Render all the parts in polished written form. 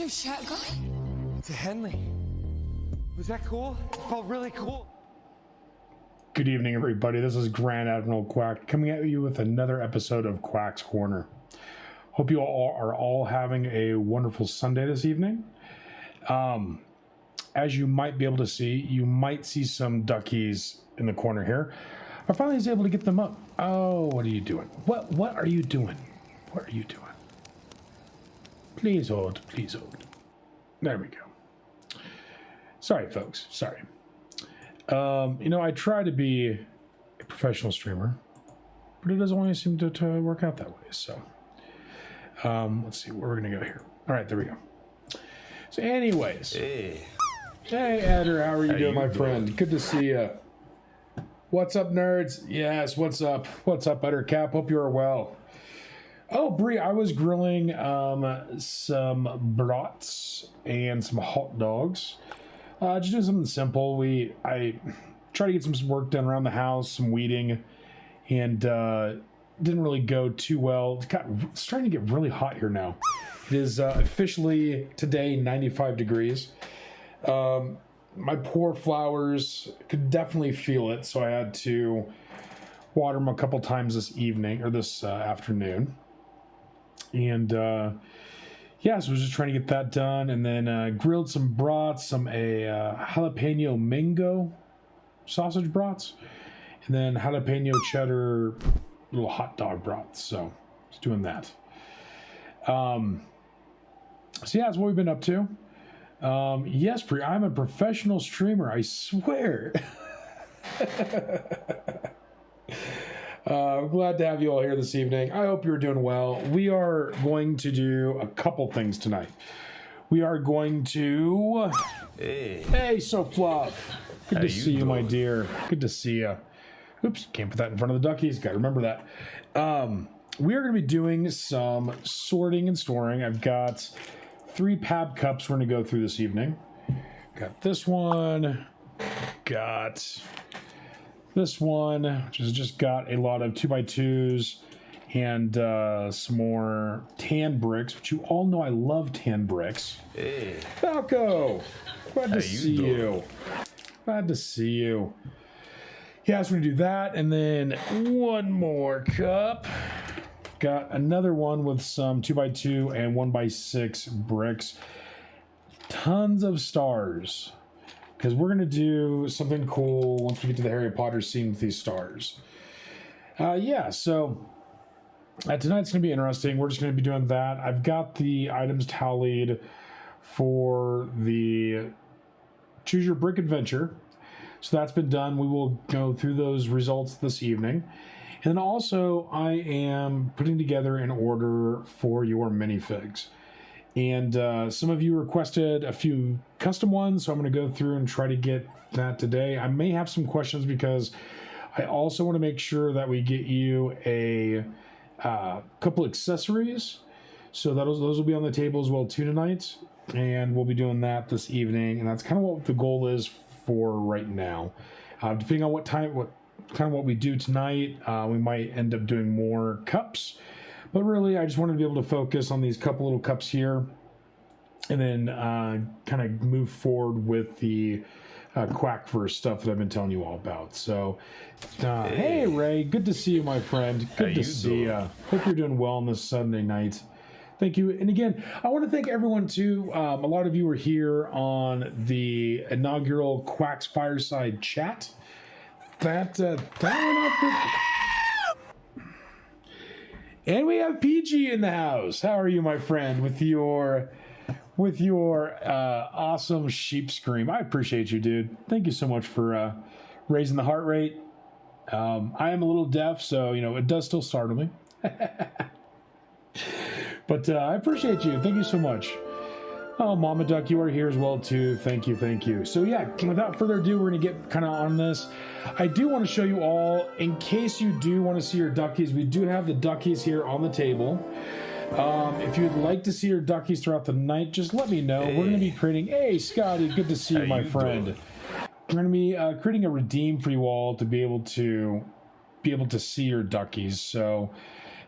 new shirt, guy? It's a Henley. Was that cool? It felt really cool. Good evening, everybody. This is Grand Admiral Quack coming at you with another episode of Quack's Corner. Hope you all are all having a wonderful Sunday this evening. As you might be able to see, you might see some duckies in the corner here. I finally was able to get them up. Oh, what are you doing? What are you doing? What are you doing? Please hold, please hold. There we go. Sorry, folks. Sorry. I try to be a professional streamer, but it doesn't always seem to work out that way. So, let's see where we're going to go here. All right, there we go. So anyways. Hey, Adder, how are you doing, my friend? Good to see you. What's up, nerds? Yes, what's up? What's up, Buttercap? Hope you are well. Oh, Brie, I was grilling some brats and some hot dogs. Just doing something simple. I tried to get some work done around the house, some weeding, and didn't really go too well. It's starting to get really hot here now. It is officially today 95 degrees. My poor flowers could definitely feel it, so I had to water them a couple times this evening or this afternoon. And so I was just trying to get that done, and then grilled some brats, some jalapeno mango sausage brats, and then jalapeno cheddar little hot dog brats. So just doing that. So yeah, that's what we've been up to. Yes, Pri, I'm a professional streamer, I swear. I'm glad to have you all here this evening. I hope you're doing well. We are going to do a couple things tonight. We are going to... Hey, So Fluff. Good to see you, my dear. Good to see you. Oops, can't put that in front of the duckies. Got to remember that. We are going to be doing some sorting and storing. I've got 3 PAB cups we're going to go through this evening. Got this one. Got this one, which has just got a lot of 2x2s and some more tan bricks, which you all know I love tan bricks. Hey. Falco, glad to see you. Glad to see you. Yeah, so we're going to do that. And then one more cup. Got another one with some 2x2 and 1x6 bricks. Tons of stars. Because we're going to do something cool once we get to the Harry Potter scene with these stars. So tonight's going to be interesting. We're just going to be doing that. I've got the items tallied for the Choose Your Brick Adventure. So that's been done. We will go through those results this evening. And then also, I am putting together an order for your minifigs. And some of you requested a few custom ones, so I'm going to go through and try to get that today. I may have some questions because I also want to make sure that we get you a couple accessories. So those will be on the table as well too tonight. And we'll be doing that this evening. And that's kind of what the goal is for right now. Depending on what we do tonight, we might end up doing more cups. But really, I just wanted to be able to focus on these couple little cups here and then kind of move forward with the Quackverse stuff that I've been telling you all about. So, hey, Ray, good to see you, my friend. Good to see you. Hope you're doing well on this Sunday night. Thank you. And again, I want to thank everyone, too. A lot of you were here on the inaugural Quack's Fireside chat. That went off. And we have PG in the house. How are you, my friend, with your awesome sheep scream? I appreciate you, dude. Thank you so much for raising the heart rate. I am a little deaf, so it does still startle me. But I appreciate you. Thank you so much. Oh, Mama Duck, you are here as well, too. Thank you, thank you. So, yeah, without further ado, we're going to get kind of on this. I do want to show you all, in case you do want to see your duckies, we do have the duckies here on the table. If you'd like to see your duckies throughout the night, just let me know. We're going to be creating... Hey, Scotty, good to see you, my friend. We're going to be creating a redeem for you all to be able to see your duckies. So,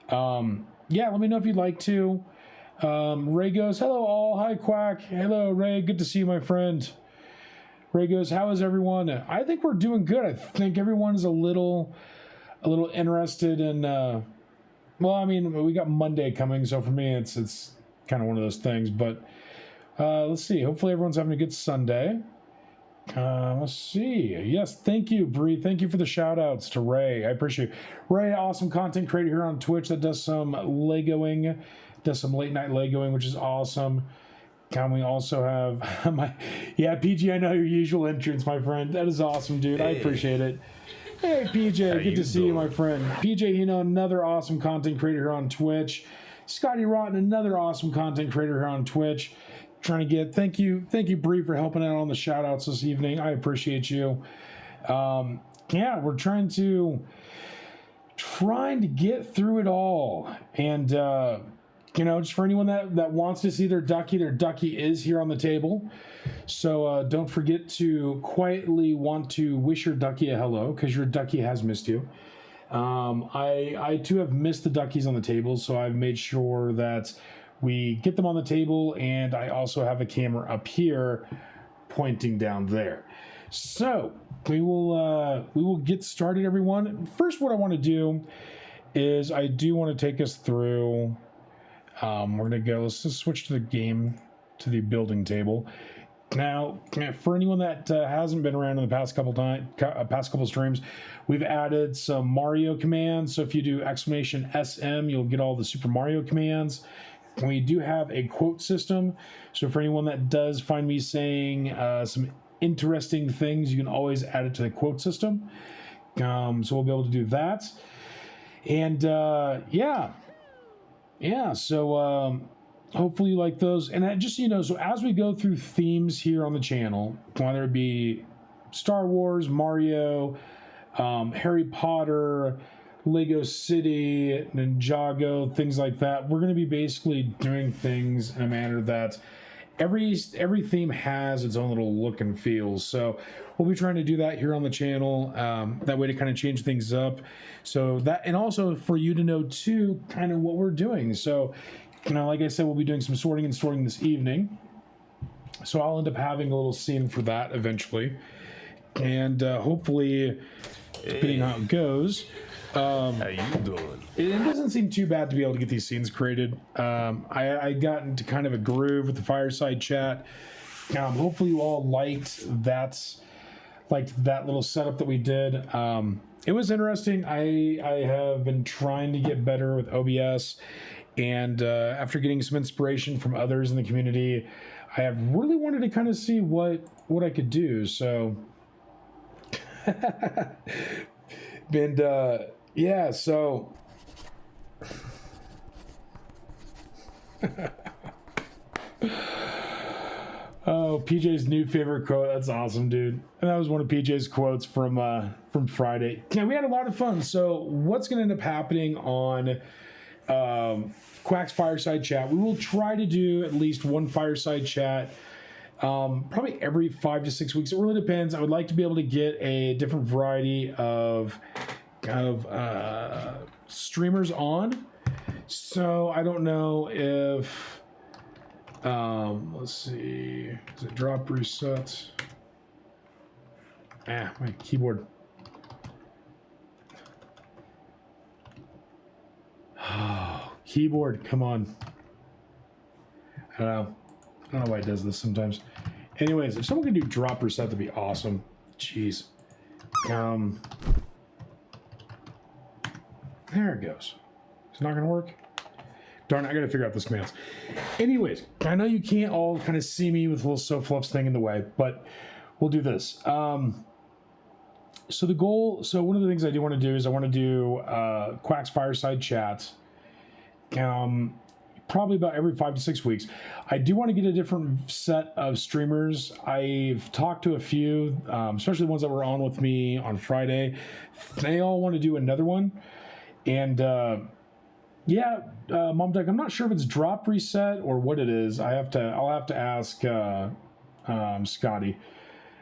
yeah, let me know if you'd like to. Ray goes, hello all. Hi, Quack. Hello, Ray. Good to see you, my friend. Ray goes, how is everyone? I think we're doing good. I think everyone's a little interested in, well, I mean, we got Monday coming, so for me, it's kind of one of those things, but let's see. Hopefully everyone's having a good Sunday. Let's see. Yes, thank you, Bree. Thank you for the shout outs to Ray. I appreciate it. Ray, awesome content creator here on Twitch that does some Legoing, does some late night Legoing, which is awesome. And we also have PG, I know your usual entrance, my friend. That is awesome, dude. I appreciate it. Hey, PJ, good to see you, my friend. PJ, another awesome content creator here on Twitch. Scotty Rotten, another awesome content creator here on Twitch. Trying to get, thank you, Bree, for helping out on the shout outs this evening. I appreciate you. We're trying to get through it all. And, just for anyone that wants to see their ducky is here on the table. So don't forget to quietly want to wish your ducky a hello, because your ducky has missed you. I too have missed the duckies on the table, so I've made sure that we get them on the table, and I also have a camera up here pointing down there. So we will get started, everyone. First, what I want to do is I do want to take us through. We're gonna go. Let's just switch to the building table. Now, for anyone that hasn't been around in the past couple streams, we've added some Mario commands. So if you do !SM, you'll get all the Super Mario commands. We do have a quote system. So for anyone that does find me saying some interesting things, you can always add it to the quote system. So we'll be able to do that. And so hopefully you like those. And just, so as we go through themes here on the channel, whether it be Star Wars, Mario, Harry Potter, Lego City, Ninjago, things like that, we're going to be basically doing things in a manner that every theme has its own little look and feel. So we'll be trying to do that here on the channel, that way to kind of change things up. So that, and also for you to know too, kind of what we're doing. So, like I said, we'll be doing some sorting and storing this evening. So I'll end up having a little scene for that eventually. And hopefully, depending on how it goes, how you doing? It doesn't seem too bad to be able to get these scenes created. I got into kind of a groove with the fireside chat. Hopefully you all liked that little setup that we did. It was interesting. I have been trying to get better with OBS, and after getting some inspiration from others in the community, I have really wanted to kind of see what I could do. So, and so oh, PJ's new favorite quote. That's awesome, dude. And that was one of PJ's quotes from Friday. Yeah, we had a lot of fun. So what's going to end up happening on Quack's Fireside Chat? We will try to do at least one Fireside Chat probably every 5 to 6 weeks. It really depends. I would like to be able to get a different variety of streamers on. So I don't know if let's see, is it drop reset? My keyboard. Oh, keyboard, come on. I don't know why it does this sometimes. Anyways, if someone can do drop reset, that'd be awesome. Jeez. There it goes. It's not gonna work. Darn it, I gotta figure out this commands. Anyways, I know you can't all kind of see me with a little SoFluffs thing in the way, but we'll do this. So one of the things I do want to do is I want to do Quack's Fireside Chat. Probably about every 5 to 6 weeks. I do want to get a different set of streamers. I've talked to a few, especially the ones that were on with me on Friday. They all want to do another one. And Mom Duck, I'm not sure if it's drop reset or what it is. I'll have to ask Scotty.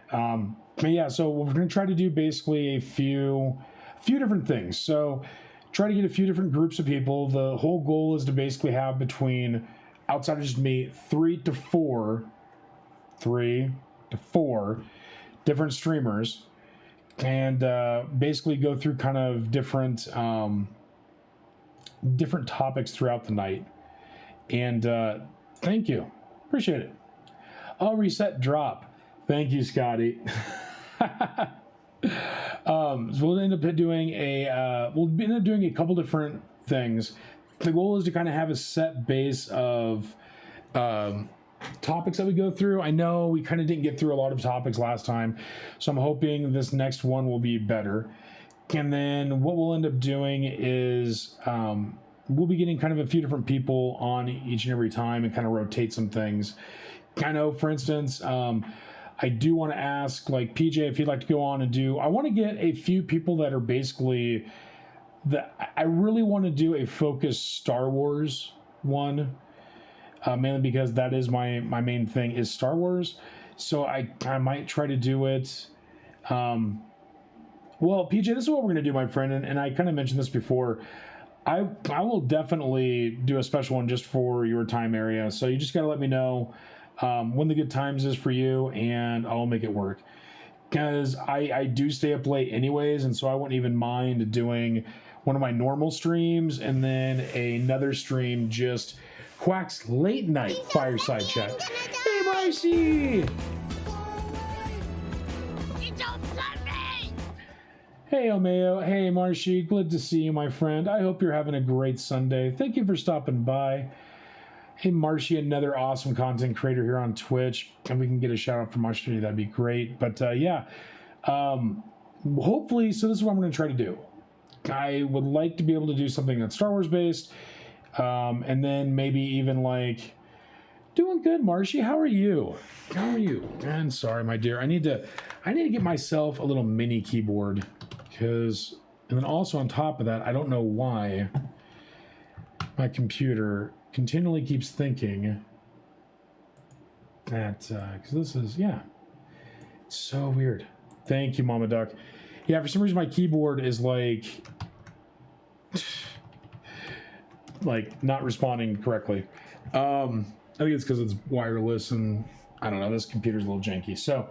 But yeah, so we're going to try to do basically a few different things. So try to get a few different groups of people. The whole goal is to basically have between outside of just me, 3 to 4 different streamers, and basically go through kind of different different topics throughout the night. And thank you, appreciate it. I'll reset drop. Thank you, Scotty. So we'll end up doing a couple different things. The goal is to kind of have a set base of topics that we go through. I know we kind of didn't get through a lot of topics last time, so I'm hoping this next one will be better. And then what we'll end up doing is we'll be getting kind of a few different people on each and every time and kind of rotate some things. I know, for instance, I do want to ask, like, PJ, if you'd like to go on and do, I want to get a few people that are basically, I really want to do a focused Star Wars one, mainly because that is my main thing is Star Wars. So I might try to do it. Well, PJ, this is what we're going to do, my friend, and I kind of mentioned this before. I will definitely do a special one just for your time area. So you just got to let me know when the good times is for you, and I'll make it work. Because I do stay up late anyways, and so I wouldn't even mind doing one of my normal streams and then another stream just Quack's late night fireside chat. Hey, Marcy! Hey, Omeo. Hey, Marshy. Good to see you, my friend. I hope you're having a great Sunday. Thank you for stopping by. Hey, Marshy, another awesome content creator here on Twitch. And we can get a shout out from Marshy, that'd be great. But yeah, hopefully, so this is what I'm going to try to do. I would like to be able to do something that's Star Wars based. And then maybe even like, doing good, Marshy. How are you? How are you? And sorry, my dear. I need to get myself a little mini keyboard because, and then also on top of that, I don't know why my computer continually keeps thinking that, because this is, yeah, it's so weird. Thank you, Mama Duck. Yeah, for some reason my keyboard is like not responding correctly. I think it's because it's wireless and I don't know, this computer's a little janky. So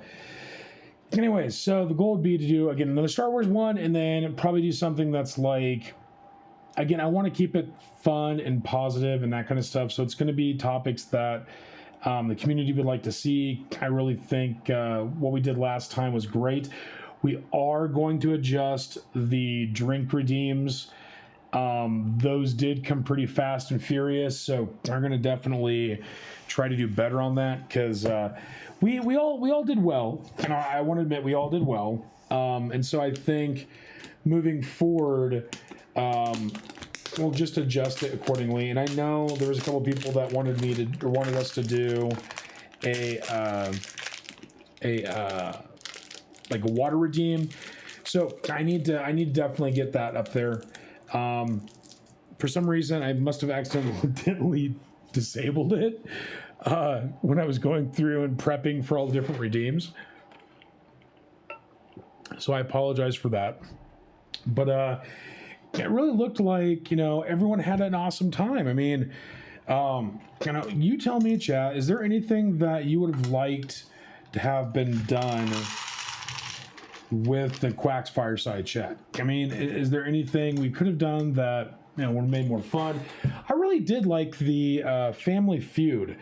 anyways, so the goal would be to do, again, another Star Wars one, and then probably do something that's like, again, I want to keep it fun and positive and that kind of stuff. So it's going to be topics that the community would like to see. I really think what we did last time was great. We are going to adjust the drink redeems. Those did come pretty fast and furious. So we're going to definitely try to do better on that because we all did well. And I want to admit we all did well. And so I think moving forward, we'll just adjust it accordingly. And I know there was a couple people that wanted us to do like a water redeem. So I need to definitely get that up there. For some reason, I must have accidentally disabled it when I was going through and prepping for all the different redeems. So I apologize for that. But it really looked like, everyone had an awesome time. I mean, you tell me, chat, is there anything that you would have liked to have been done with the Quack's fireside chat? I mean, is there anything we could have done that would have made more fun? I really did like the Family Feud.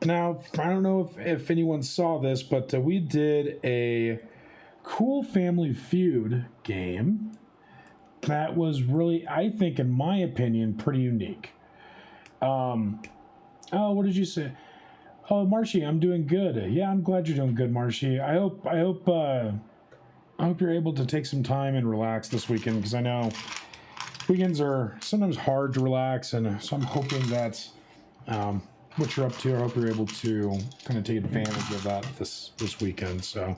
Now, I don't know if anyone saw this, but we did a cool Family Feud game that was really, I think, in my opinion, pretty unique. Oh, what did you say? Oh, Marshy, I'm doing good. Yeah, I'm glad you're doing good, Marshy. I hope you're able to take some time and relax this weekend, because I know weekends are sometimes hard to relax, and so I'm hoping that's what you're up to. I hope you're able to kind of take advantage of that this weekend. So,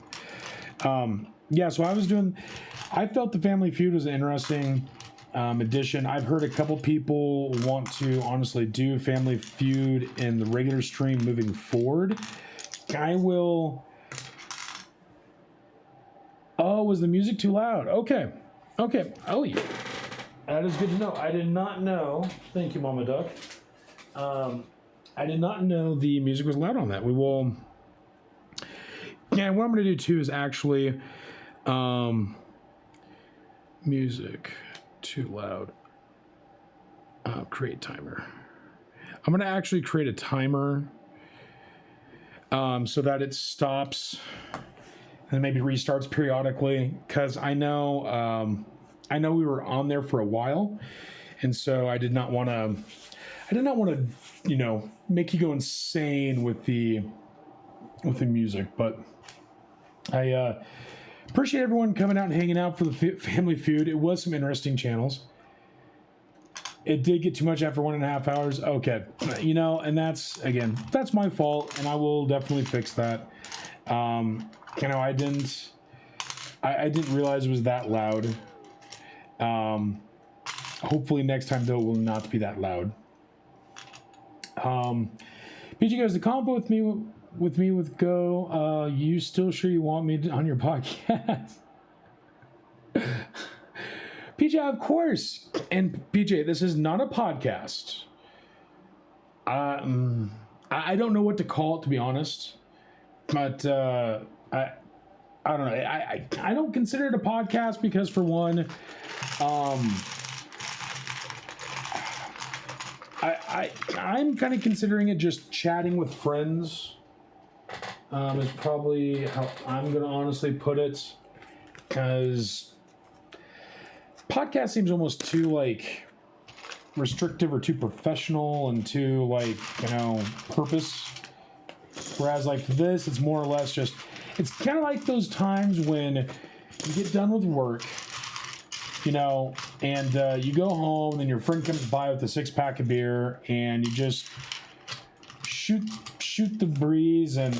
yeah, so I felt the Family Feud was an interesting addition. I've heard a couple people want to honestly do Family Feud in the regular stream moving forward. I will. Oh, was the music too loud? Okay. Oh, yeah. That is good to know. I did not know. Thank you, Mama Duck. I did not know the music was loud on that. We will. Yeah, what I'm going to do too is actually music too loud. Create timer. I'm going to actually create a timer so that it stops and maybe restarts periodically, because I know we were on there for a while, and so I did not want to make you go insane with the music. But I appreciate everyone coming out and hanging out for the Family Feud. It was some interesting channels. It did get too much after 1.5 hours. Okay, and that's my fault, and I will definitely fix that. I didn't realize it was that loud. Hopefully next time though it will not be that loud. PG goes, the combo with me with Go. You still sure you want me on your podcast? PJ, of course. And PJ, this is not a podcast. I don't know what to call it, to be honest. But I don't know. I don't consider it a podcast because, for one, I'm kind of considering it just chatting with friends. Is probably how I'm going to honestly put it, because podcast seems almost too restrictive or too professional and too purpose. Whereas this, it's more or less just, it's kind of like those times when you get done with work, and you go home and your friend comes by with a 6-pack of beer and you just shoot the breeze and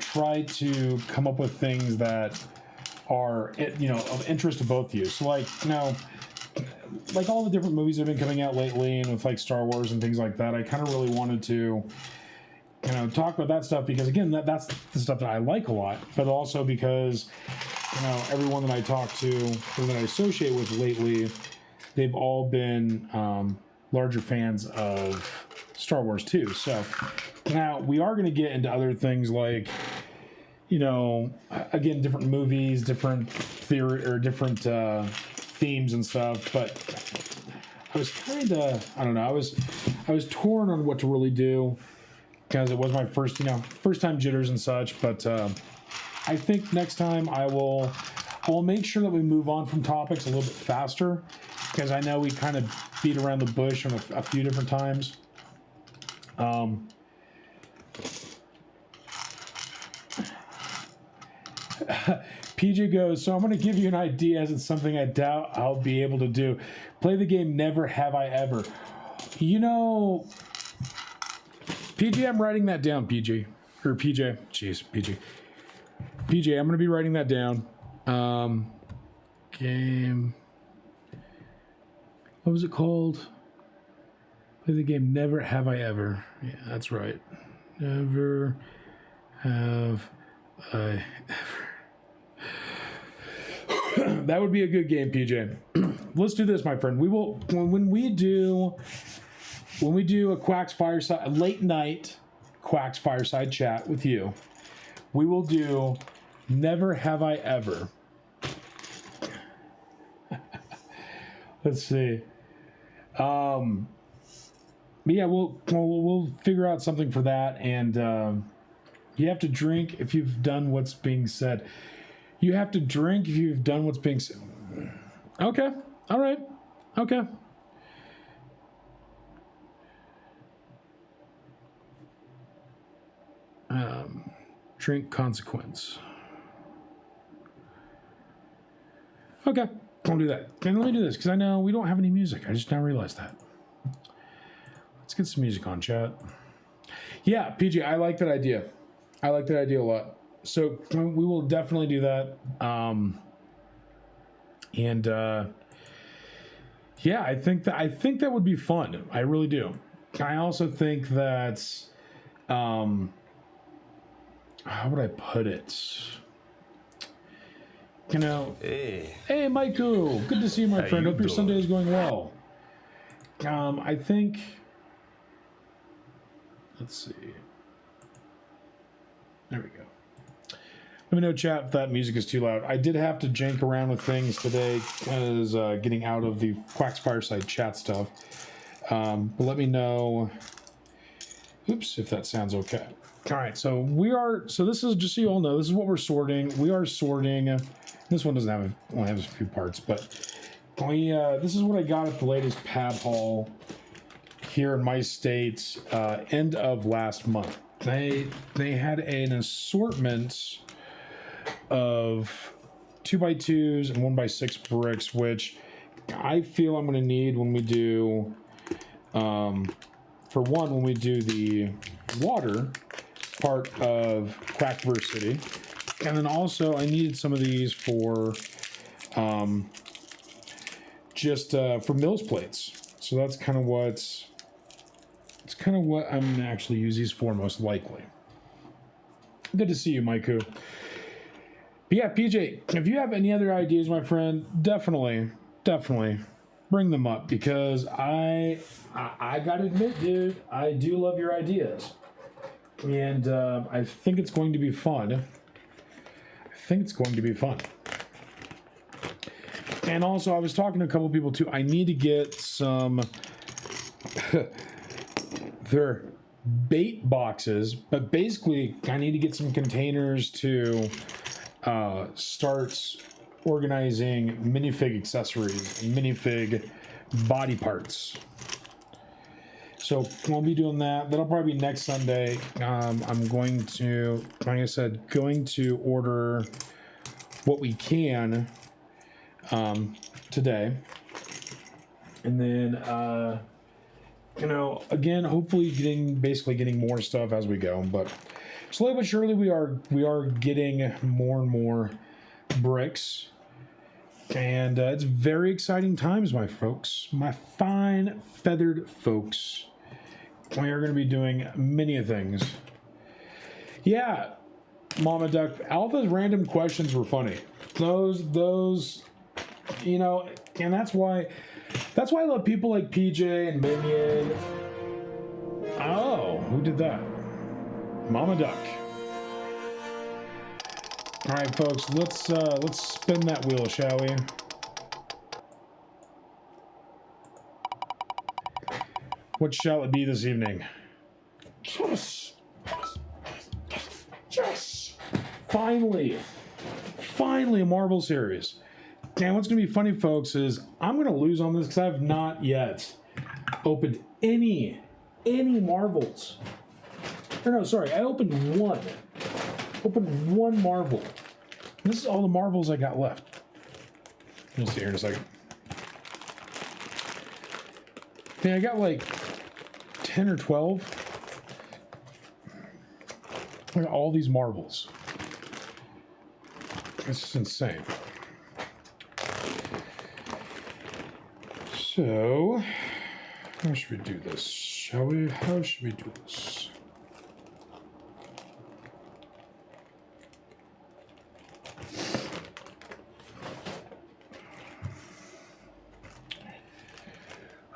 try to come up with things that are of interest to both of you. So all the different movies that have been coming out lately, and with Star Wars and things like that, I kind of really wanted to talk about that stuff, because again, that's the stuff that I like a lot, but also because everyone that I talk to or that I associate with lately, they've all been larger fans of Star Wars too. So now we are going to get into other things like, again, different movies, different theory, or different themes and stuff. But I was kind of, I don't know, I was torn on what to really do, because it was my first time jitters and such. But I think next time I will make sure that we move on from topics a little bit faster, because I know we kind of beat around the bush on a few different times. PJ goes, so I'm going to give you an idea, as it's something I doubt I'll be able to do. Play the game Never Have I Ever. PJ, I'm writing that down, PJ. Or PJ. Jeez, PJ. PJ, I'm going to be writing that down. Game. What was it called? Play the game Never Have I Ever. Yeah, that's right. Never have I ever. That would be a good game, PJ. Let's do this, my friend. We will, when we do a Quack's Fireside, a late night Quack's Fireside chat with you, we will do Never Have I Ever. Let's see. But yeah, we'll figure out something for that. And you have to drink if you've done what's being said. You have to drink if you've done what's being said. Okay. All right. Okay. Drink consequence. Okay. Don't do that. Okay, let me do this, because I know we don't have any music. I just now realized that. Let's get some music on, chat. Yeah, PJ, I like that idea. I like that idea a lot. So we will definitely do that. Yeah, I think that would be fun. I really do. I also think that, how would I put it? Hey, Michael, good to see you, my friend. Hope your Sunday is going well. I think Let's see. There we go. Let me know, chat, if that music is too loud. I did have to jank around with things today as getting out of the Quack's Fireside chat stuff. But let me know, oops, if that sounds okay. All right, so this is, just so you all know, this is what we're sorting. We are sorting, this one doesn't have, only has a few parts, but this is what I got at the latest PAB haul here in my state, end of last month. They had an assortment of 2x2s and 1x6 bricks, which I feel I'm going to need when we do, for one, when we do the water part of Quackversity, and then also I needed some of these for just for Mills plates. So that's kind of what I'm going to actually use these for, most likely. Good to see you, Maiku. But yeah, PJ, if you have any other ideas, my friend, definitely bring them up, because I gotta admit, dude, I do love your ideas, and I think it's going to be fun. And also, I was talking to a couple people too. I need to get some their bait boxes, but basically, I need to get some containers to start organizing minifig accessories and minifig body parts. So I'll be doing that. That'll probably be next Sunday. I'm going to, like I said, order what we can today, and then again, hopefully getting more stuff as we go. But slowly but surely, we are getting more and more bricks, and it's very exciting times, my folks, my fine feathered folks. We are going to be doing many things. Yeah, Mama Duck, Alpha's random questions were funny. Those, and that's why I love people like PJ and Minion. Oh, who did that? Mama Duck. All right, folks, let's spin that wheel, shall we? What shall it be this evening? Yes! Finally, a Marvel series. And what's going to be funny, folks, is I'm going to lose on this because I have not yet opened any Marvels. Or no, sorry, I opened one. Opened one Marvel. This is all the Marvels I got left. We'll see here in a second. Man, I got like 10 or 12. I got all these Marvels. It's just insane. So, how should we do this? Shall we? How should we do this?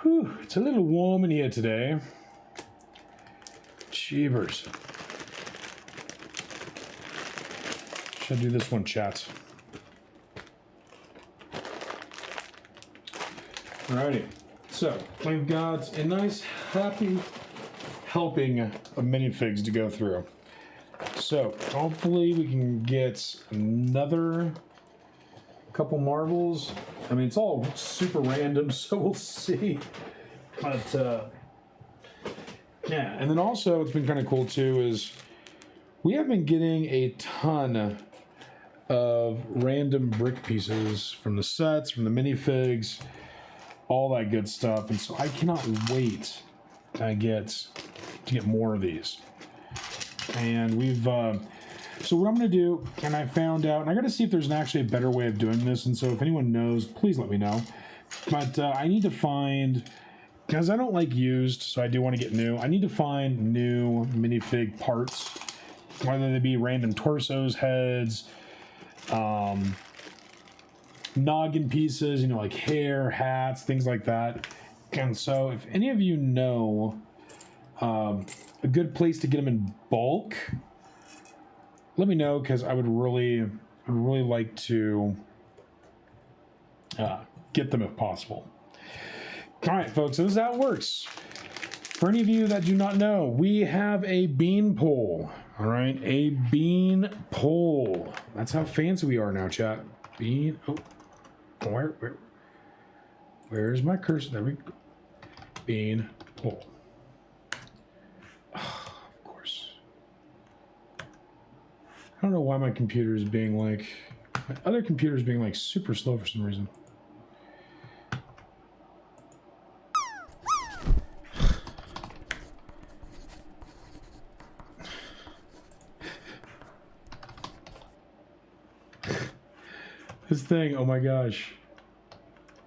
Whew, it's a little warm in here today. Jeebers. Should I do this one, chat? Alrighty, so we've got a nice, happy helping of minifigs to go through. So hopefully we can get another couple Marvels. I mean, it's all super random, so we'll see. But yeah, and then also what's been kind of cool too is we have been getting a ton of random brick pieces from the sets, from the minifigs, all that good stuff, and so I cannot wait to get more of these. And we've so what I'm going to do, and I found out, and I got to see if there's actually a better way of doing this, and so if anyone knows, please let me know. But I need to find, because I don't like used, so I do want to get new. I need to find new minifig parts, whether they be random torsos, heads, noggin pieces, like hair, hats, things like that. And so if any of you know a good place to get them in bulk, let me know, because I would really like to get them if possible. All right, folks, so this is how it works. For any of you that do not know, we have a bean pole. All right, a bean pole. That's how fancy we are now, chat. Bean. Oh, where's my cursor? There we go. Bean pole. Oh, of course. I don't know why my computer is being like, my other computer is being like super slow for some reason. This thing, oh my gosh.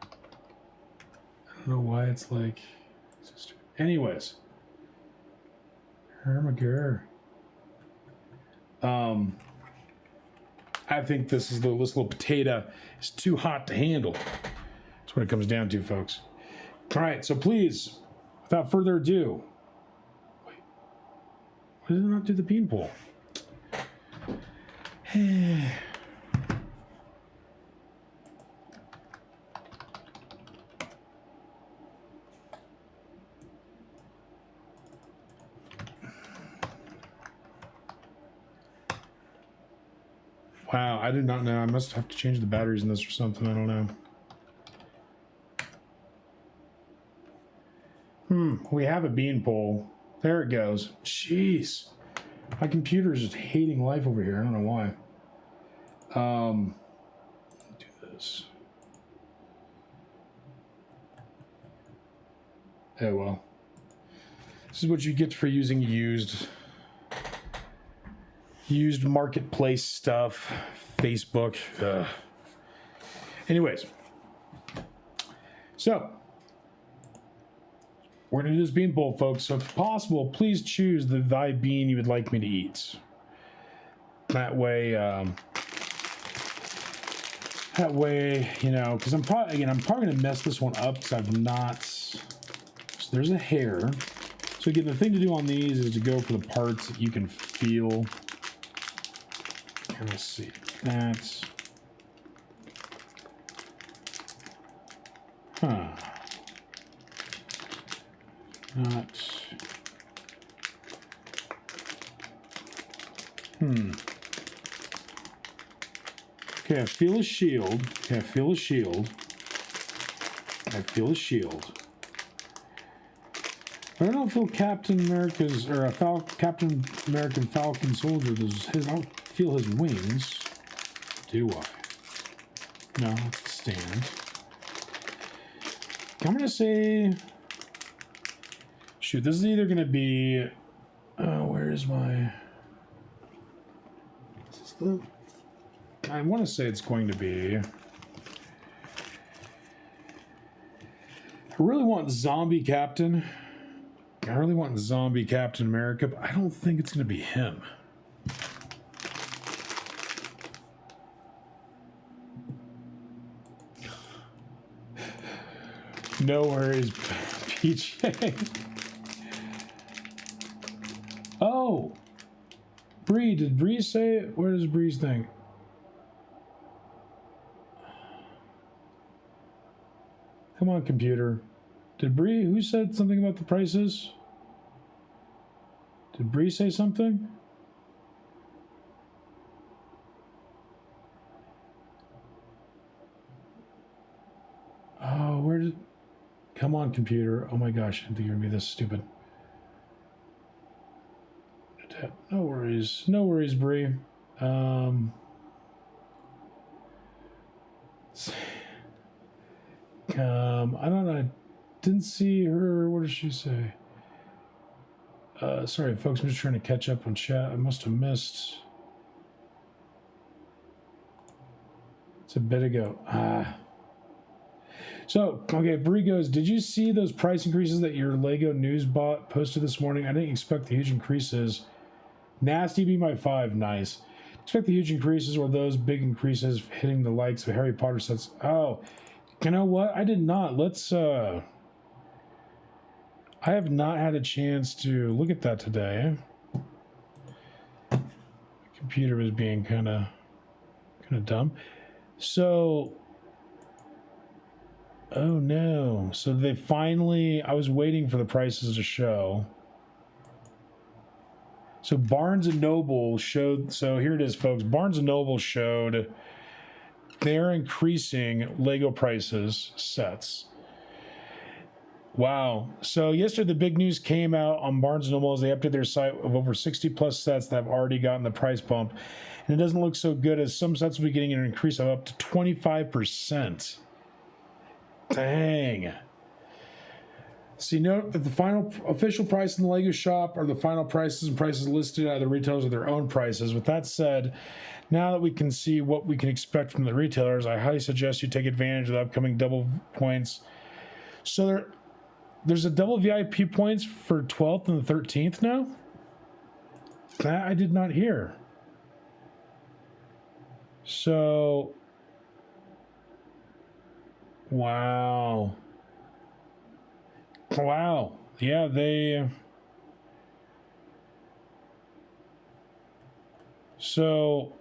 I don't know why it's like. It's just, anyways. Hermager. I think this little potato is too hot to handle. That's what it comes down to, folks. All right, so please, without further ado, wait, why did it not do the bean pole? Wow, I did not know. I must have to change the batteries in this or something. I don't know. We have a bean pole. There it goes. Jeez. My computer is just hating life over here. I don't know why. Do this. Oh, well. This is what you get for using used marketplace stuff, Facebook. Anyways, so we're gonna do this bean bowl, folks. So if possible, please choose the thy bean you would like me to eat. That way, you know, because I'm probably gonna mess this one up because I've not. So there's a hair. So again, the thing to do on these is to go for the parts that you can feel. Let's see, that's, not, okay, I feel a shield, okay, I feel a shield, I don't feel Captain America's, or Captain American Falcon Soldier, I don't feel his wings, do I? No, that's the stand. I'm gonna say, shoot, this is either gonna be, where is my, I want to say it's going to be, I really want Zombie Captain. I really want Zombie Captain America, but I don't think it's going to be him. No worries, PJ. Oh, Bree, did Bree say it? Where does Bree's thing? Come on, computer. Did Bree, who said something about the prices? Did Bree say something? Oh, where did... Come on, computer. Oh my gosh, I didn't think you were going to be this stupid. No worries. No worries, Bree. I don't know. I didn't see her. What did she say? Sorry, folks. I'm just trying to catch up on chat. I must have missed. It's a bit ago. So, okay, Bree goes, did you see those price increases that your Lego News bot posted this morning? I didn't expect the huge increases. Nasty be my 5. Nice. Expect the huge increases or those big increases hitting the likes of Harry Potter sets. Oh, you know what? I did not. Let's, I I have not had a chance to look at that today. The computer was being kind of dumb. So, oh no. So they finally, I was waiting for the prices to show. So Barnes & Noble showed, so here it is, folks. Barnes & Noble showed they're increasing Lego prices, sets. Wow. So yesterday the big news came out on Barnes & Noble as they updated their site of over 60 plus sets that have already gotten the price bump. And it doesn't look so good as some sets will be getting an increase of up to 25%. Dang. See, note that the final official price in the Lego shop are the final prices and prices listed at the retailers of their own prices. With that said, now that we can see what we can expect from the retailers, I highly suggest you take advantage of the upcoming double points. So there's a double VIP points for 12th and the 13th now? That I did not hear. So, wow. Wow. Yeah, they... So...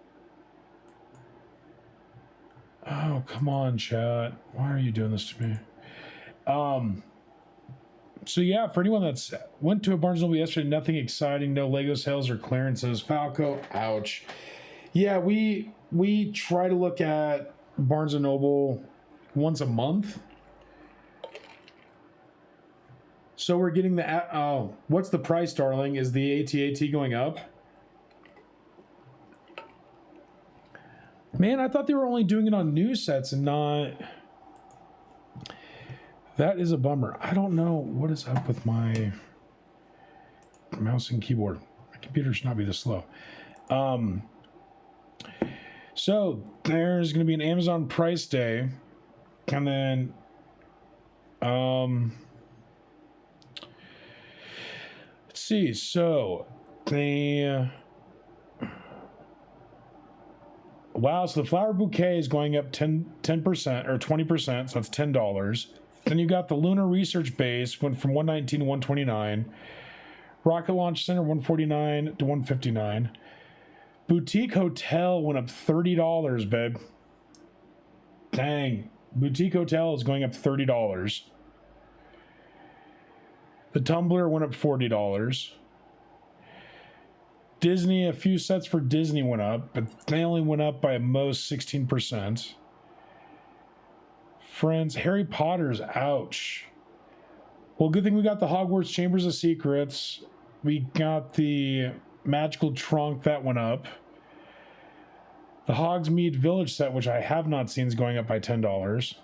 Oh, come on, chat. Why are you doing this to me? So yeah, for anyone that's went to a Barnes & Noble yesterday, nothing exciting, no Lego sales or clearances. Falco, ouch. Yeah, we try to look at Barnes & Noble once a month. So we're getting the, oh, what's the price, darling? Is the AT-AT going up? Man, I thought they were only doing it on new sets and not... That is a bummer. I don't know what is up with my mouse and keyboard. My computer should not be this slow. So there's going to be an Amazon Price Day. And then... let's see. So the... Wow, so the flower bouquet is going up 10% or 20%, so that's $10. Then you got the Lunar Research Base, went from $119 to $129. Rocket Launch Center, $149 to $159. Boutique Hotel went up $30, babe. Dang. Boutique Hotel is going up $30. The Tumbler went up $40. Disney, a few sets for Disney went up, but they only went up by most 16%. Friends, Harry Potter's, ouch. Well, good thing we got the Hogwarts Chambers of Secrets. We got the Magical Trunk, that went up. The Hogsmeade Village set, which I have not seen, is going up by $10.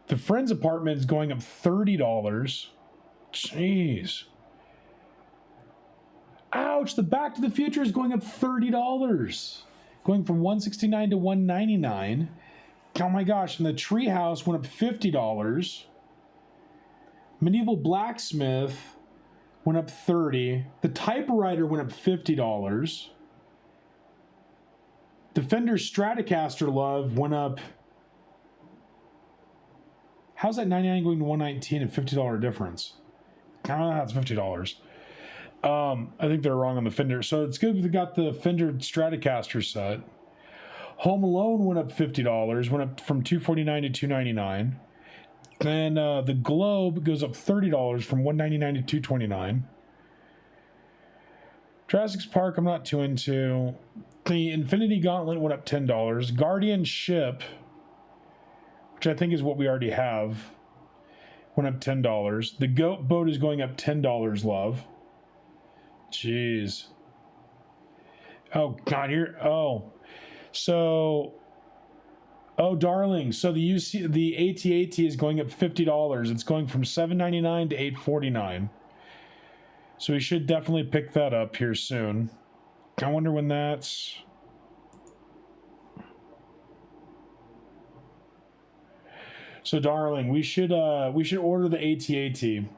The Friends Apartment is going up $30. Jeez. Ouch, the Back to the Future is going up $30. Going from $169 to $199. Oh my gosh, and the Treehouse went up $50. Medieval Blacksmith went up $30. The Typewriter went up $50. Defender Stratocaster Love went up... How's that 99 going to 119 and $50 difference? That's $50. I think they're wrong on the Fender. So it's good we got the Fender Stratocaster set. Home Alone went up $50. Went up from $249 to $299. Then the Globe goes up $30 from $199 to $229. Jurassic Park I'm not too into. The Infinity Gauntlet went up $10. Guardian Ship, which I think is what we already have, went up $10. The Goat Boat is going up $10, love. Jeez. Oh, God, here. Oh. So. Oh, darling. So the AT-AT is going up $50. It's going from $7.99 to $8.49. So we should definitely pick that up here soon. I wonder when that's... So, darling, we should order the AT-AT.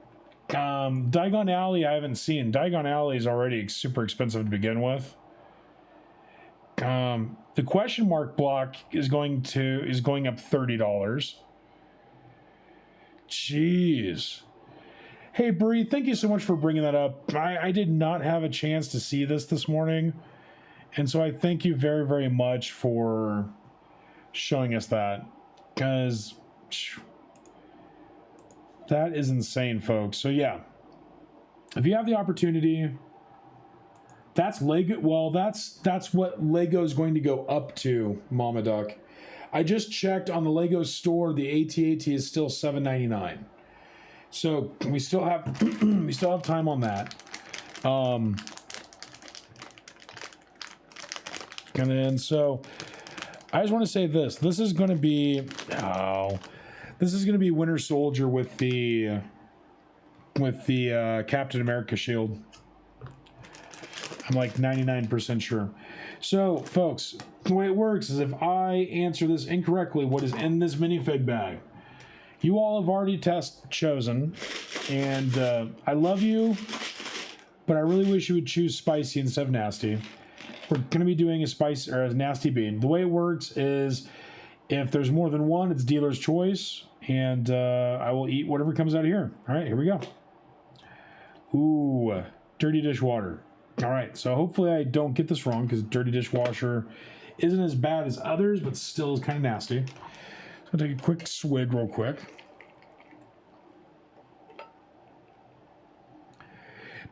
Diagon Alley I haven't seen. Diagon Alley is already super expensive to begin with. The question mark block is going up $30. Jeez. Hey, Bree, thank you so much for bringing that up. I did not have a chance to see this morning. And so I thank you very, very much for showing us that. Because that is insane, folks. So, yeah. If you have the opportunity, that's Lego. Well, that's what Lego is going to go up to, Mama Duck. I just checked on the Lego store. The AT-AT is still $7.99. So we still have we still have time on that. And then so I just want to say this. This is going to be Winter Soldier with the Captain America shield. I'm like 99% sure. So, folks, the way it works is if I answer this incorrectly, what is in this minifig bag? You all have already chosen, and I love you, but I really wish you would choose spicy instead of nasty. We're going to be doing a spice or a nasty bean. The way it works is if there's more than one, it's dealer's choice, and I will eat whatever comes out of here. All right, here we go. Ooh, dirty dishwater. All right, so hopefully I don't get this wrong because dirty dishwasher isn't as bad as others, but still is kind of nasty. So I'll take a quick swig real quick.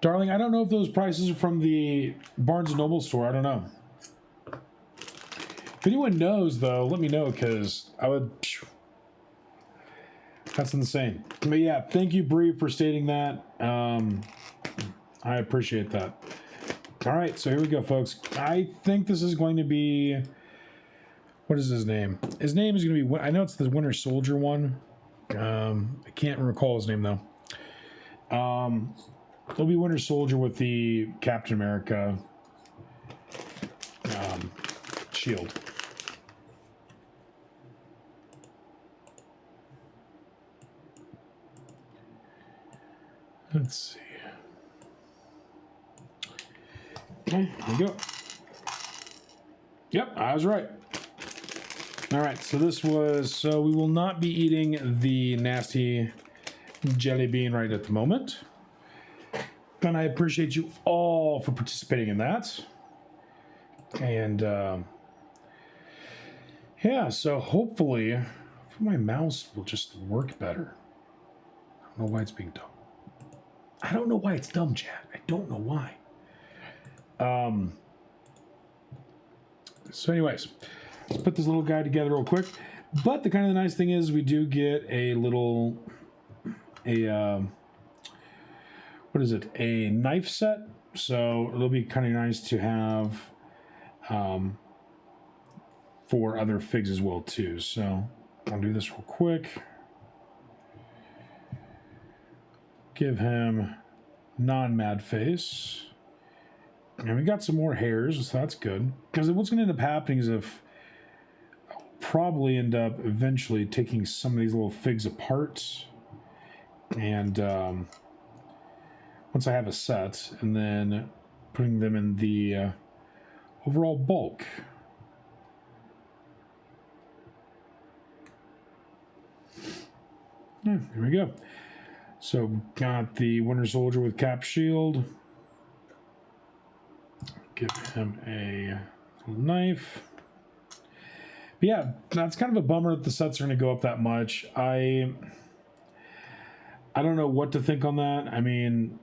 Darling, I don't know if those prices are from the Barnes & Noble store. I don't know. If anyone knows, though, let me know because I would... That's insane. But yeah, thank you, Bree, for stating that. I appreciate that. All right, so here we go, folks. I think this is going to be... What is his name? His name is going to be... I know it's the Winter Soldier one. I can't recall his name, though. It'll be Winter Soldier with the Captain America shield. Let's see. Okay, here we go. Yep, I was right. All right, so this was... So we will not be eating the nasty jelly bean right at the moment. And I appreciate you all for participating in that. And, yeah, so hopefully my mouse will just work better. I don't know why it's being dumb. I don't know why it's dumb, chat. I don't know why. So anyways, let's put this little guy together real quick. But the kind of the nice thing is we do get a little, what is it? A knife set. So it'll be kind of nice to have for other figs as well too. So I'll do this real quick. Give him non-mad face. And we got some more hairs, so that's good. Because what's going to end up happening is I'll probably end up eventually taking some of these little figs apart. And once I have a set, and then putting them in the overall bulk. Here we go. So got the Winter Soldier with Cap Shield. Give him a knife. But yeah, that's kind of a bummer that the sets are going to go up that much. I don't know what to think on that. I mean,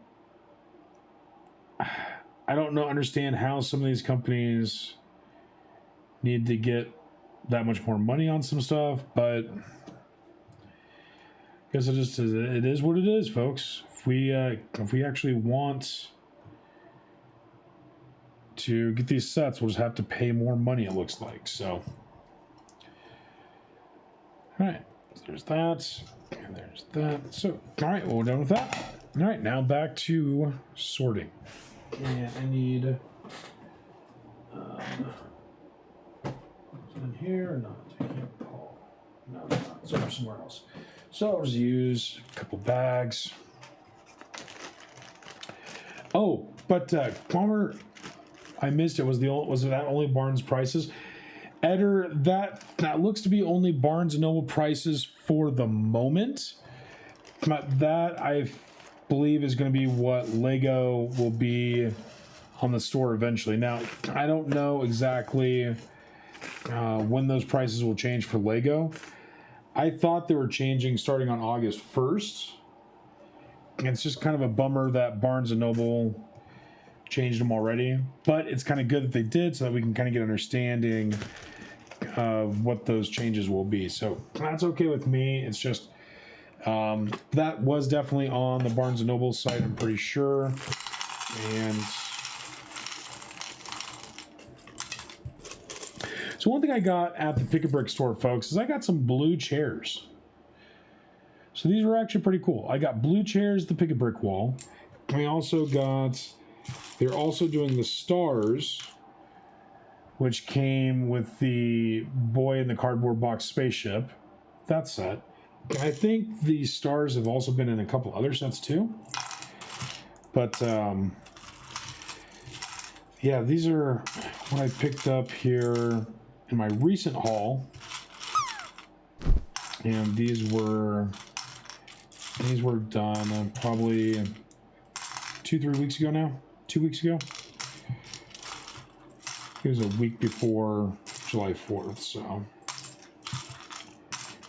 I don't understand how some of these companies need to get that much more money on some stuff, but I guess it is what it is, folks. If we actually want to get these sets, we'll just have to pay more money, it looks like. So, all right, so there's that, and there's that. So, all right, well, we're done with that. All right, now back to sorting. And I need in here or not? I can't recall. No, it's not. It's over somewhere else. So I'll just use a couple bags. Oh, but Palmer, I missed it. Was that only Barnes prices? Eder, that looks to be only Barnes & Noble prices for the moment. But that believe is going to be what Lego will be on the store eventually. Now, I don't know exactly when those prices will change for Lego. I thought they were changing starting on August 1st. And it's just kind of a bummer that Barnes & Noble changed them already. But it's kind of good that they did so that we can kind of get an understanding of what those changes will be. So that's okay with me. It's just that was definitely on the Barnes & Noble site, I'm pretty sure. And so one thing I got at the Pick-a-Brick store, folks, is I got some blue chairs. So these were actually pretty cool. I got blue chairs at the Pick-a-Brick wall. I also got, they're also doing the stars, which came with the Boy in the Cardboard Box spaceship. That set. I think the stars have also been in a couple other sets too. But yeah, these are what I picked up here in my recent haul. And these were done probably 2-3 weeks ago now. 2 weeks ago. It was a week before July 4th, so.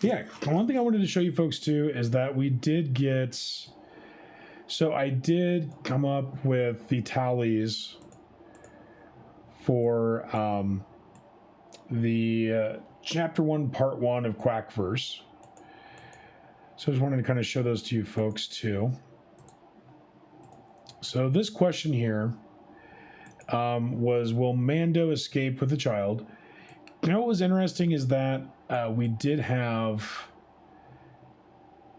Yeah, one thing I wanted to show you folks too is that we did get, so I did come up with the tallies for the Chapter 1, Part 1 of Quackverse. So I just wanted to kind of show those to you folks too. So this question here was, will Mando escape with the child? You know what was interesting is that we did have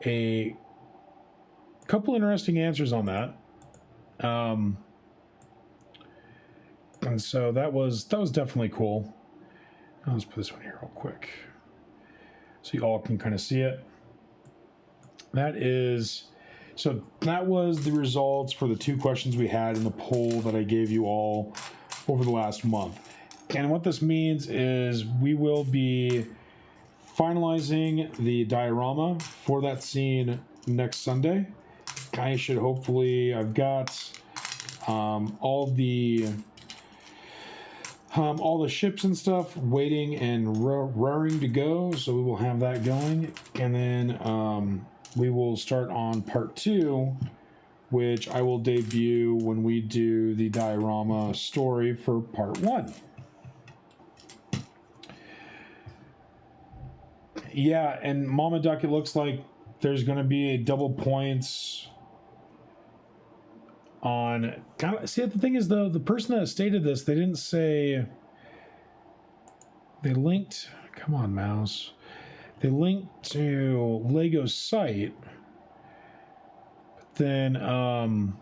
a couple interesting answers on that. And so that was definitely cool. Let's put this one here real quick so you all can kind of see it. That was the results for the 2 questions we had in the poll that I gave you all over the last month. And what this means is we will be finalizing the diorama for that scene next Sunday. I should hopefully, I've got all the ships and stuff waiting and raring to go, so we will have that going. And then we will start on part 2, which I will debut when we do the diorama story for part 1. Yeah, and Mama Duck, it looks like there's going to be a double points on. See, the thing is, though, the person that stated this, they didn't say. They linked. Come on, mouse. They linked to Lego's site, but then and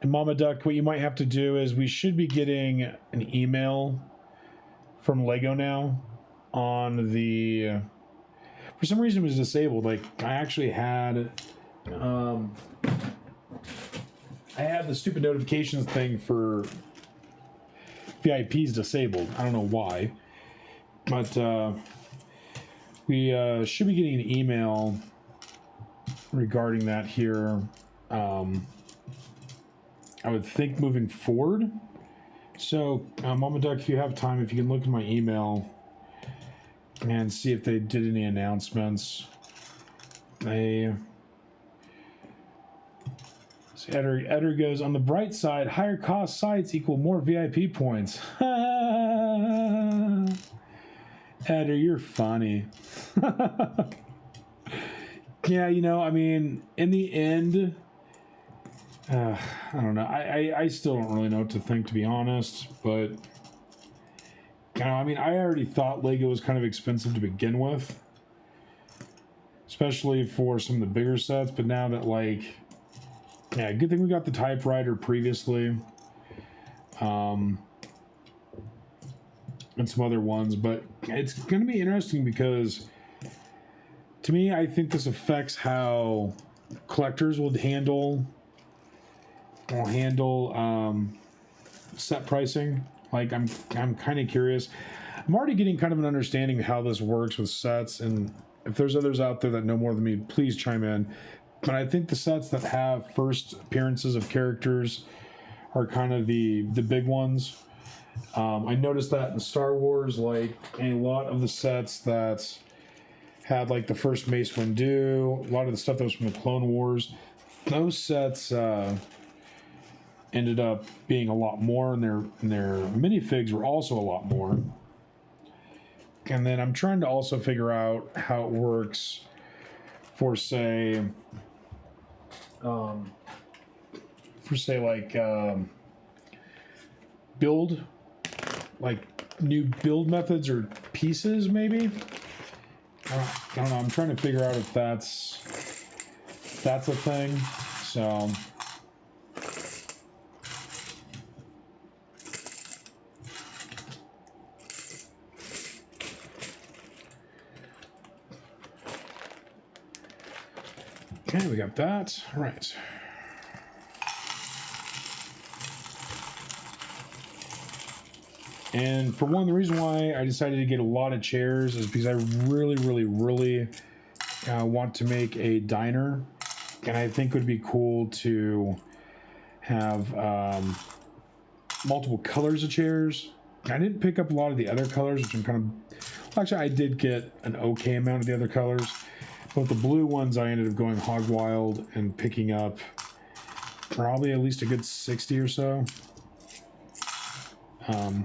Mama Duck, what you might have to do is we should be getting an email from Lego now on the, for some reason it was disabled. Like I actually had I had the stupid notifications thing for VIPs disabled. I don't know why, but we should be getting an email regarding that here. I would think moving forward. So, Mama Duck, if you have time, if you can look at my email and see if they did any announcements. Edder goes, on the bright side, higher cost sites equal more VIP points. Edder, you're funny. Yeah, you know, I mean, in the end, I don't know. I still don't really know what to think, to be honest. But, you know, I mean, I already thought Lego was kind of expensive to begin with. Especially for some of the bigger sets. But now that, like, yeah, good thing we got the typewriter previously. And some other ones. But it's going to be interesting because, to me, I think this affects how collectors will handle set pricing. Like I'm kind of curious. I'm already getting kind of an understanding of how this works with sets, and if there's others out there that know more than me, please chime in. But I think the sets that have first appearances of characters are kind of the big ones. I noticed that in Star Wars, like a lot of the sets that had like the first Mace Windu, a lot of the stuff that was from the Clone Wars, those sets ended up being a lot more, and their minifigs were also a lot more. And then I'm trying to also figure out how it works for say build, like new build methods or pieces maybe. I don't know. I'm trying to figure out if that's a thing. So okay, we got that. All right. And for one, the reason why I decided to get a lot of chairs is because I really, really, really want to make a diner. And I think it would be cool to have multiple colors of chairs. I didn't pick up a lot of the other colors, which I'm kind of... Actually, I did get an okay amount of the other colors. But the blue ones, I ended up going hog wild and picking up probably at least a good 60 or so. I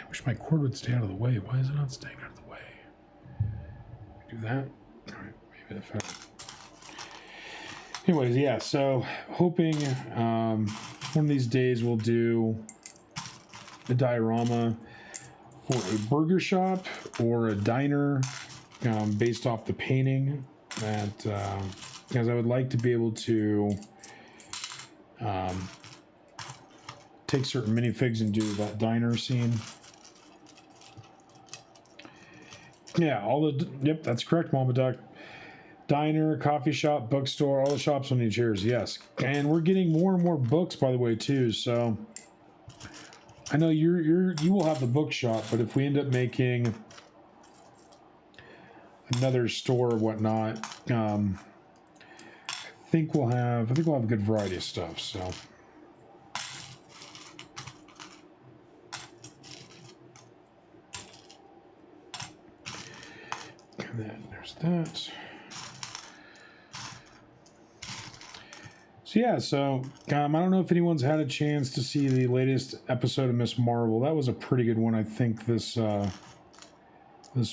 wish my cord would stay out of the way. Why is it not staying out of the way? Do that. All right, maybe if anyways, yeah, so hoping one of these days we'll do a diorama for a burger shop or a diner based off the painting that because I would like to be able to take certain minifigs and do that diner scene. Yeah, yep, that's correct, Mama Duck. Diner, coffee shop, bookstore, all the shops will need chairs, yes. And we're getting more and more books, by the way, too. So I know you will have the bookshop, but if we end up making another store or whatnot, I think we'll have a good variety of stuff. So. And then there's that. So yeah, I don't know if anyone's had a chance to see the latest episode of Miss Marvel. That was a pretty good one, I think, this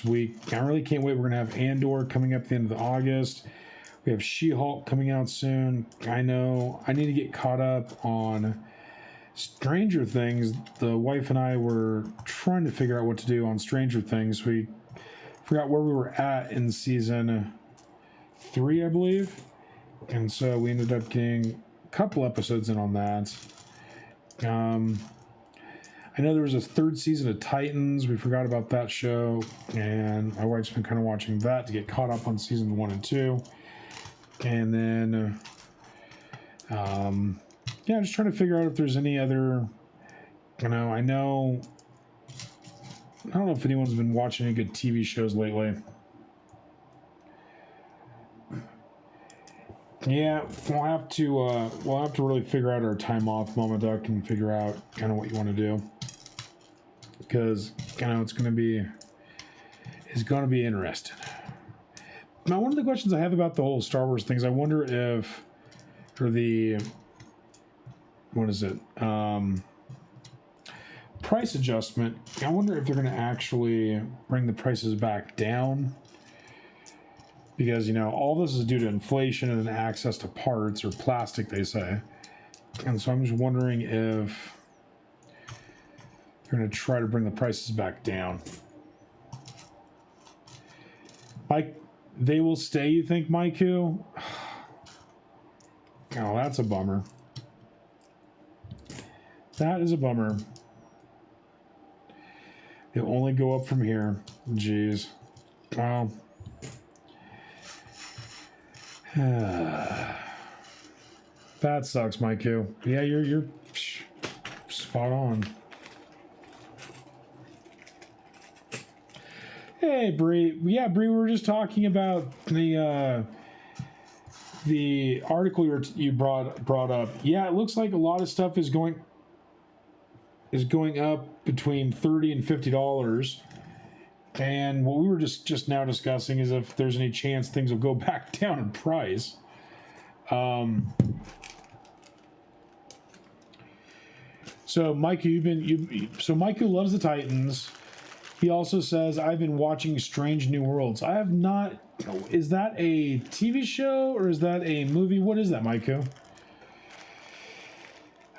week. I really can't wait. We're gonna have Andor coming up at the end of August. We have She-Hulk coming out soon. I know I need to get caught up on Stranger Things. The wife and I were trying to figure out what to do on Stranger Things. We forgot where we were at in season 3, I believe. And so we ended up getting a couple episodes in on that. I know there was a 3rd season of Titans. We forgot about that show. And my wife's been kind of watching that to get caught up on season 1 and 2. And then, yeah, just trying to figure out if there's any other, I don't know if anyone's been watching any good TV shows lately. Yeah, we'll have to really figure out our time off, Mama Duck, and figure out kind of what you want to do, because it's going to be interesting. Now, one of the questions I have about the whole Star Wars things, I wonder if for the price adjustment, I wonder if they're going to actually bring the prices back down. Because, all this is due to inflation and access to parts or plastic, they say. And so I'm just wondering if they're going to try to bring the prices back down. They will stay, you think, Maiku? Oh, that's a bummer. That is a bummer. They'll only go up from here. Jeez. Well... that sucks, Maiku. Yeah, you're spot on. Hey, Bree. Yeah, Bree, we were just talking about the article you brought up. Yeah, it looks like a lot of stuff is going up between $30 and $50. And what we were just now discussing is if there's any chance things will go back down in price. So Mike, Mike, who loves the Titans, he also says, I've been watching Strange New Worlds. I have not. Is that a TV show or is that a movie? What is that, Maiku?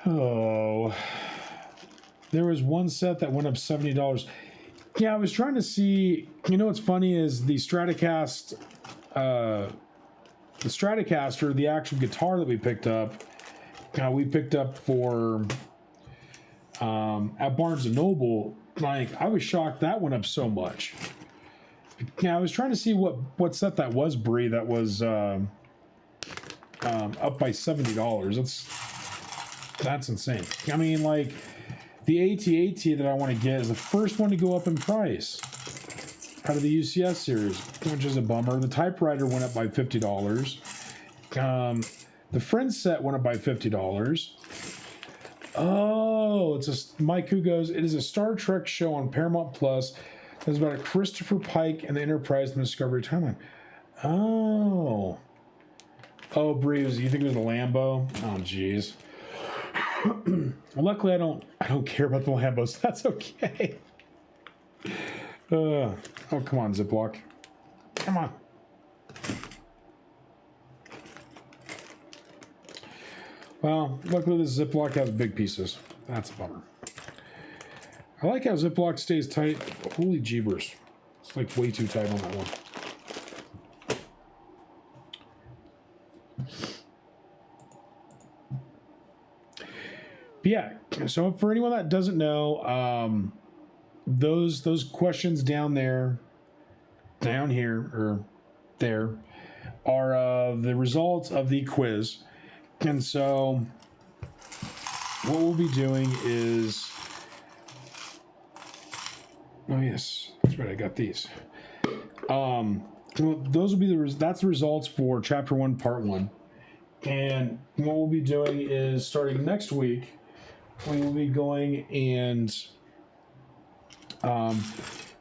Oh, there was one set that went up $70. Yeah, I was trying to see. You know what's funny is the Stratocaster, the actual guitar that we picked up for at Barnes and Noble. Like, I was shocked that went up so much. Yeah, I was trying to see what set that was, Bree, that was up by $70. That's insane. I mean, like, the AT-AT that I want to get is the first one to go up in price out of the UCS series, which is a bummer. The typewriter went up by $50. The Friends set went up by $50. Oh, Mike who goes, it is a Star Trek show on Paramount Plus. It's about a Christopher Pike and the Enterprise and the Discovery timeline. Oh, Breeze, you think it was a Lambo? Oh, jeez. Well, luckily I don't care about the Lambos. That's okay. Oh, come on, Ziploc. Come on. Well, luckily this Ziploc has big pieces. That's a bummer. I like how Ziploc stays tight. Holy jeebers. It's like way too tight on that one. But yeah, so for anyone that doesn't know, those questions down here, or there, are the results of the quiz. And so what we'll be doing is, oh yes, that's right, I got these. Those will be that's the results for Chapter 1, Part 1. And what we'll be doing is, starting next week, we will be going and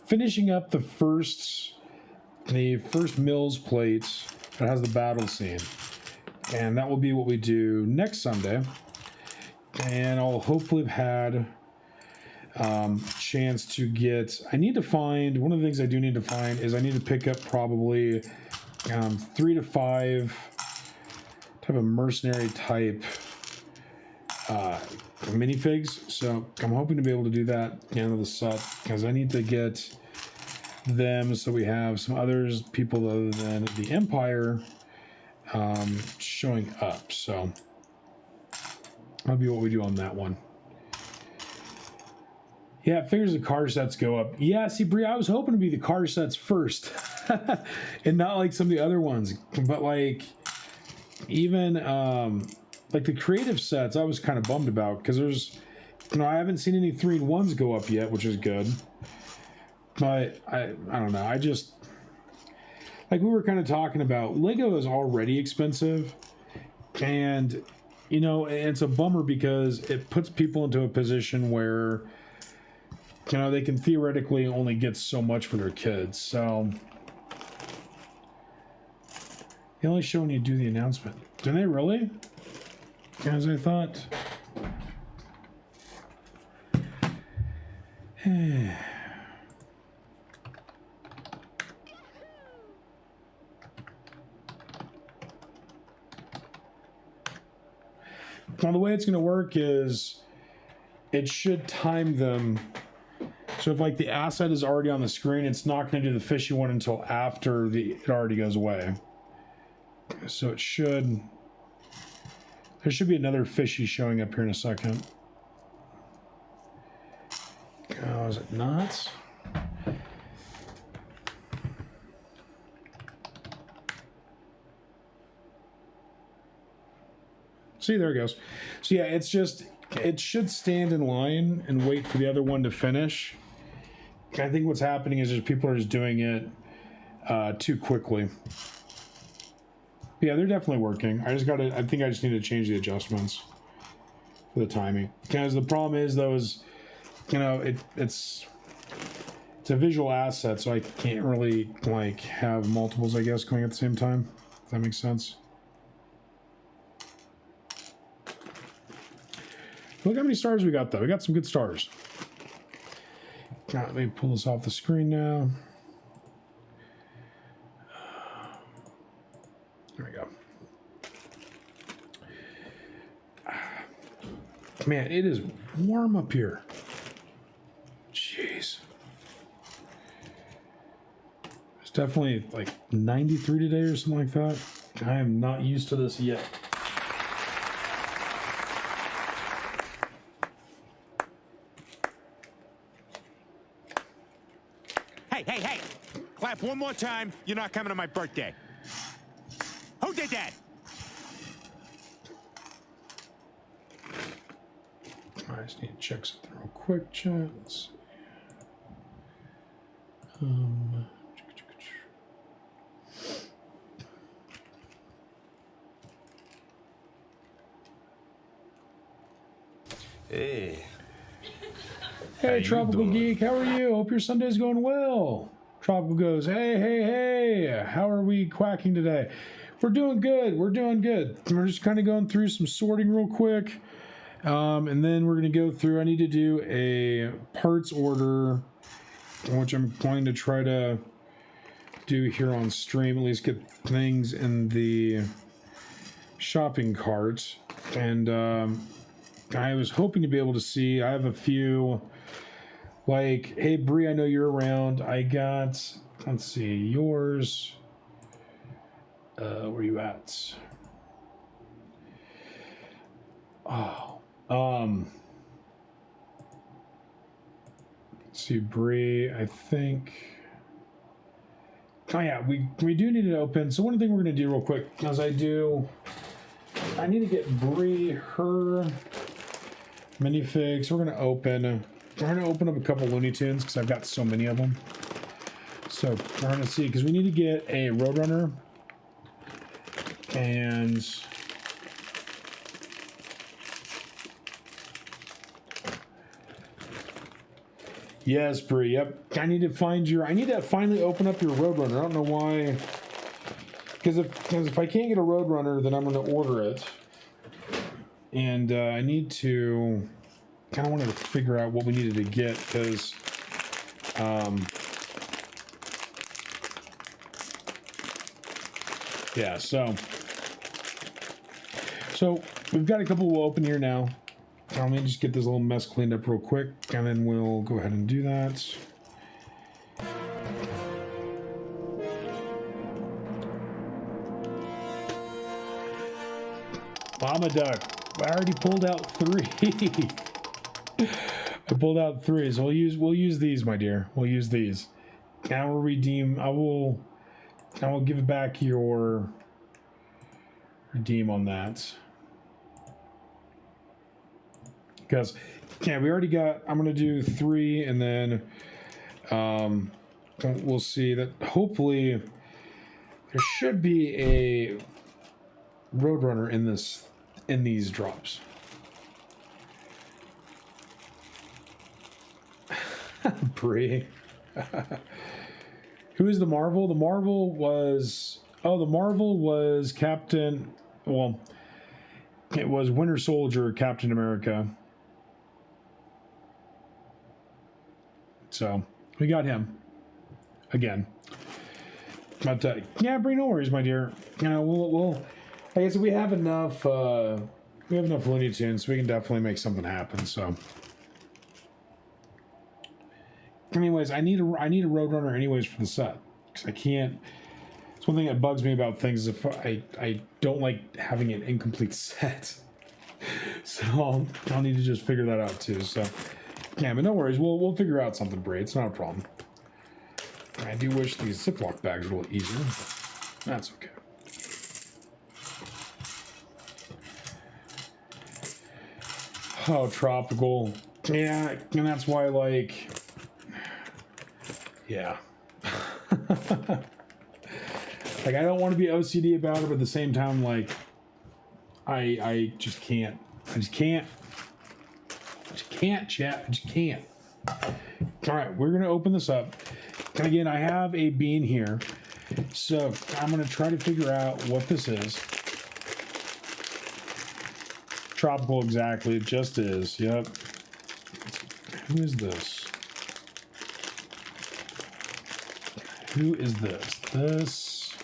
finishing up the first Mills plate that has the battle scene. And that will be what we do next Sunday. And I'll hopefully have had chance to get, I need to find, one of the things I do need to find is I need to pick up probably 3 to 5 type of mercenary type minifigs. So I'm hoping to be able to do that at the end of the set, because I need to get them so we have some people other than the Empire showing up. So that'll be what we do on that one. Yeah, it figures the car sets go up. Yeah, see, Brie, I was hoping to be the car sets first and not like some of the other ones. But like, even like the creative sets, I was kind of bummed about, because there's, I haven't seen any 3-in-1s go up yet, which is good. But I don't know. I just, like we were kind of talking about, Lego is already expensive, and it's a bummer because it puts people into a position where they can theoretically only get so much for their kids. So they only show when you do the announcement. Do they really? As I thought. Now, the way it's going to work is it should time them. So if like the asset is already on the screen, it's not going to do the fishy one until after it already goes away. So there should be another fishy showing up here in a second. Oh, is it not? See, there it goes. So yeah, it should stand in line and wait for the other one to finish. I think what's happening is just people are just doing it too quickly. Yeah, they're definitely working. I think I just need to change the adjustments for the timing. Because the problem is, though, is, you know, it's a visual asset, so I can't really, like, have multiples, I guess, going at the same time. If that makes sense. Look how many stars we got, though. We got some good stars. Let me pull this off the screen now. There we go. Man, it is warm up here. Jeez. It's definitely like 93 today or something like that. I am not used to this yet. Hey! Clap one more time. You're not coming to my birthday. Who did that? I just need to check something real quick, chat. Let's see. Hey, Tropical Geek, how are you? Hope your Sunday's going well. Tropical goes, hey, how are we quacking today? We're doing good. We're just kind of going through some sorting real quick. And then we're going to go through, I need to do a parts order, which I'm going to try to do here on stream, at least get things in the shopping cart. And I was hoping to be able to see, I have a few, like, hey, Bree, I know you're around. I got, let's see, yours. Where are you at? Oh, let's see, Bree, I think. Oh yeah, we do need it open. So one thing we're gonna do real quick, as I need to get Bree her minifigs. We're gonna open up a couple Looney Tunes because I've got so many of them. So we're gonna see, because we need to get a Roadrunner and yes, Bree. Yep. I need to finally open up your Roadrunner. I don't know why. Because if I can't get a Roadrunner, then I'm going to order it. And I need to kind of wanted to figure out what we needed to get, because yeah. So we've got a couple we'll open here now. Let me just get this little mess cleaned up real quick, and then we'll go ahead and do that. Mama Duck, I already pulled out 3. I pulled out 3, so we'll use these, my dear. We'll use these. I will redeem. I will give it back your redeem on that. Because, yeah, we already got, I'm going to do 3, and then we'll see that hopefully there should be a Roadrunner in these drops. Bree. Who is the Marvel? The Marvel was Captain, well, it was Winter Soldier, Captain America. So we got him again. But yeah, Bree, no worries, my dear. You know, we'll I guess we have enough Looney Tunes, so we can definitely make something happen. So, anyways, I need a Roadrunner anyways for the set, because I can't. It's one thing that bugs me about things is if I don't like having an incomplete set. So I'll need to just figure that out too. So yeah, but no worries, we'll figure out something, Bree. It's not a problem. I do wish these Ziploc bags were a little easier, but that's okay. Oh, tropical. Yeah, and that's why, like, Yeah. Like, I don't want to be OCD about it, but at the same time, like, I just can't. I just can't, chat. I just can't. All right, we're going to open this up. And again, I have a bean here. So I'm going to try to figure out what this is. Tropical, exactly. It just is. Yep. Who is this? Who is this? This.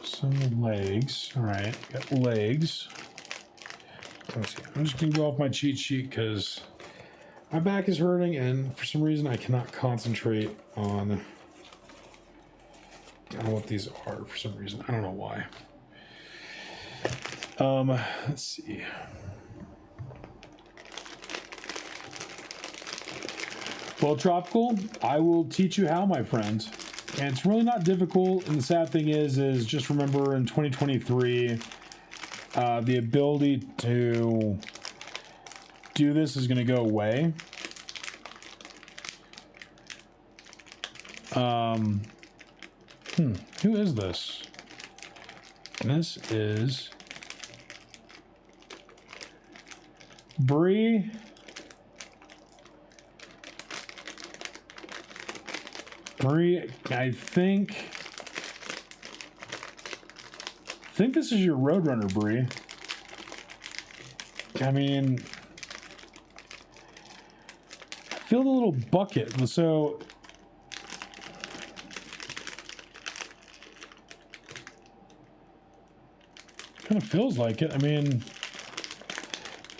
Some legs. All right. Got legs. Let's see. I'm just going to go off my cheat sheet because my back is hurting and for some reason I cannot concentrate on what these are for some reason. I don't know why. Let's see. Well, Tropical, I will teach you how, my friend. And it's really not difficult. And the sad thing is just remember in 2023, the ability to do this is going to go away. Who is this? This is Bree. Bree, I think this is your Roadrunner, Bree. I mean, feel the little bucket. So kind of feels like it. I mean,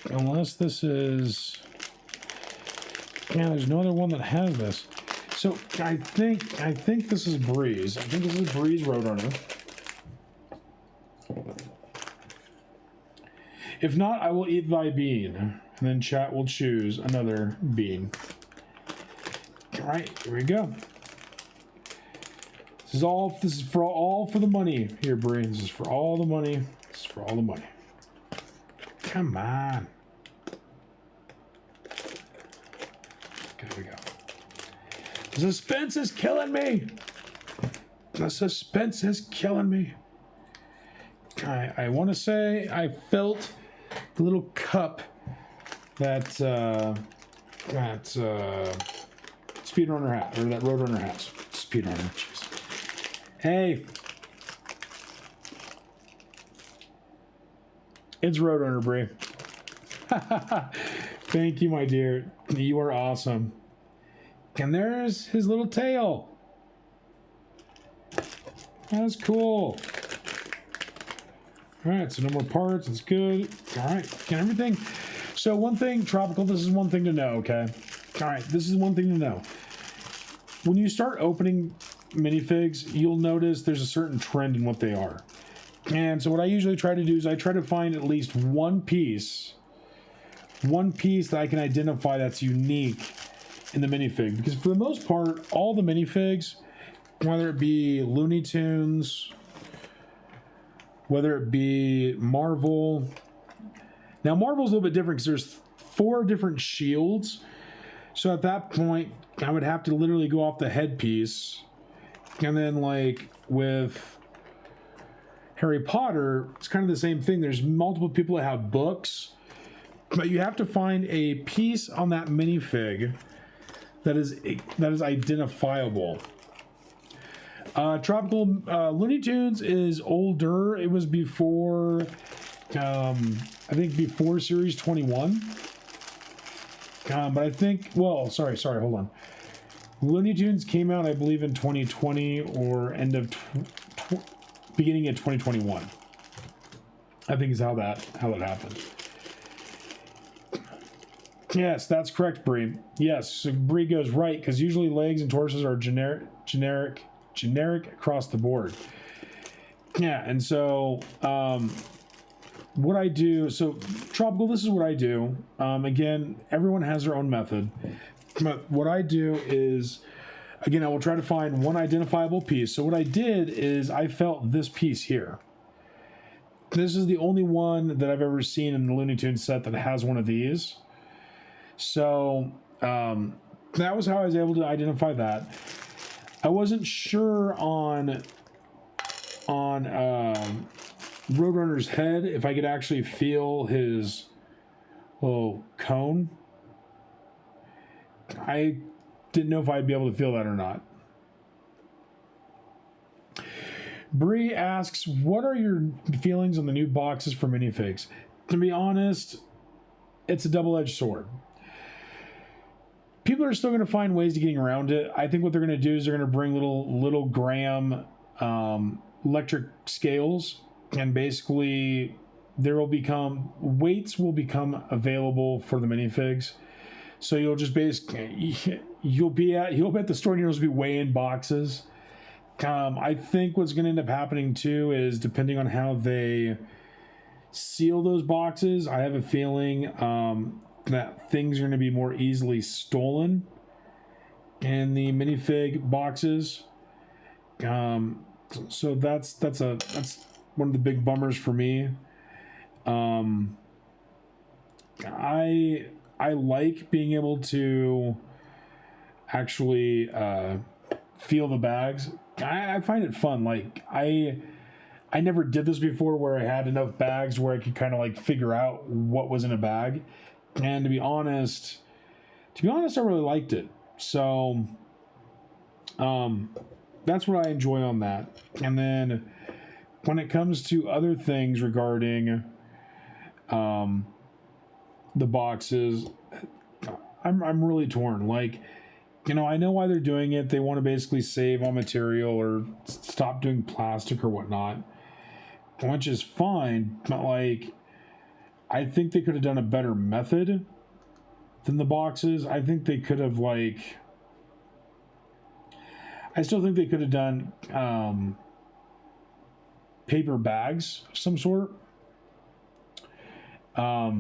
unless this is, yeah, there's no other one that has this. So I think this is Breeze. I think this is Breeze Roadrunner. If not, I will eat thy bean. And then chat will choose another bean. All right, here we go. This is for all for the money here, Bree. This is for all the money. This is for all the money. Come on. There we go. The suspense is killing me. The suspense is killing me. I want to say I felt the little cup that speedrunner hat, or that Roadrunner has. Speedrunner, jeez. Hey, it's Roadrunner, Brie. Thank you, my dear. You are awesome. And there's his little tail. That's cool. All right, so no more parts. It's good. All right, and everything. So one thing, Tropical, this is one thing to know, okay? All right, this is one thing to know. When you start opening minifigs, you'll notice there's a certain trend in what they are. And so what I usually try to do is I try to find at least one piece that I can identify that's unique in the minifig. Because for the most part, all the minifigs, whether it be Looney Tunes, whether it be Marvel. Now, Marvel's a little bit different because there's 4 different shields. So at that point, I would have to literally go off the headpiece. And then, like, with Harry Potter, it's kind of the same thing. There's multiple people that have books. But you have to find a piece on that minifig that is identifiable. Tropical Looney Tunes is older. It was before, I think before Series 21. But I think, well, sorry, hold on. Looney Tunes came out, I believe, in 2020 or beginning of 2021. I think is how that happened. Yes, that's correct, Bree. Yes, so Bree goes right, because usually legs and torsos are generic across the board. Yeah, and so what I do, so Tropical, this is what I do. Again, everyone has their own method. But what I do is, again, I will try to find one identifiable piece. So what I did is I felt this piece here. This is the only one that I've ever seen in the Looney Tunes set that has one of these. So that was how I was able to identify that. I wasn't sure on Roadrunner's head if I could actually feel his little cone. I didn't know if I'd be able to feel that or not. Bree asks, what are your feelings on the new boxes for minifigs? To be honest, it's a double-edged sword. People are still going to find ways to getting around it. I think what they're going to do is they're going to bring little Graham electric scales, and basically weights will become available for the minifigs. So you'll just basically you'll be at the store and you'll just be weighing boxes. I think what's going to end up happening too is, depending on how they seal those boxes, I have a feeling that things are going to be more easily stolen in the minifig boxes. So that's one of the big bummers for me. I like being able to actually feel the bags. I find it fun. Like I never did this before, where I had enough bags where I could kind of like figure out what was in a bag. And to be honest, I really liked it. So that's what I enjoy on that. And then when it comes to other things regarding the boxes, I'm really torn. Like, you know, I know why they're doing it. They want to basically save on material or stop doing plastic or whatnot, which is fine. But like, I think they could have done a better method than the boxes. I think they could have I still think they could have done paper bags of some sort. But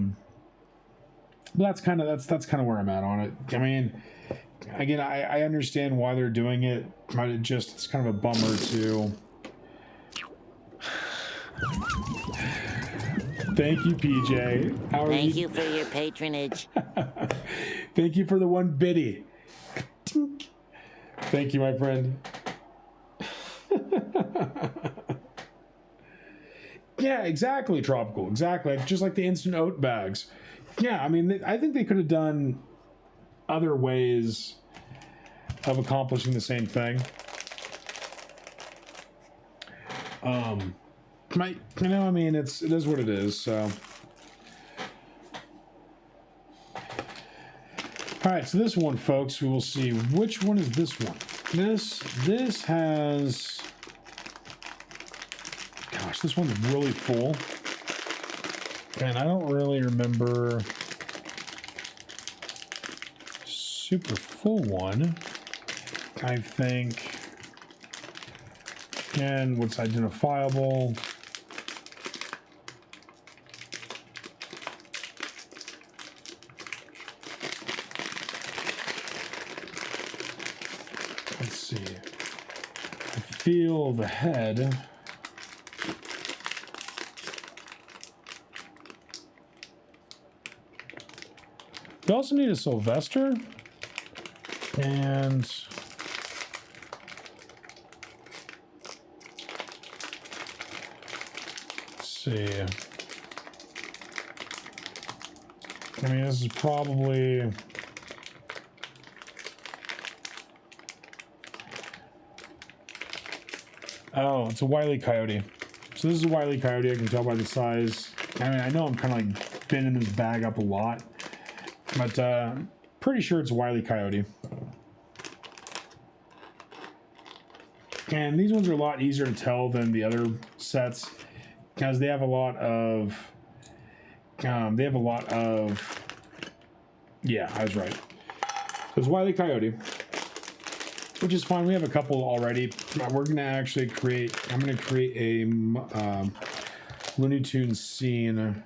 that's kind of where I'm at on it. I mean, again, I understand why they're doing it, but it's kind of a bummer too. Thank you, PJ. Thank you for your patronage. Thank you for the one biddy. Thank you, my friend. Yeah, exactly, Tropical. Exactly. Just like the instant oat bags. Yeah, I mean, I think they could have done other ways of accomplishing the same thing. I mean, it is what it is, so. All right, so this one, folks, we will see. Which one is this one? This has, gosh, this one's really full. And I don't really remember super full one. I think, again, what's identifiable. Let's see. I feel the head. We also need a Sylvester. And let's see. I mean, this is probably, oh, it's a Wile E. Coyote. So this is a Wile E. Coyote. I can tell by the size. I mean, I know I'm kind of like bending this bag up a lot, but pretty sure it's a Wile E. Coyote. And these ones are a lot easier to tell than the other sets because they have a lot of, yeah, I was right. So it's Wile E. Coyote, which is fine. We have a couple already. We're going to actually create, I'm going to create a Looney Tunes scene.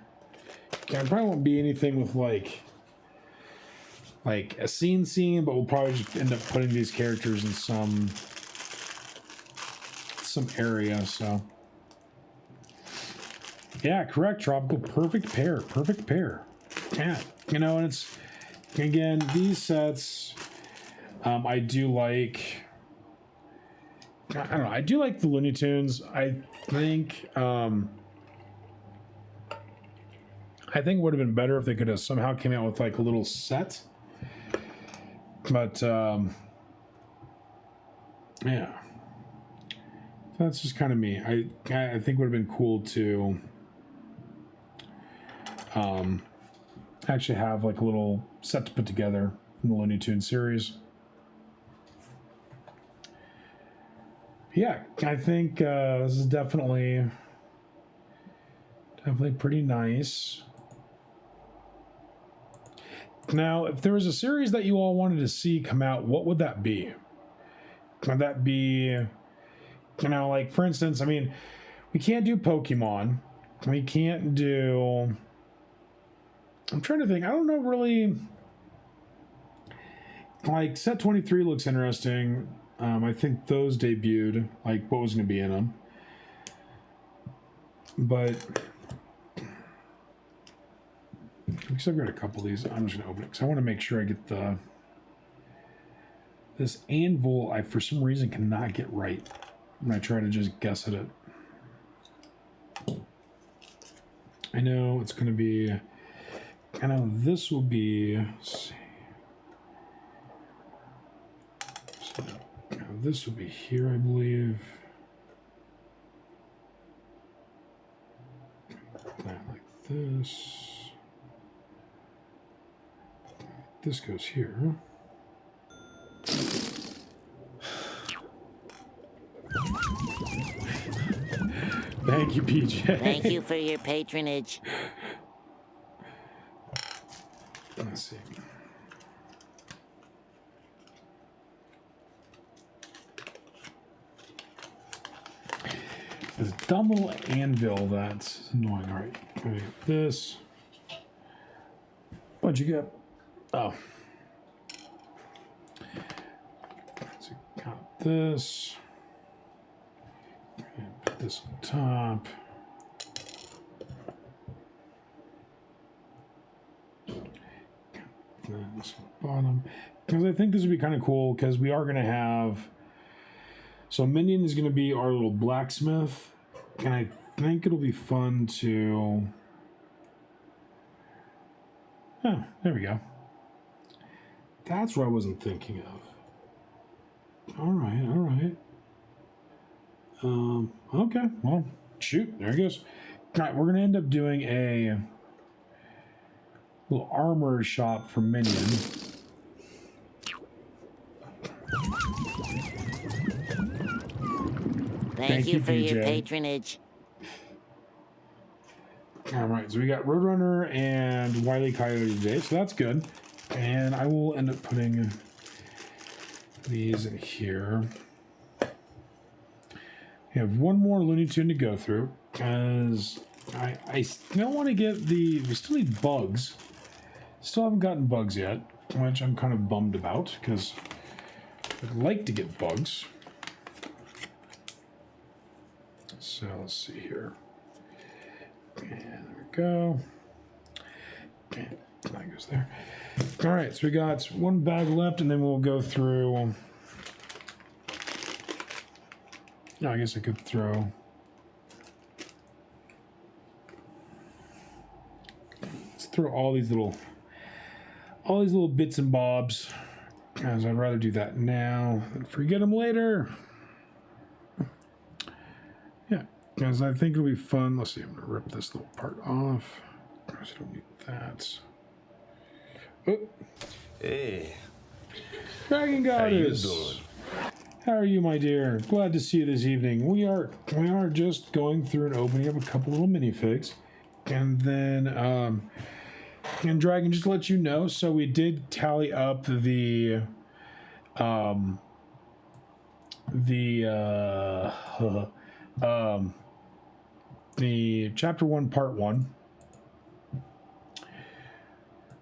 It probably won't be anything with like a scene, but we'll probably just end up putting these characters in some area. So yeah, correct, Tropical. Perfect pair. Yeah, you know, and it's, again, these sets, I do like, I don't know, I do like the Looney Tunes. I think it would have been better if they could have somehow came out with like a little set. But yeah, that's just kind of me. I think it would have been cool to actually have like a little set to put together from the Looney Tunes series. Yeah, I think this is definitely pretty nice. Now, if there was a series that you all wanted to see come out, what would that be? Would that be, you know, like, for instance, I mean, we can't do Pokemon. We can't do... I'm trying to think. I don't know, really... Like, Set 23 looks interesting. I think those debuted, like, what was going to be in them. But... because I've got a couple of these, I'm just going to open it because I want to make sure I get the... This anvil, I for some reason cannot get right when I try to just guess at it. I know it's going to be... I know this will be... Let's see. So, this will be here, I believe. That like this. This goes here. Thank you, PJ. Thank you for your patronage. Let's see. This dumb little anvil that's annoying. All right, okay, this. What'd you get? Oh. So got this. And put this on top. Got this on the bottom. Because I think this would be kind of cool because we are going to have... So Minion is going to be our little blacksmith. And I think it'll be fun to... Oh, there we go. That's what I wasn't thinking of. All right, all right. Okay, well, shoot, there it goes. All right, we're going to end up doing a little armor shop for Minion. Thank you for PJ. your patronage. All right, so we got Roadrunner and Wile E. Coyote today, so that's good. And I will end up putting these in here. We have one more Looney Tune to go through, because I still want to get the... We still need bugs. Still haven't gotten bugs yet, which I'm kind of bummed about, because I'd like to get bugs. So let's see here. And there we go. And that goes there. All right, so we got one bag left, and then we'll go through... No, I guess I could throw... Let's throw all these little bits and bobs, as I'd rather do that now than forget them later. Yeah, because I think it'll be fun. Let's see, I'm gonna rip this little part off. I don't need that. Oh. Hey. Dragon Goddess. How you doing? How are you, my dear? Glad to see you this evening. We are just going through and opening up a couple little minifigs. And then, and Dragon, just to let you know, so we did tally up the chapter 1, part 1.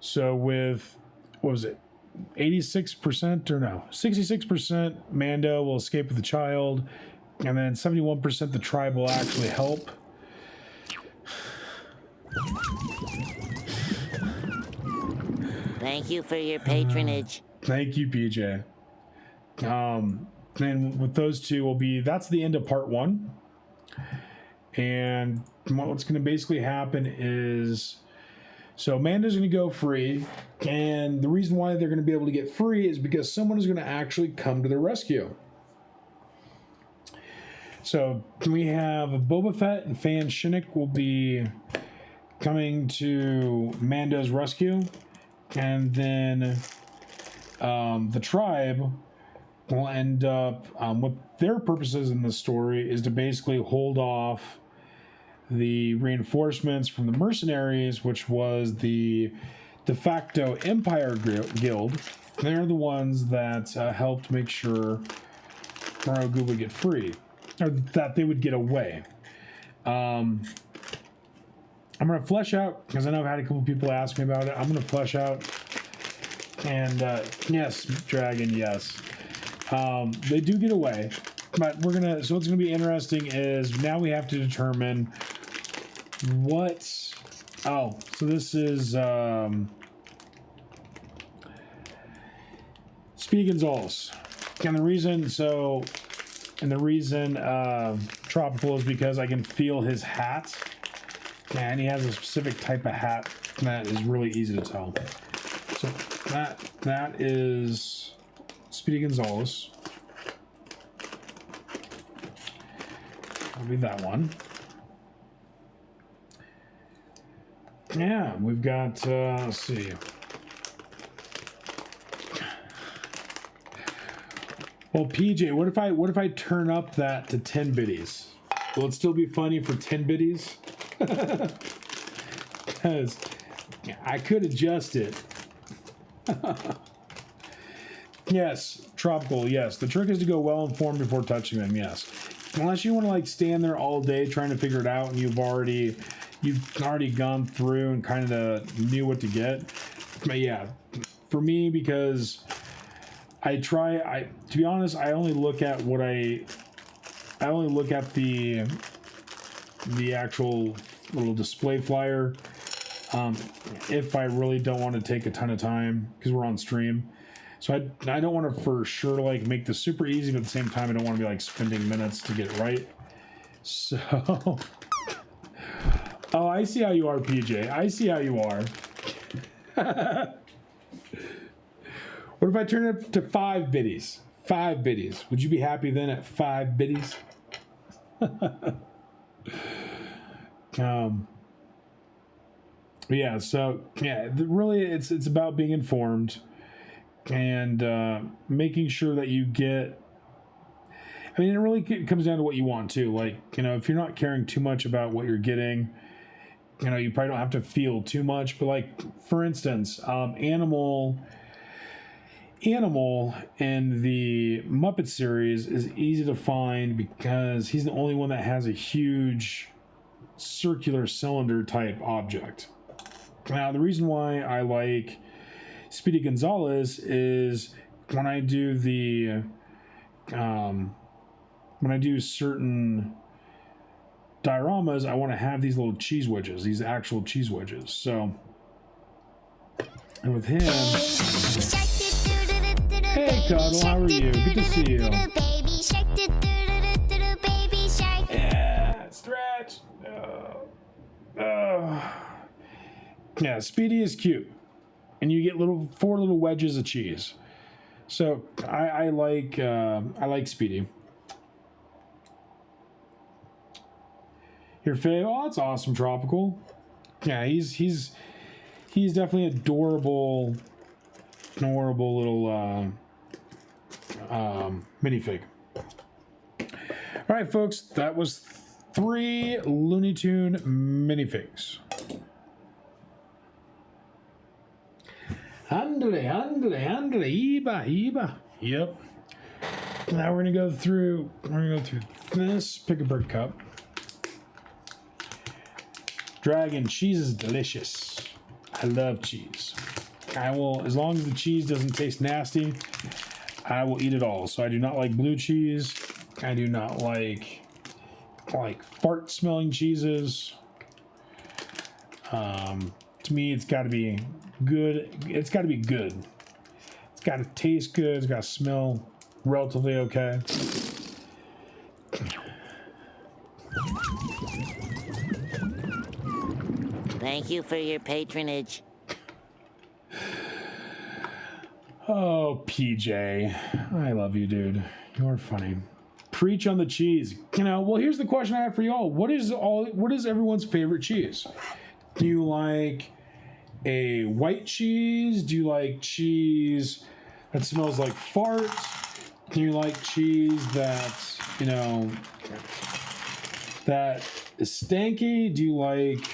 So with, what was it? 86% or no, 66% Mando will escape with the child, and then 71% the tribe will actually help. Thank you for your patronage. Thank you, PJ. And with those two will be, that's the end of part 1. And what's going to basically happen is, so Amanda's going to go free, and the reason why they're going to be able to get free is because someone is going to actually come to their rescue. So we have Boba Fett and Fan Shinnick will be coming to Amanda's rescue, and then the tribe will end up, what their purposes in the story is to basically hold off the reinforcements from the mercenaries, which was the de facto Empire Guild. They're the ones that helped make sure Grogu would get free, or that they would get away. I'm going to flesh out, because I know I've had a couple people ask me about it. I'm going to flesh out, and yes, Dragon, yes. They do get away, but we're going to, so what's going to be interesting is now we have to determine what, oh, so this is Speedy Gonzalez. And the reason, Tropical is because I can feel his hat, and he has a specific type of hat that is really easy to tell. So that is Speedy Gonzalez. That'll be that one. Yeah, we've got, let's see. Well, PJ, what if I turn up that to 10 biddies? Will it still be funny for 10 biddies? Because I could adjust it. Yes, Tropical, yes. The trick is to go well informed before touching them, yes. Unless you want to like stand there all day trying to figure it out and you've already gone through and kind of knew what to get. But yeah, for me, because to be honest, I only look at what I only look at the actual little display flyer if I really don't want to take a ton of time, because we're on stream. So I don't want to for sure like make this super easy, but at the same time I don't want to be like spending minutes to get it right. So oh, I see how you are, PJ. I see how you are. What if I turn it up to 5 biddies? 5 biddies. Would you be happy then at 5 biddies? Yeah, so yeah, really it's about being informed and making sure that you get, I mean, it really comes down to what you want too. Like, you know, if you're not caring too much about what you're getting, you know, you probably don't have to feel too much. But like, for instance, Animal in the Muppet series is easy to find because he's the only one that has a huge circular cylinder type object. Now, the reason why I like Speedy Gonzalez is when I do the when I do certain dioramas, I want to have these little cheese wedges, these actual cheese wedges. So, and with him, hey Cuddle, how are you? Good to see you. Yeah, stretch. Yeah, Speedy is cute, and you get 4 little wedges of cheese. So I like Speedy. Your fave? Oh, that's awesome, Tropical. Yeah, he's definitely adorable little minifig. All right, folks, that was 3 Looney Tune minifigs. Andale, Iba. Yep. Now we're gonna go through this Pick-a-Brick cup. Dragon cheese is delicious. I love cheese. I will, as long as the cheese doesn't taste nasty, I will eat it all. So I do not like blue cheese. I do not like fart smelling cheeses. To me, it's got to be good. It's got to be good. It's got to taste good. It's got to smell relatively okay. Thank you for your patronage. Oh, PJ, I love you, dude. You're funny. Preach on the cheese. You know, well, here's the question I have for y'all. What is everyone's favorite cheese? Do you like a white cheese? Do you like cheese that smells like farts? Do you like cheese that's, you know, that is stanky? Do you like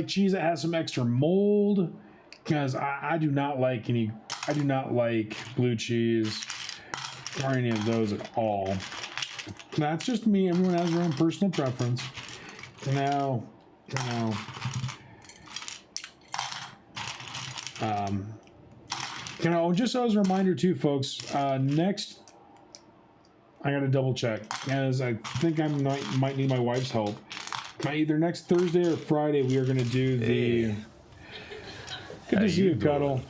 cheese that has some extra mold? Because I do not like blue cheese or any of those at all. That's just me. Everyone has their own personal preference. Now, just as a reminder too, folks, next, I gotta double check, as I think I might need my wife's help. Either next Thursday or Friday, we are gonna do the... Good to see you, Cuddle.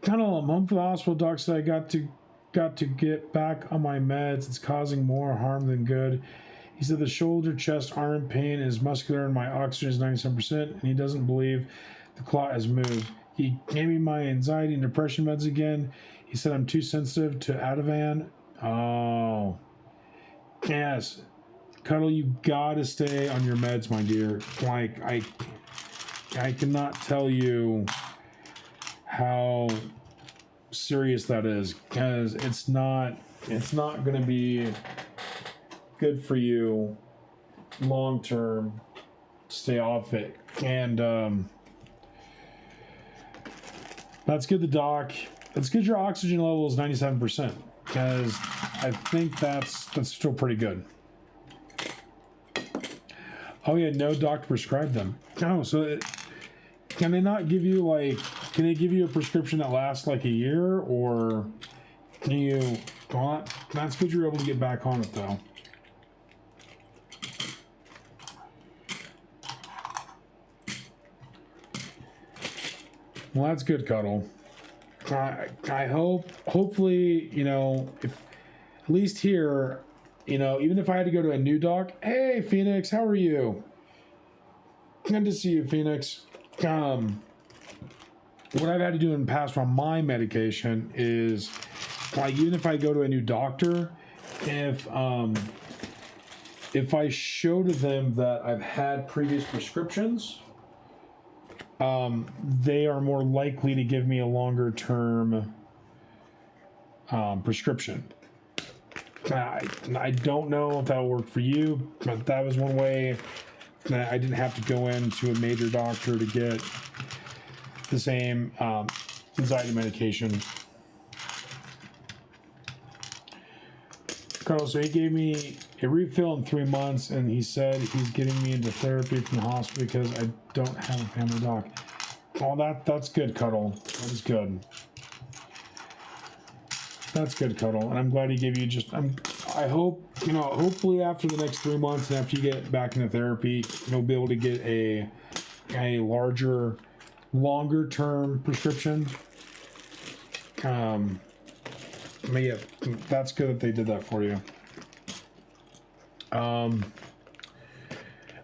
Cuddle, I'm home from the hospital. Doc said I got to get back on my meds. It's causing more harm than good. He said the shoulder, chest, arm pain is muscular and my oxygen is 97%, and he doesn't believe the clot has moved. He gave me my anxiety and depression meds again. He said I'm too sensitive to Ativan. Oh. Yes. Cuddle, you gotta stay on your meds, my dear. Like, I cannot tell you how serious that is, because it's not going to be good for you long term to stay off it. And that's good. That's good. Your oxygen level is 97%, because I think that's still pretty good. Oh yeah, no doctor prescribed them. Oh, so can they not give you can they give you a prescription that lasts like a year, or can you? Well, that's good. You're able to get back on it though. Well, that's good, Cuddle. I hopefully, you know, if at least here, you know, even if I had to go to a new doc. Hey, Phoenix, how are you? Good to see you, Phoenix. What I've had to do in the past on my medication is, like, even if I go to a new doctor, if I show to them that I've had previous prescriptions, they are more likely to give me a longer term prescription. I don't know if that'll work for you, but that was one way that I didn't have to go into a major doctor to get the same anxiety medication. Carl, so he gave me a refill in 3 months, and he said he's getting me into therapy from the hospital because I don't have a family doc. Oh, that's good, Cuddle. That is good. That's good, Cuddle. And I'm glad he gave you I hope, you know, hopefully after the next 3 months and after you get back into therapy, you'll be able to get a longer term prescription. But yeah, that's good that they did that for you.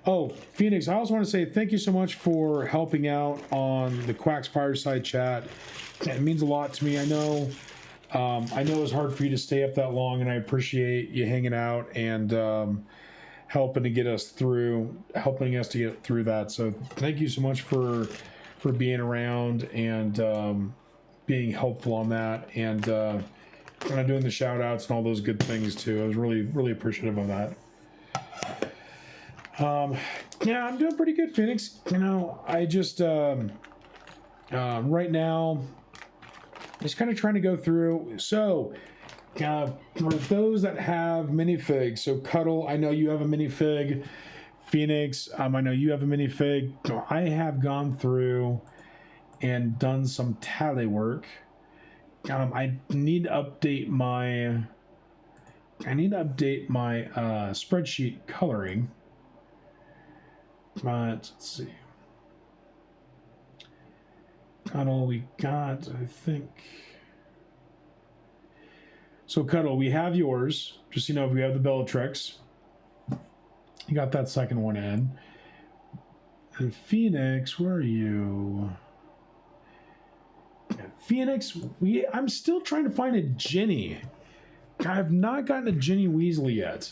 Oh, Phoenix, I also want to say thank you so much for helping out on the Quack's Fireside chat. It means a lot to me. I know it's hard for you to stay up that long, and I appreciate you hanging out and helping us to get through that. So thank you so much for being around and being helpful on that, and kind of doing the shout outs and all those good things too. I was really, really appreciative of that. Yeah, I'm doing pretty good, Phoenix. You know, I just right now just kind of trying to go through. So for those that have minifigs, so Cuddle, I know you have a minifig. Phoenix, I know you have a minifig. I have gone through and done some tally work. I need to update my spreadsheet coloring. But let's see. Got all we got, I think. So Cuddle, we have yours. Just so you know, we have the Bellatrix. You got that second one in. And Phoenix, where are you? Phoenix, I'm still trying to find a Ginny. I have not gotten a Ginny Weasley yet.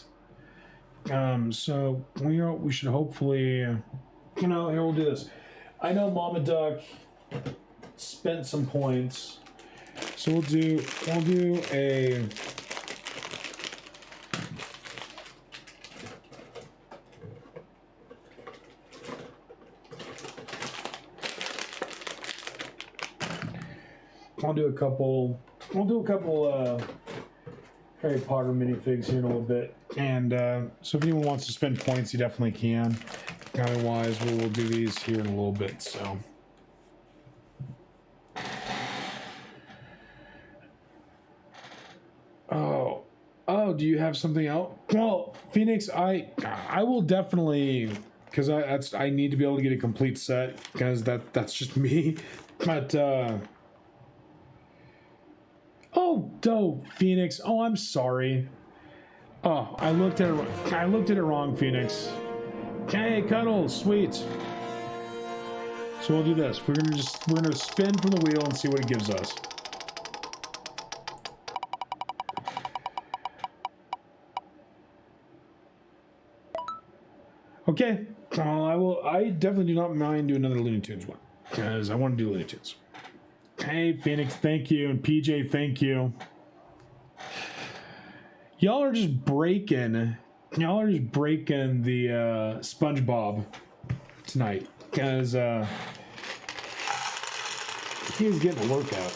So we should hopefully, here we'll do this. I know Mama Duck spent some points, so we'll do a. I'll do a couple Harry Potter minifigs here in a little bit. And so if anyone wants to spend points, you definitely can. Otherwise, we'll do these here in a little bit. So. Oh, do you have something else? Well, Phoenix, I will definitely, because I need to be able to get a complete set, because that's just me. But oh, Phoenix. Oh, I'm sorry. Oh, I looked at it wrong, Phoenix. Hey, Cuddle, sweet. So we'll do this. We're gonna spin from the wheel and see what it gives us. Okay. I definitely do not mind doing another Looney Tunes one, because I want to do Looney Tunes. Hey, Phoenix, thank you. And PJ, thank you. Y'all are just breaking the SpongeBob tonight, because he's getting a workout.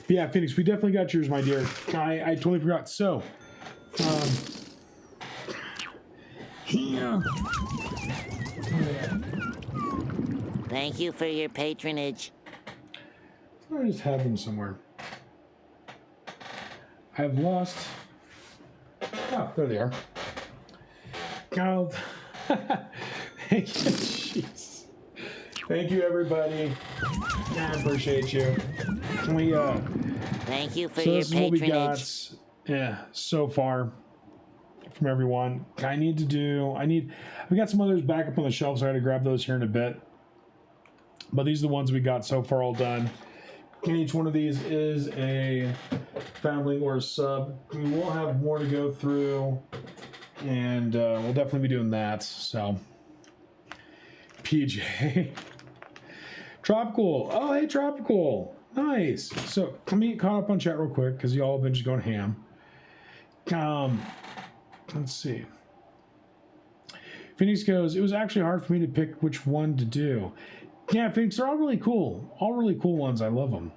But yeah, Phoenix, we definitely got yours, my dear. I totally forgot. So, Thank you for your patronage. I just have them somewhere. I've lost. Oh, there they are. Oh, thank you. Jeez. Thank you, everybody. I appreciate you. We Thank you for so your this is what we got. patronage. Yeah, so far from everyone. We got some others back up on the shelf, so I got to grab those here in a bit. But these are the ones we got so far all done. And each one of these is a family or a sub. We will have more to go through, and we'll definitely be doing that. So, PJ. Tropical. Oh, hey, Tropical. Nice. So, let me get caught up on chat real quick, because y'all have been just going ham. Let's see. Phoenix goes, it was actually hard for me to pick which one to do. Yeah, Phoenix, they're all really cool. All really cool ones. I love them.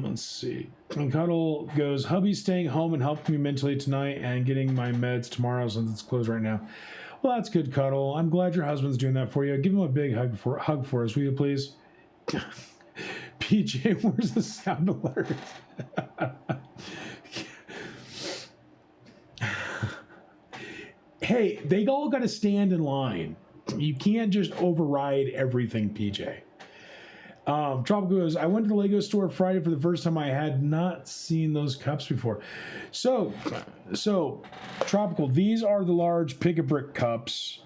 Let's see. And Cuddle goes, hubby's staying home and helping me mentally tonight and getting my meds tomorrow since it's closed right now. Well, that's good, Cuddle. I'm glad your husband's doing that for you. Give him a big hug for us, will you, please? PJ, where's the sound alert? Hey, they all got to stand in line. You can't just override everything, PJ. Tropical goes, I went to the Lego store Friday for the first time. I had not seen those cups before. So Tropical, these are the large pick-a-brick cups.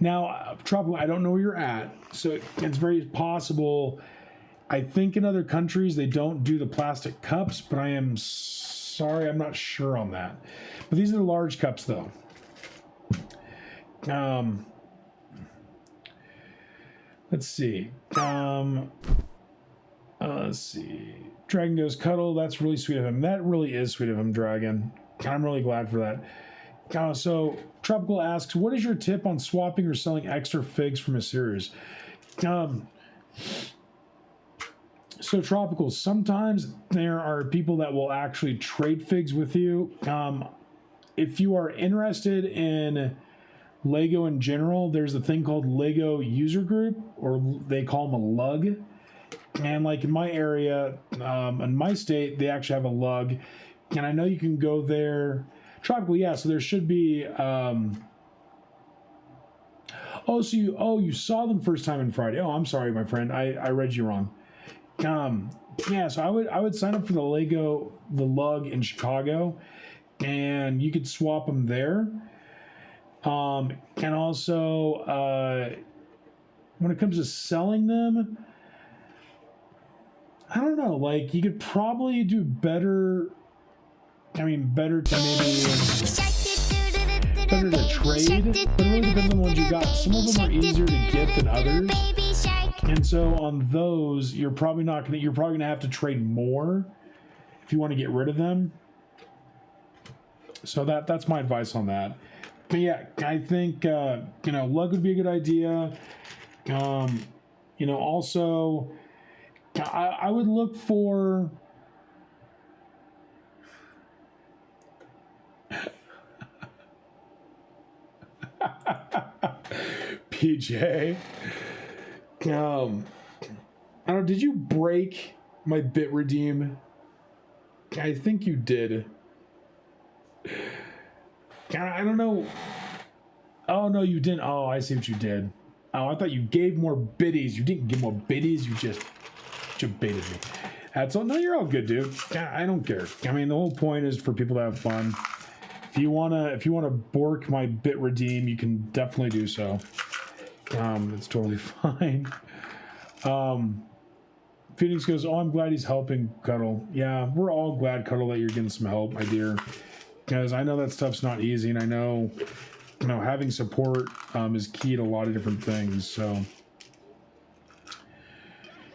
Now, Tropical, I don't know where you're at, so it's very possible. I think in other countries they don't do the plastic cups, but I am sorry, I'm not sure on that. But these are the large cups, though. Let's see. Let's see. Dragon goes, Cuddle. That's really sweet of him. That really is sweet of him, Dragon. I'm really glad for that. So Tropical asks, what is your tip on swapping or selling extra figs from a series? So Tropical, sometimes there are people that will actually trade figs with you. If you are interested in Lego in general, there's a thing called Lego User Group, or they call them a lug. And like in my area, in my state, they actually have a lug. And I know you can go there. Tropical, yeah, so there should be... Oh, so you saw them first time on Friday. Oh, I'm sorry, my friend. I read you wrong. Yeah, so I would sign up for the Lug in Chicago, and you could swap them there. And also, when it comes to selling them, I don't know. Like, you could probably do better. I mean, better to trade, but it really depends on the ones you got. Some of them are easier to get than others, and so on those, you're probably gonna have to trade more if you want to get rid of them. So that's my advice on that. But yeah, I think Lug would be a good idea. Also, I would look for. PJ, I don't know, did you break my bit redeem? I think you did. I don't know. Oh, no, you didn't. Oh, I see what you did. Oh, I thought you gave more biddies. You didn't give more biddies. You just baited me. That's all. No, you're all good, dude. I don't care. I mean, the whole point is for people to have fun. If you wanna bork my bit redeem, you can definitely do so. It's totally fine. Phoenix goes, oh, I'm glad he's helping Cuddle. Yeah, we're all glad, Cuddle, that you're getting some help, my dear. Because I know that stuff's not easy, and I know, having support is key to a lot of different things. So,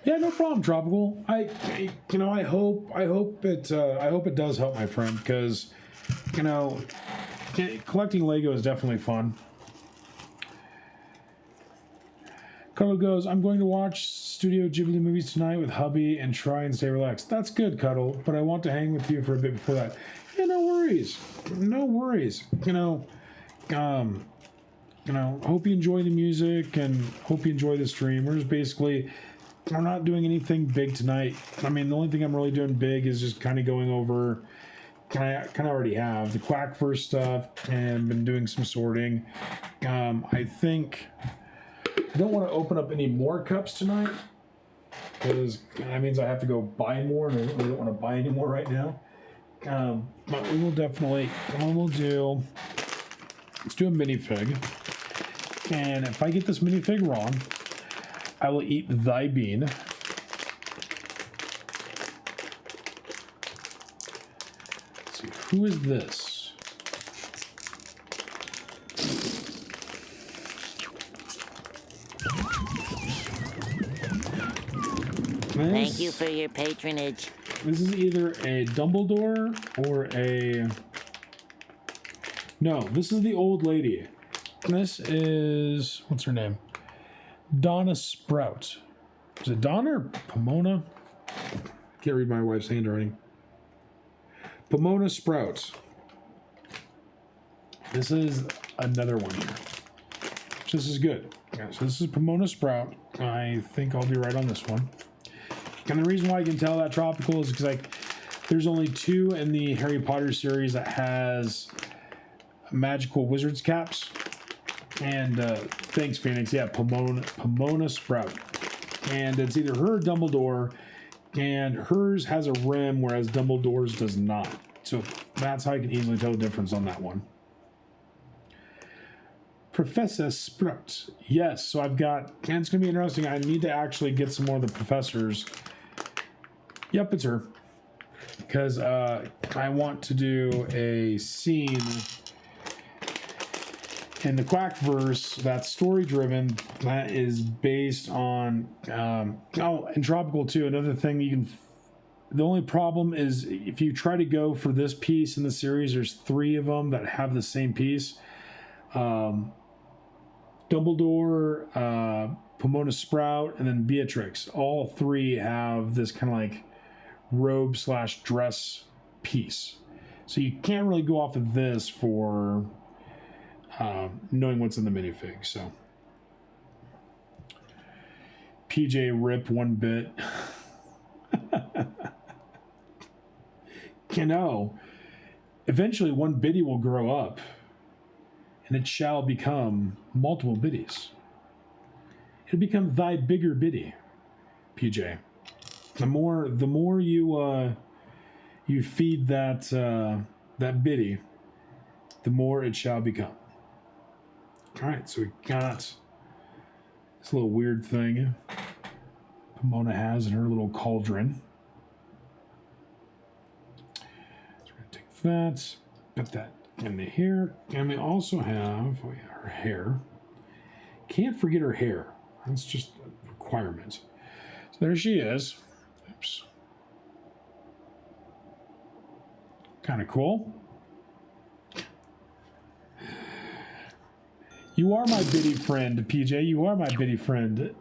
yeah, no problem, Tropical. I hope it does help, my friend, because collecting Lego is definitely fun. Cuddle goes, I'm going to watch Studio Ghibli movies tonight with hubby and try and stay relaxed. That's good, Cuddle, but I want to hang with you for a bit before that. Yeah, no worries. No worries. Hope you enjoy the music and hope you enjoy the stream. We're not doing anything big tonight. I mean, the only thing I'm really doing big is just kind of going over, kind of already have, the Quack first stuff and been doing some sorting. I think I don't want to open up any more cups tonight because that means I have to go buy more, and I really don't want to buy any more right now. But we will definitely, let's do a minifig. And if I get this minifig wrong, I will eat thy bean. Let's see, who is this? Thank you for your patronage. This is either a Dumbledore or a... No, this is the old lady. This is... What's her name? Donna Sprout. Is it Donna or Pomona? Can't read my wife's handwriting. Pomona Sprout. This is another one here. This is good. Yeah, so this is Pomona Sprout. I think I'll be right on this one. And the reason why I can tell that Tropical is because there's only 2 in the Harry Potter series that has magical wizard's caps. And thanks, Phoenix. Yeah, Pomona Sprout. And it's either her or Dumbledore, and hers has a rim, whereas Dumbledore's does not. So that's how I can easily tell the difference on that one. Professor Sprout. Yes, so I've got, and it's going to be interesting. I need to actually get some more of the professors. Yep, it's her. Because I want to do a scene in the Quackverse that's story-driven, that is based on... and Tropical, too. Another thing you can... The only problem is if you try to go for this piece in the series, there's 3 of them that have the same piece. Dumbledore, Pomona Sprout, and then Beatrix. All 3 have this kind of like robe/dress piece. So you can't really go off of this for knowing what's in the minifig. So PJ rip 1 bit. Eventually 1 biddy will grow up and it shall become multiple biddies. It'll become thy bigger biddy, PJ. The more you you feed that biddy, the more it shall become. All right, so we got this little weird thing Pomona has in her little cauldron. So we're gonna take that, put that in here, and we also have her hair. Can't forget her hair. That's just a requirement. So there she is. Oops. Kind of cool. You are my biddy friend, PJ. You are my biddy friend.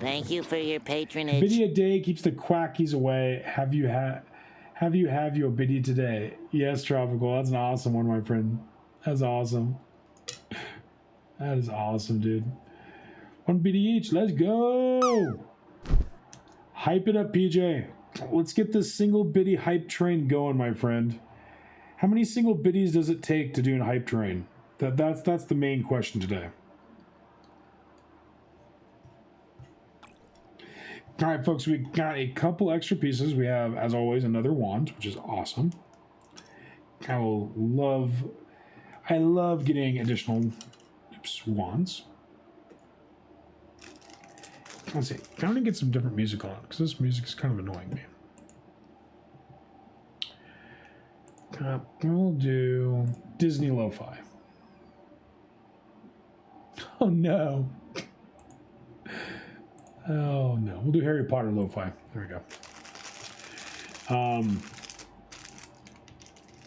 Thank you for your patronage. Biddy a day keeps the quackies away. Have you a biddy today? Yes, Tropical. That's an awesome one, my friend. That's awesome. That is awesome, dude. One biddy each. Let's go. Hype it up, PJ. Let's get this single biddy hype train going, my friend. How many single biddies does it take to do a hype train? That's the main question today. All right, folks, we got a couple extra pieces. We have, as always, another wand, which is awesome. I love getting additional wands. Let's see. I want to get some different music on because this music is kind of annoying me. We'll do Disney Lo-Fi. Oh no. Oh no. We'll do Harry Potter Lo-Fi. There we go.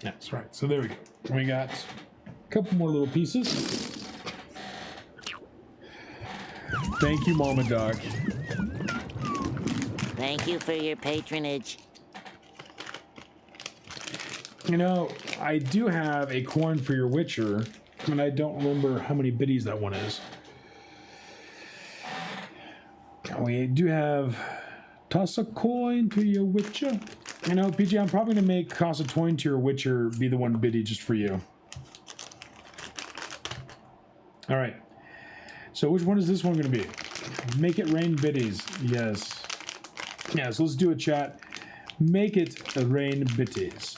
That's right. So there we go. We got a couple more little pieces. Thank you, Mama Dog. Thank you for your patronage. You know, I do have a coin for your Witcher, and I don't remember how many biddies that one is. We do have toss a coin to your Witcher. You know, PG, I'm probably going to make toss a coin to your Witcher be the one biddy just for you. All right. So which one is this one going to be? Make it rain biddies. Yes. Yeah, so let's do a chat. Make it rain biddies.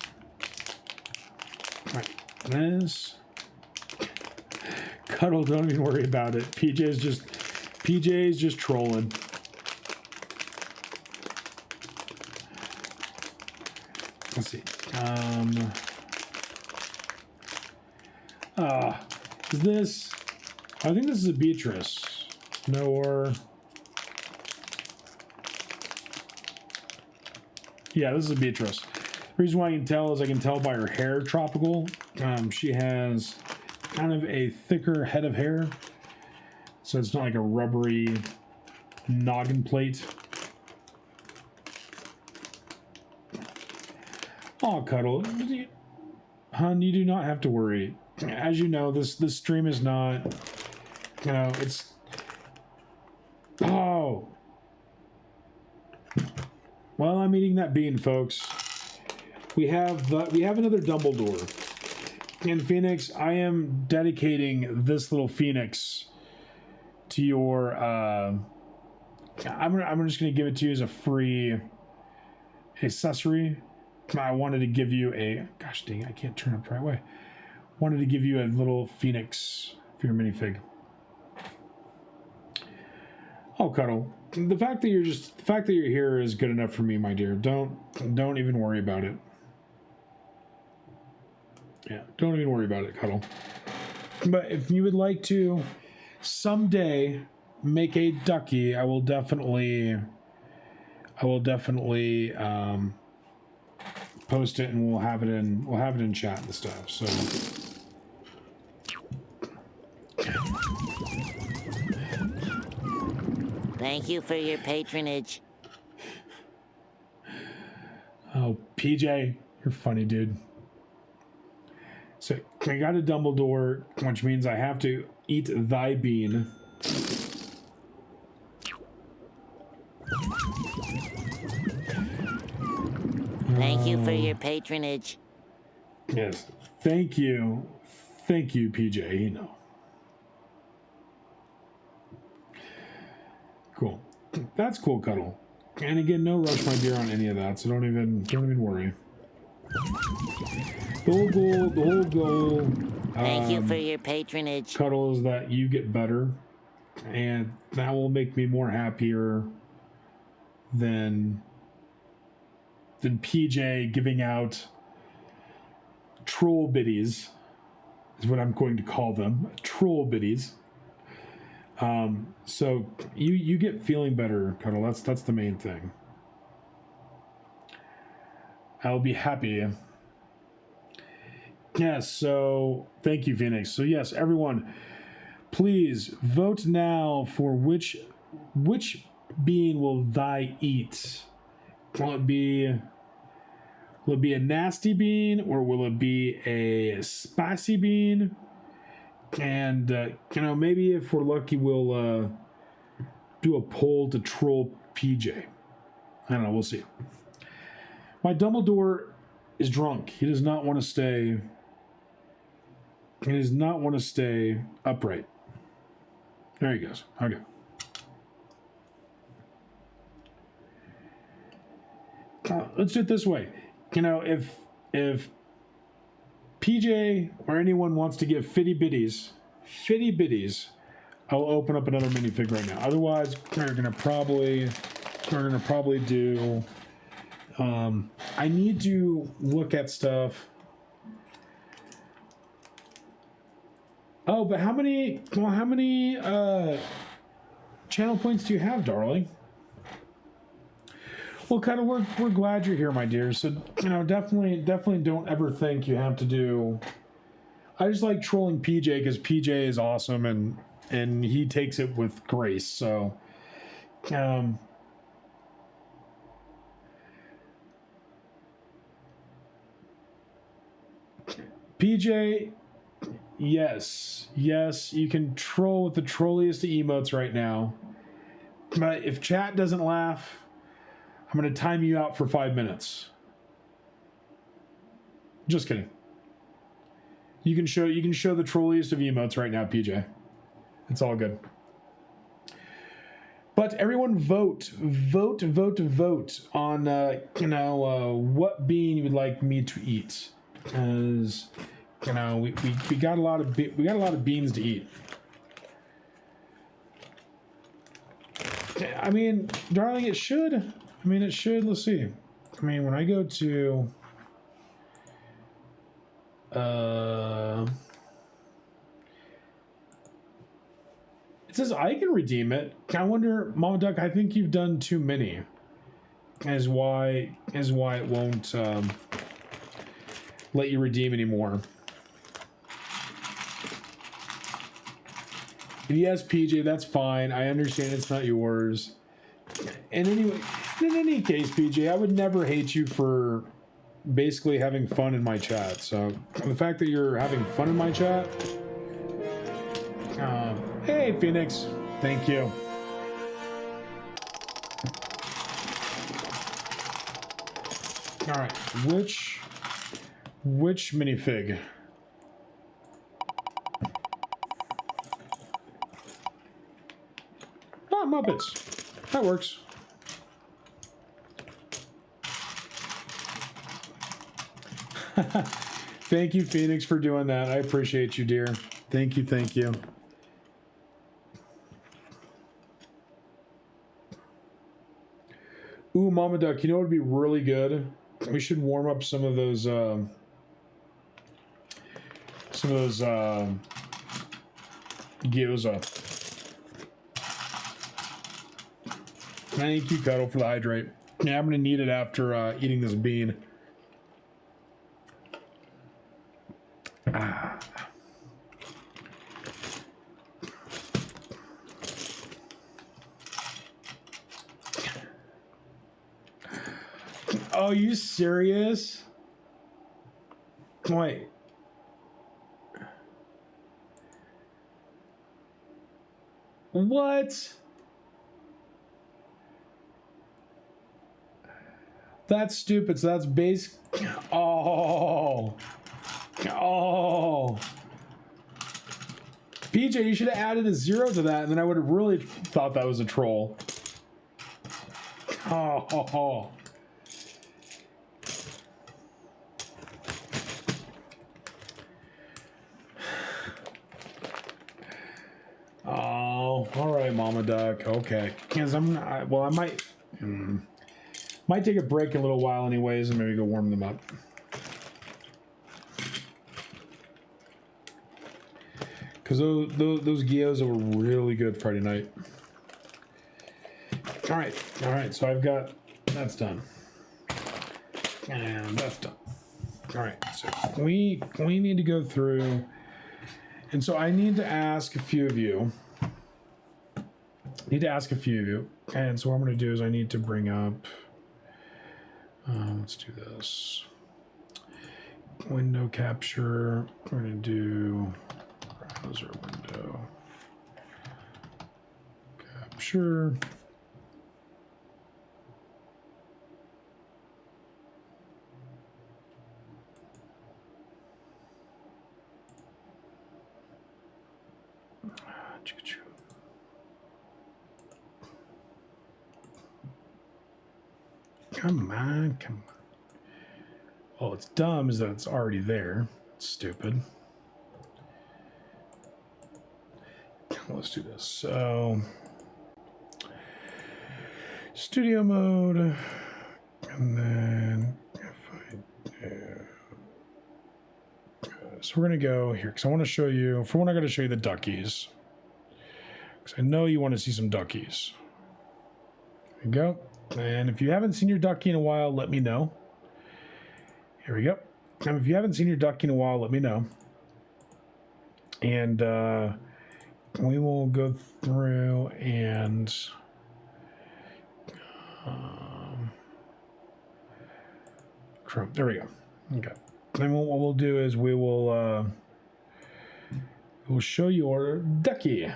All right. This. Cuddle, don't even worry about it. PJ's just trolling. Let's see. Is this? I think this is a Beatrice. No, or yeah, this is a Beatrice. The reason why I can tell is I can tell by her hair, Tropical. She has kind of a thicker head of hair, so it's not like a rubbery noggin plate. Oh, Cuddle. Hun, you do not have to worry. As you know, this stream is not, you know, it's... Oh. Well, I'm eating that bean, folks. We have another Dumbledore. In Phoenix, I am dedicating this little Phoenix to your... I'm just going to give it to you as a free accessory. I wanted to give you a... Gosh dang, I can't turn it the right way. Wanted to give you a little Phoenix for your minifig. Oh, Cuddle. The fact that you're here is good enough for me, my dear. Don't even worry about it. Yeah, don't even worry about it, Cuddle. But if you would like to someday make a ducky, I will definitely post it, and we'll have it in chat and stuff. So Thank you for your patronage. Oh, PJ, you're funny, dude. So I got a Dumbledore, which means I have to eat thy bean. Thank you for your patronage. Yes, thank you, PJ. You know, Cool. That's cool, Cuddle. And again, no rush, my dear, on any of that, so don't even worry. The whole goal. Thank you for your patronage. Cuddle, is that you get better, and that will make me more happier than PJ giving out troll biddies, is what I'm going to call them, troll biddies. So you get feeling better, Cuddle. That's the main thing. I'll be happy. Yes, so thank you, Phoenix. So yes, everyone, please vote now for which bean will thy eat. Will it be a nasty bean, or will it be a spicy bean? And maybe if we're lucky, we'll do a poll to troll PJ. I don't know, we'll see. My Dumbledore is drunk. He does not want to stay. He does not want to stay upright. There he goes. Okay. Let's do it this way. If PJ or anyone wants to give fitty bitties, I'll open up another minifig right now. Otherwise, we're gonna probably do. I need to look at stuff. Oh, but how many channel points do you have, darling? Well, kind of, we're glad you're here, my dear. So, definitely don't ever think you have to do. I just like trolling PJ because PJ is awesome and he takes it with grace. So, PJ, yes, you can troll with the trolliest of emotes right now. But if chat doesn't laugh, I'm going to time you out for 5 minutes. Just kidding. You can show the trolliest of emotes right now, PJ. It's all good. But everyone vote on what bean you would like me to eat. Because we got a lot of beans to eat. I mean, darling, it should. Let's see. When I go to it says I can redeem it. I wonder, Mama Duck, I think you've done too many. Is why it won't let you redeem anymore. Yes, PJ, that's fine. I understand it's not yours. And anyway, in any case, PJ, I would never hate you for basically having fun in my chat. So the fact that you're having fun in my chat, hey, Phoenix, thank you. All right, which minifig? Ah, Muppets. That works. Thank you, Phoenix, for doing that. I appreciate you, dear. Thank you. Ooh, Mama Duck, you know what would be really good? We should warm up some of those gyoza. Thank you, Cuddle, for the hydrate. Yeah, I'm gonna need it after eating this bean. Oh, you serious? Wait. What? That's stupid. So that's base. Oh. PJ, you should have added a 0 to that, and then I would have really thought that was a troll. Oh, oh, oh. Oh, all right, Mama Duck. Okay, because well, I might take a break a little while, anyways, and maybe go warm them up. Because those gyos were really good Friday night. All right. So I've got that's done, and that's done. All right. So we need to go through, and so I need to ask a few of you. And so what I'm going to do is I need to bring up. Let's do this. Window capture. We're going to do browser window capture. Come on. Well, it's dumb is that it's already there. It's stupid. Let's do this. So, studio mode, and then if I do, so we're gonna go here because I want to show you. For one, I got to show you the duckies because I know you want to see some duckies. There you go. And if you haven't seen your ducky in a while, let me know. Here we go. And if you haven't seen your ducky in a while, let me know. And we will go through and there we go. Okay. Then what we'll do is we'll show you our ducky.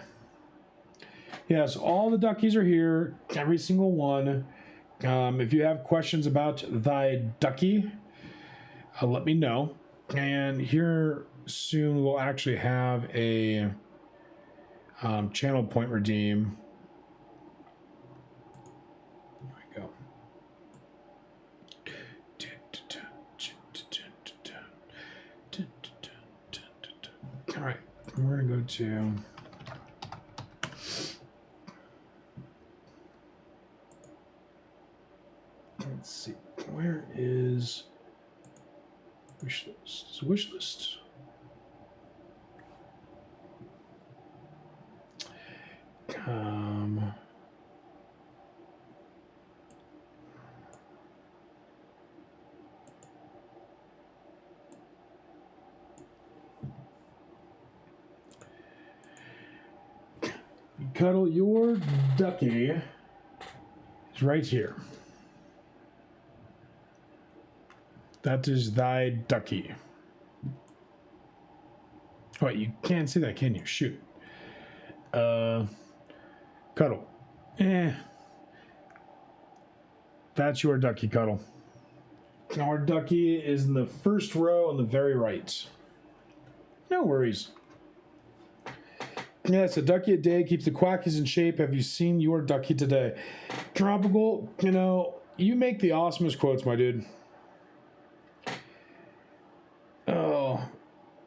Yes, all the duckies are here. Every single one. If you have questions about thy ducky, let me know. And here soon we'll actually have a channel point redeem. There we go. All right, we're gonna go to. Let's see, where is wish list? Wish list. Cuddle, your ducky is right here. That is thy ducky. Oh, wait, you can't see that, can you? Shoot. Cuddle. That's your ducky, Cuddle. Our ducky is in the first row on the very right. No worries. Yes, a ducky a day keeps the quackies in shape. Have you seen your ducky today? Tropical, you know, you make the awesomest quotes, my dude. Oh,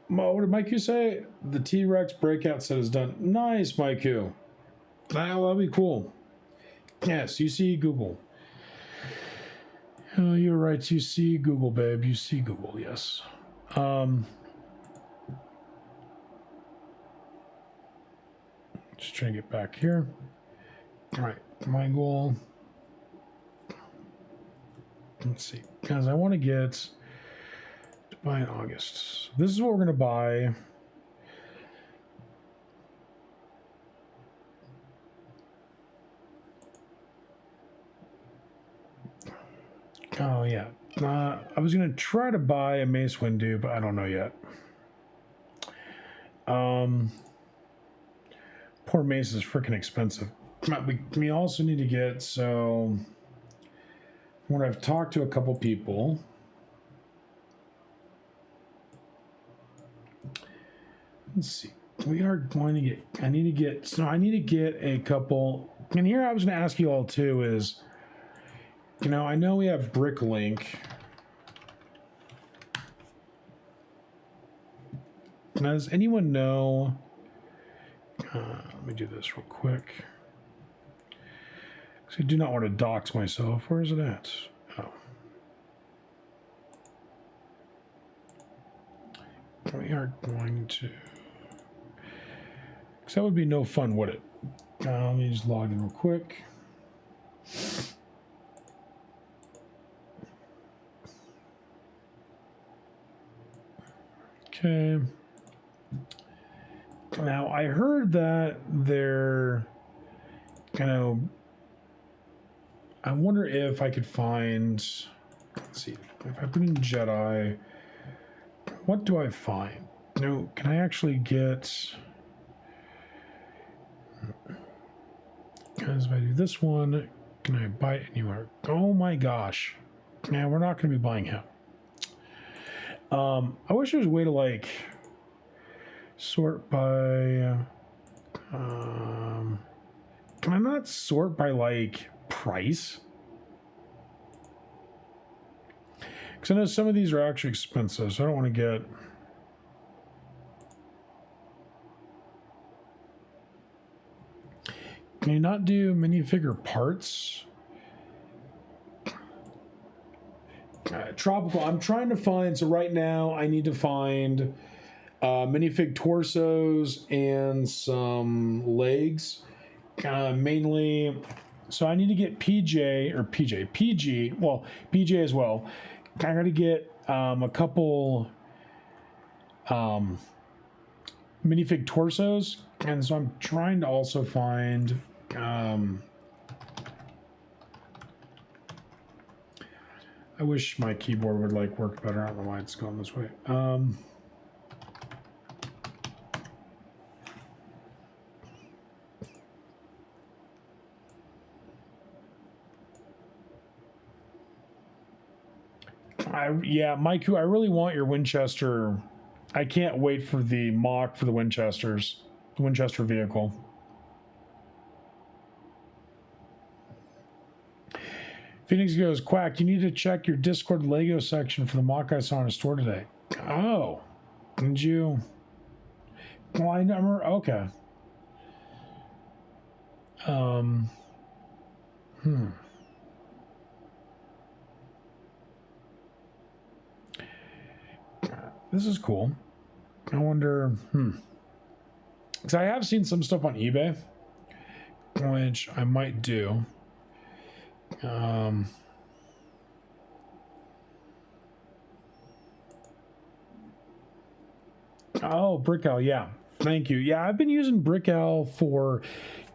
what did Maiku say? The T-Rex breakout set is done. Nice, Maiku. That'll be cool. Yes, you see Google. Oh, you're right. You see Google, babe. You see Google, yes. Just trying to get back here. All right, my goal. Let's see, because I want to get to buy in August. This is what we're going to buy. Oh, yeah. I was going to try to buy a Mace Windu, but I don't know yet. Poor Mace is freaking expensive. We also need to get, so when I've talked to a couple people, let's see, we are going to get, I need to get a couple, and here I was going to ask you all too is, You know, I know we have Bricklink. Now, does anyone know? Let me do this real quick. Because I do not want to dox myself. Where is it at? Oh. We are going to... Because that would be no fun, would it? Let me just log in real quick. Okay. Now, I heard that they're kind of... I wonder if I could find... Let's see. If I put in Jedi, what do I find? No, can I actually get... Because if I do this one, can I buy it anywhere? Oh my gosh. Yeah, we're not going to be buying him. I wish there was a way to, like... Sort by, can I not sort by, like, price? Because I know some of these are actually expensive, so I don't want to get... Can you not do minifigure parts? Tropical, I'm trying to find, so right now I need to find... minifig torsos and some legs, mainly. So I need to get PG, well, PJ as well. I got to get a couple minifig torsos, and so I'm trying to also find I wish my keyboard would like work better. I don't know why it's going this way. Yeah, Maiku, I really want your Winchester. I can't wait for the mock for the Winchesters, the Winchester vehicle. Phoenix goes, Quack, you need to check your Discord Lego section for the mock I saw in a store today. Oh, didn't you? Well, I never. Okay. This is cool. I wonder, because I have seen some stuff on eBay, which I might do. Oh, Brick Owl, yeah. Thank you. Yeah, I've been using Brick Owl for,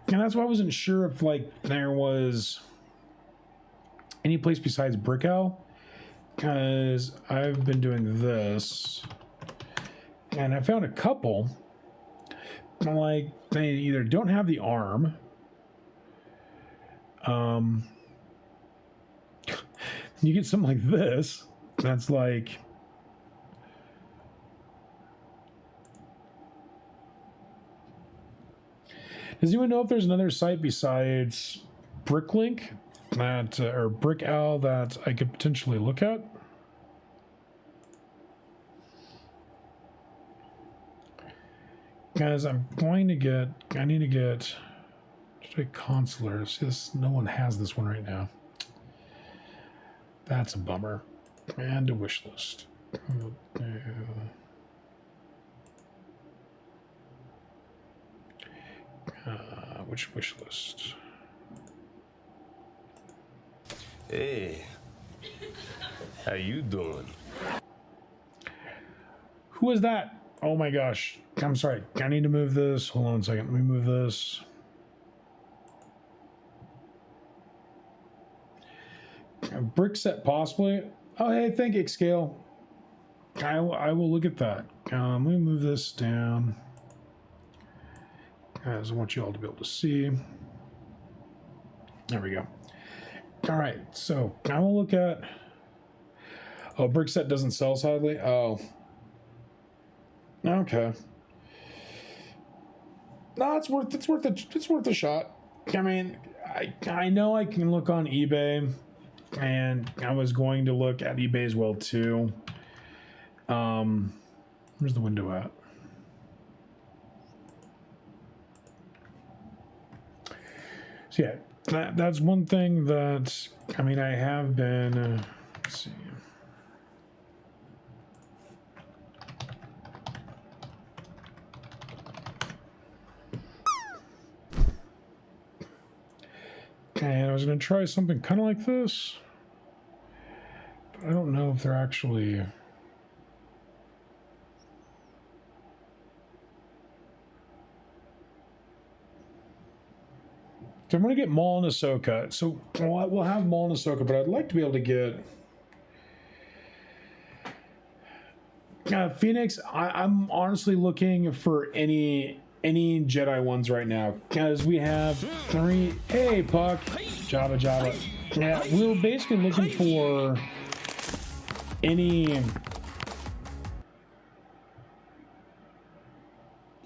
and that's why I wasn't sure if, like, there was any place besides Brick Owl. Because I've been doing this, and I found a couple. Like, they either don't have the arm, you get something like this. That's like, does anyone know if there's another site besides Bricklink? That or Brick Owl that I could potentially look at? Guys, I'm going to get, I need to get consulars. Yes, no one has this one right now. That's a bummer. And a wish list. Which wish list? Hey, how you doing? Who is that? Oh my gosh. I'm sorry. I need to move this. Hold on a second. Let me move this. A brick set possibly. Oh, hey, thank you, Scale. I will look at that. Let me move this down. As I want you all to be able to see. There we go. All right, so I will look at. Oh, brick set doesn't sell, sadly. Oh, okay. No, it's worth a shot. I mean, I know I can look on eBay and I was going to look at eBay as well too. Where's the window at? So yeah, that's one thing that, I mean, I have been, let's see. And I was going to try something kind of like this. But I don't know if they're actually... So I'm going to get Maul and Ahsoka. So we'll have Maul and Ahsoka, but I'd like to be able to get... Phoenix, I'm honestly looking for any Jedi ones right now, because we have 3. Hey, Puck. Jabba. Yeah, we were basically looking for any...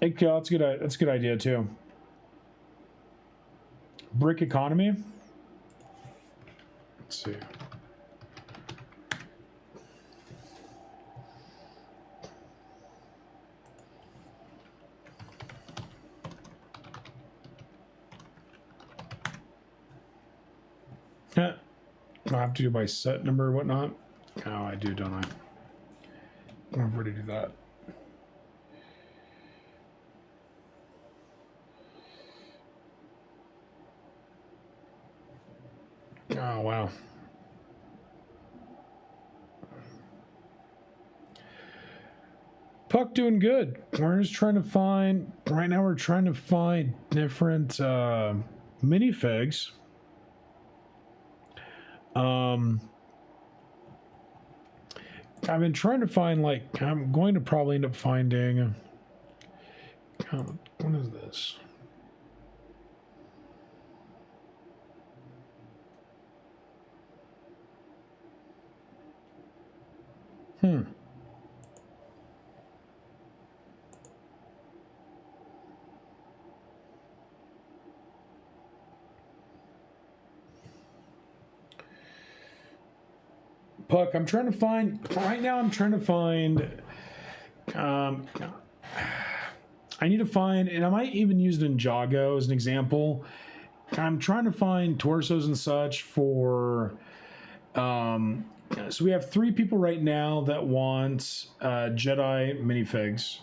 Yeah, that's a good idea, too. Brick economy. Let's see. I have to do by set number or whatnot. Oh, I do, don't I? I'm ready to do that. Oh, wow. Puck doing good. We're just trying to find, right now we're trying to find different minifigs. I've been trying to find, like, I'm going to probably end up finding, what is this? Puck, I'm trying to find, right now I'm trying to find, I need to find, and I might even use Ninjago as an example. I'm trying to find torsos and such for, so we have 3 people right now that want Jedi minifigs.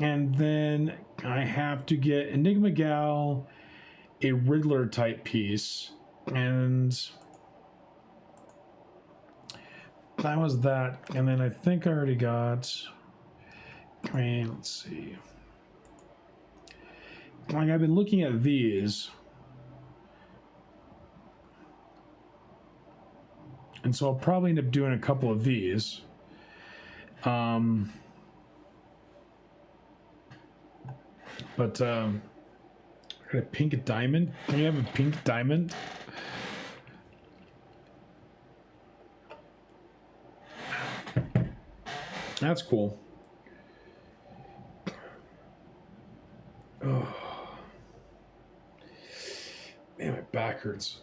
And then I have to get Enigma Gal, a Riddler type piece, and that was that. And then I think I already got, I mean, let's see. Like, I've been looking at these. And so I'll probably end up doing a couple of these. But I got a pink diamond. Can you have a pink diamond? That's cool. Oh. Man, my back hurts.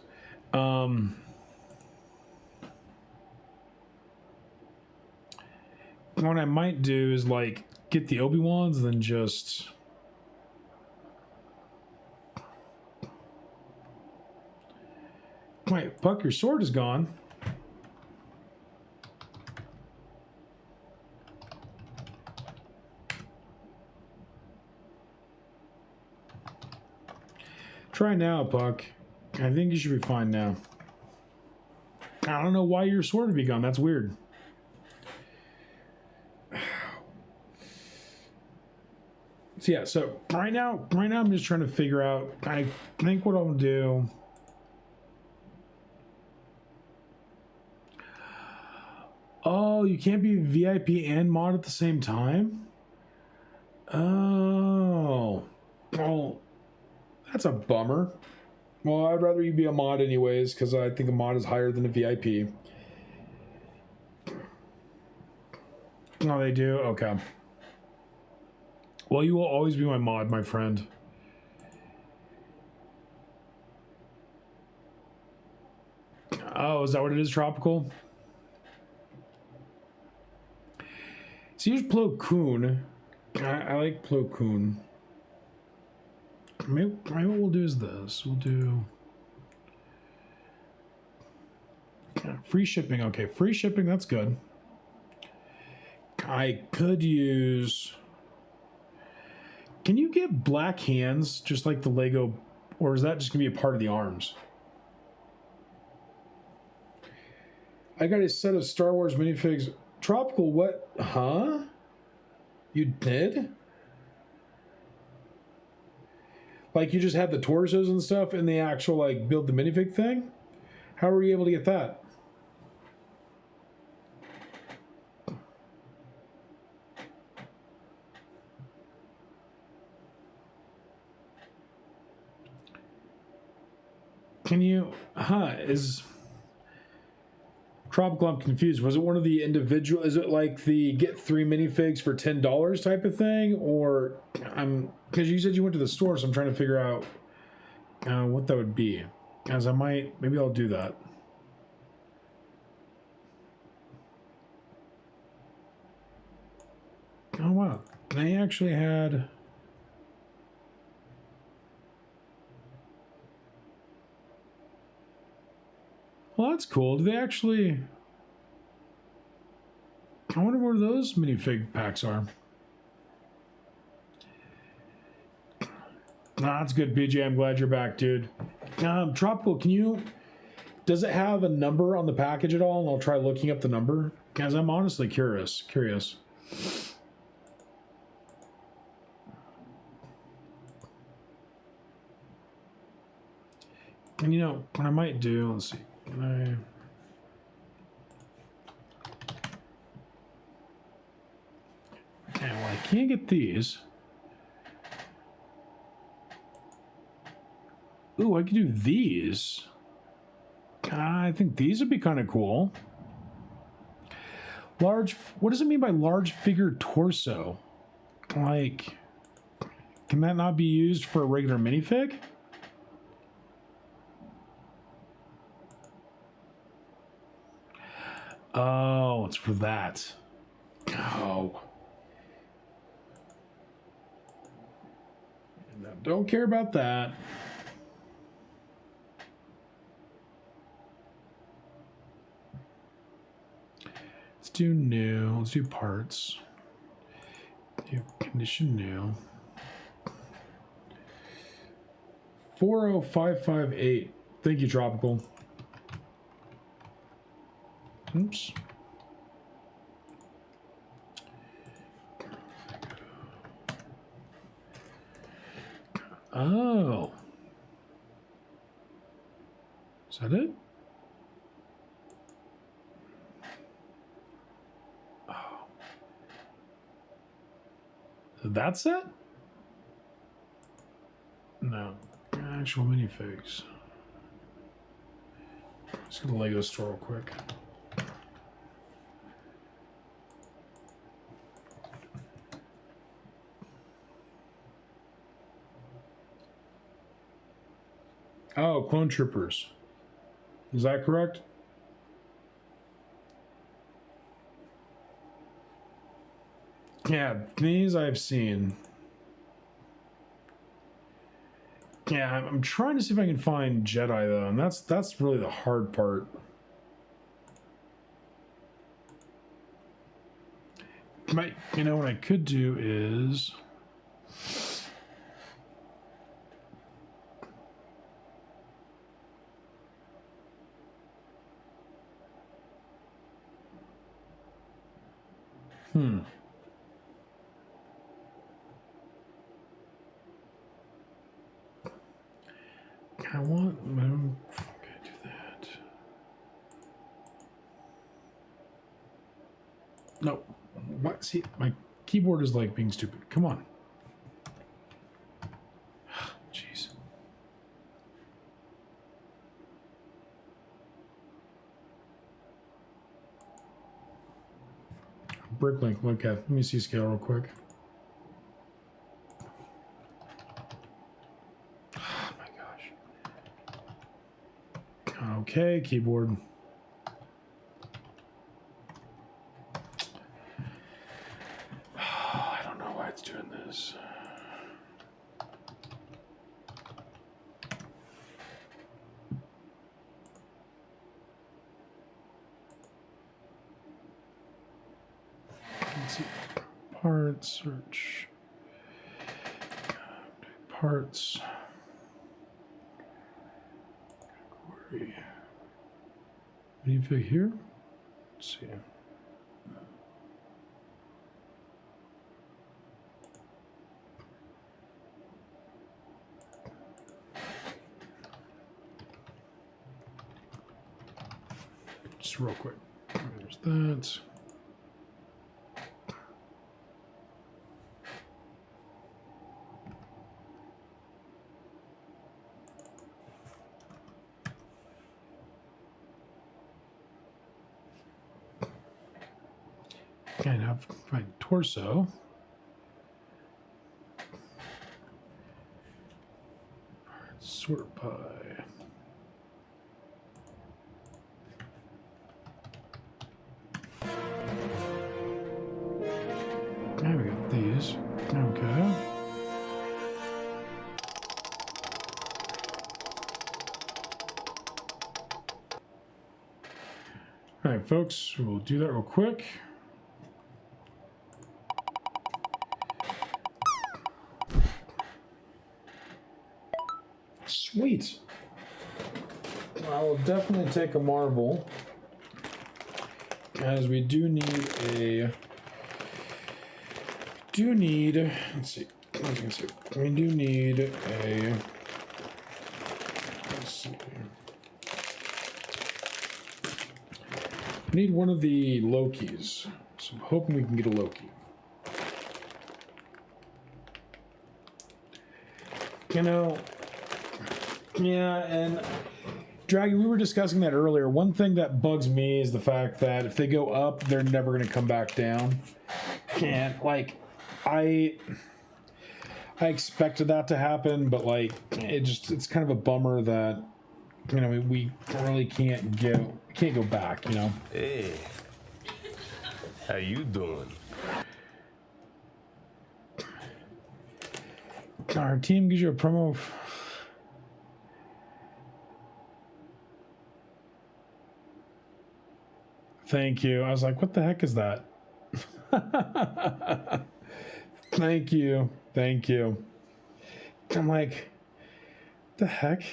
What I might do is, like, get the Obi-Wans and then just... Wait, Puck, your sword is gone. Try now, Puck. I think you should be fine now. I don't know why your sword would be gone. That's weird. So yeah, so right now I'm just trying to figure out, I think what I'll do. Oh, you can't be VIP and mod at the same time? Oh. Well, that's a bummer. Well, I'd rather you be a mod anyways, because I think a mod is higher than a VIP. Oh, they do? Okay. Well, you will always be my mod, my friend. Oh, Oh, is that what it is, Tropical? So here's Plo Koon. I like Plo Koon. Maybe what we'll do is this. We'll do free shipping. Okay, free shipping, that's good. I could use... Can you get black hands just like the Lego, or is that just gonna be a part of the arms? I got a set of Star Wars minifigs. Tropical, what? Huh? You did? Like you just had the torsos and stuff and the actual like build the minifig thing? How were you able to get that? Can you, is Tropical, I'm confused. Was it one of the individual, is it like the get 3 minifigs for $10 type of thing? Or, because you said you went to the store, so I'm trying to figure out what that would be. As I might, maybe I'll do that. Oh wow, they actually had... Well, that's cool. Do they actually... I wonder where those minifig packs are. Nah, that's good, BJ. I'm glad you're back, dude. Tropical, can you... Does it have a number on the package at all? And I'll try looking up the number. Because I'm honestly curious. And you know, what I might do... Let's see. Can I... Okay, well, I can't get these. Ooh, I could do these. I think these would be kind of cool. Large... What does it mean by large figure torso? Like... Can that not be used for a regular minifig? Oh, it's for that. Oh. No, don't care about that. Let's do new. Let's do parts. Do condition new. 40558. Thank you, Tropical. Oops. Oh. Is that it? Oh. That's it? No. Actual minifigs. Let's go to the Lego store real quick. Oh, Clone Troopers. Is that correct? Yeah, these I've seen. Yeah, I'm trying to see if I can find Jedi though, and that's really the hard part. You know what I could do is... I want... Okay, do that. No. What? See, my keyboard is like being stupid. Come on. Jeez. Bricklink. Okay, let me see scale real quick. Oh my gosh. Okay, keyboard. is. Let's see. Parts, search. Parts. Category. Minifig here. Let's see. Just real quick. There's that. And have my torso. Sort by. Now we got these. Okay. All right, folks, we'll do that real quick. Sweet. I will definitely take a marble, as we do need a. Let's see. What was I gonna say? We do need a. Let's see. We need one of the Lokis, so I'm hoping we can get a Loki. You know. Yeah, and Dragon, we were discussing that earlier. One thing that bugs me is the fact that if they go up, they're never going to come back down. And like, I expected that to happen, but like, it's kind of a bummer that, you know, we really can't go back, you know. Hey, how you doing? Our team gives you a promo. Thank you. I was like, what the heck is that? Thank you. Thank you. I'm like, what the heck?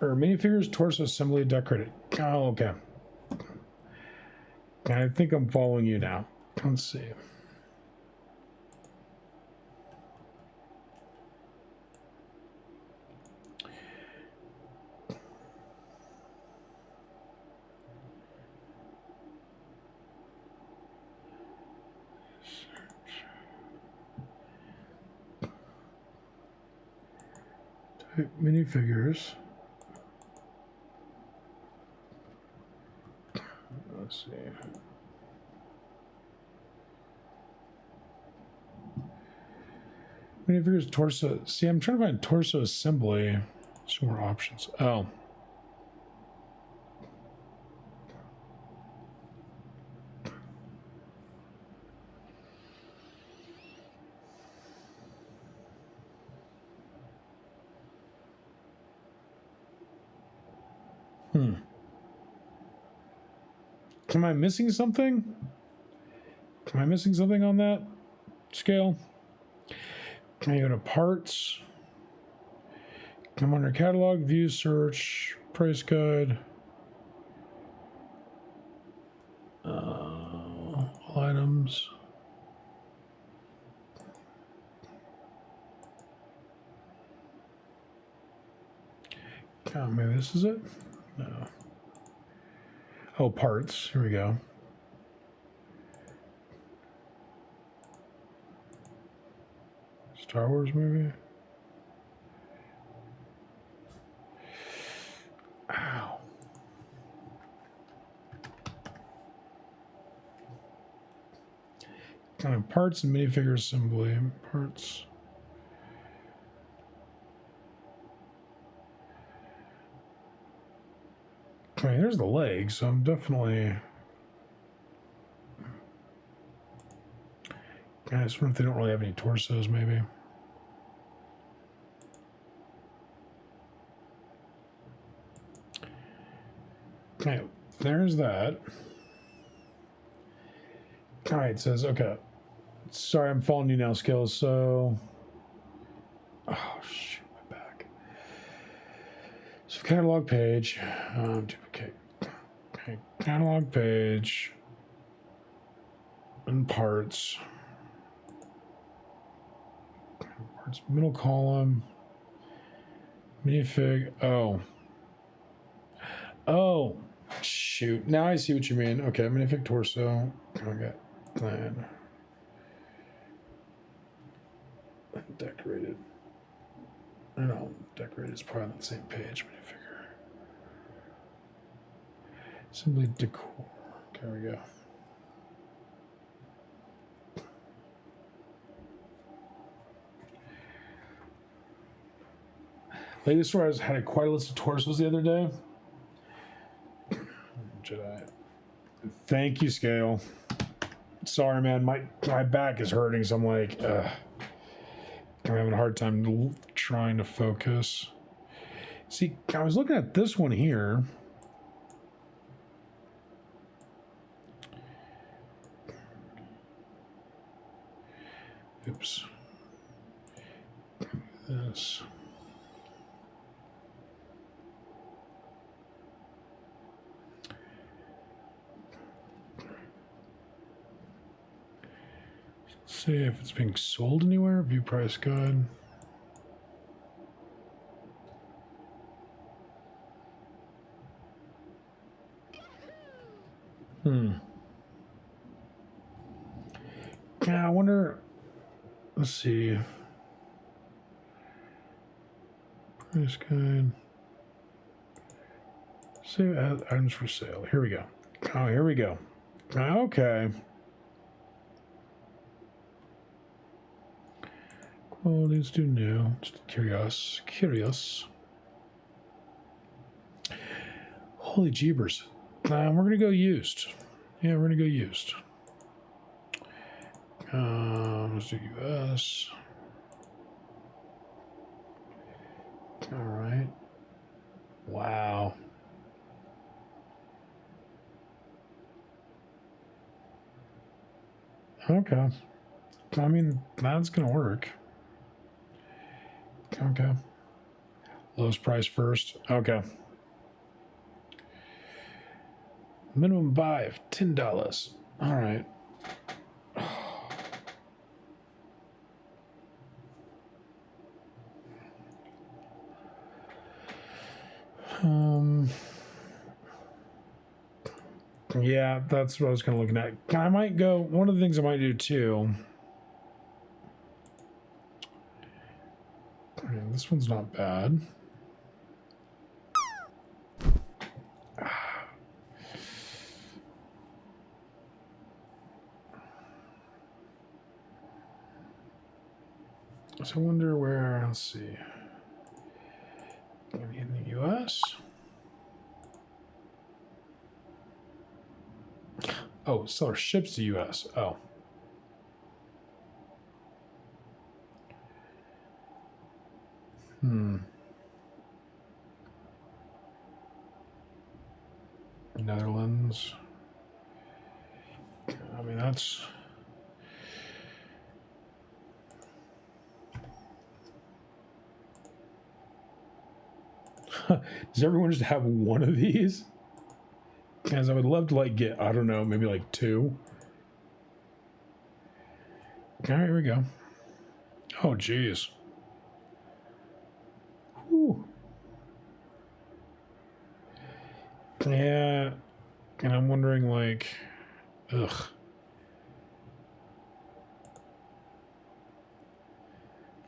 Or minifigures torso assembly decorated. Oh, okay. I think I'm following you now. Let's see. Minifigures. Let's see. Minifigures torso. See, I'm trying to find torso assembly. Some more options. Oh. Am I missing something? Am I missing something on that scale? Can I go to parts? I'm under catalog, view, search, price guide. All items. Oh, maybe this is it? No. Oh, parts. Here we go. Star Wars movie. Ow. Kind of parts and minifigure assembly. Parts. I mean, there's the legs, so I'm definitely... I just wonder if they don't really have any torsos, maybe. Okay, there's that. All right, it says, okay. Sorry, I'm following you now, Skills, so... Oh, shoot, my back. So, catalog page. Duplicate. Okay, catalog page. And parts. Parts, middle column. Minifig. Oh. Oh. Shoot. Now I see what you mean. Okay, minifig torso. Okay. Plan. Decorated. I know. Decorated is probably on the same page. Minifigure. Simply decor. Okay, there we go. Latest store has had quite a list of torsos the other day. Jedi. Thank you, Scale. Sorry, man. My back is hurting, so I'm like, I'm having a hard time trying to focus. See, I was looking at this one here. Oops. This. See if it's being sold anywhere. View price guide. Yeah, I wonder. Let's see. Price guide. Save items for sale. Here we go. Oh, here we go. Okay. Well, let's do new. Just curious. Holy jeebers. We're going to go used. Yeah, we're going to go used. Let's do US. All right. Wow. Okay. I mean, that's going to work. Okay. Lowest price first. Okay. Minimum buy of $10. All right. Yeah, that's what I was kind of looking at. I might go, one of the things I might do too. This one's not bad. So I wonder where, let's see. Maybe in the US. Oh, seller ships to US. Oh. Netherlands. I mean, that's... Does everyone just have one of these? Guys, I would love to, like, get, I don't know, maybe, like, 2. All right, here we go. Oh, geez. Whew. Yeah, and I'm wondering, like, ugh.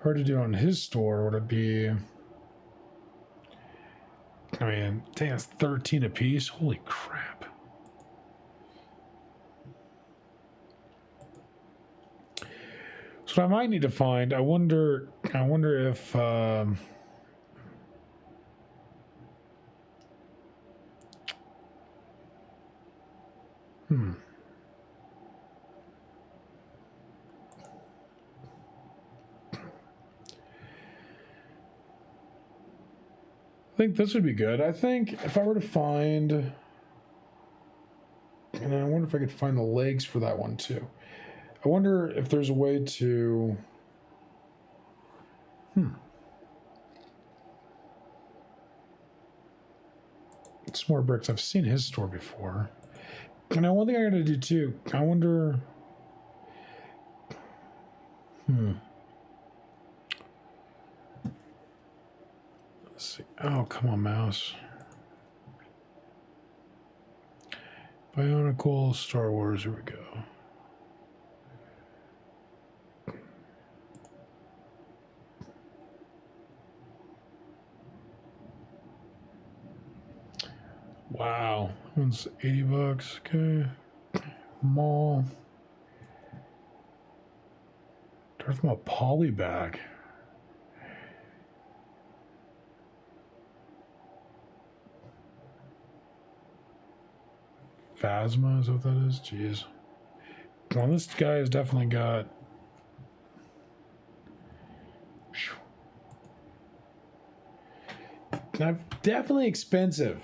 Hard to do on his store. Would it be? I mean, dang, that's 13 a piece. Holy crap! So I might need to find. I wonder if. I think this would be good. I think if I were to find, and I wonder if I could find the legs for that one too. I wonder if there's a way to, It's more bricks. I've seen his store before. And now one thing I gotta do too, I wonder, Let's see. Oh, come on, mouse. Bionicle, Star Wars, here we go. Wow, that one's $80. Okay. Mall. Darth Maul poly bag. Phasma, is that what that is? Jeez. Well, this guy has definitely got. Now, definitely expensive.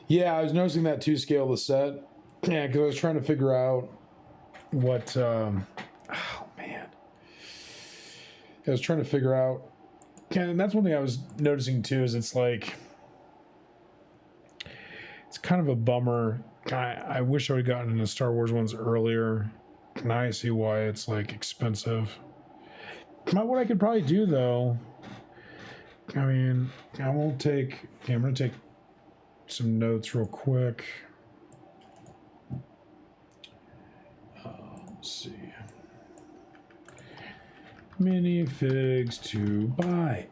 Yeah, I was noticing that too, scale the set. Yeah, because I was trying to figure out what. Oh, man. I was trying to figure out. And that's one thing I was noticing too, is it's like. It's kind of a bummer. I wish I would have gotten into Star Wars ones earlier. Now I see why it's like expensive. What I could probably do though, I mean, I won't take. Okay, I'm gonna take some notes real quick. Let's see. Minifigs to buy.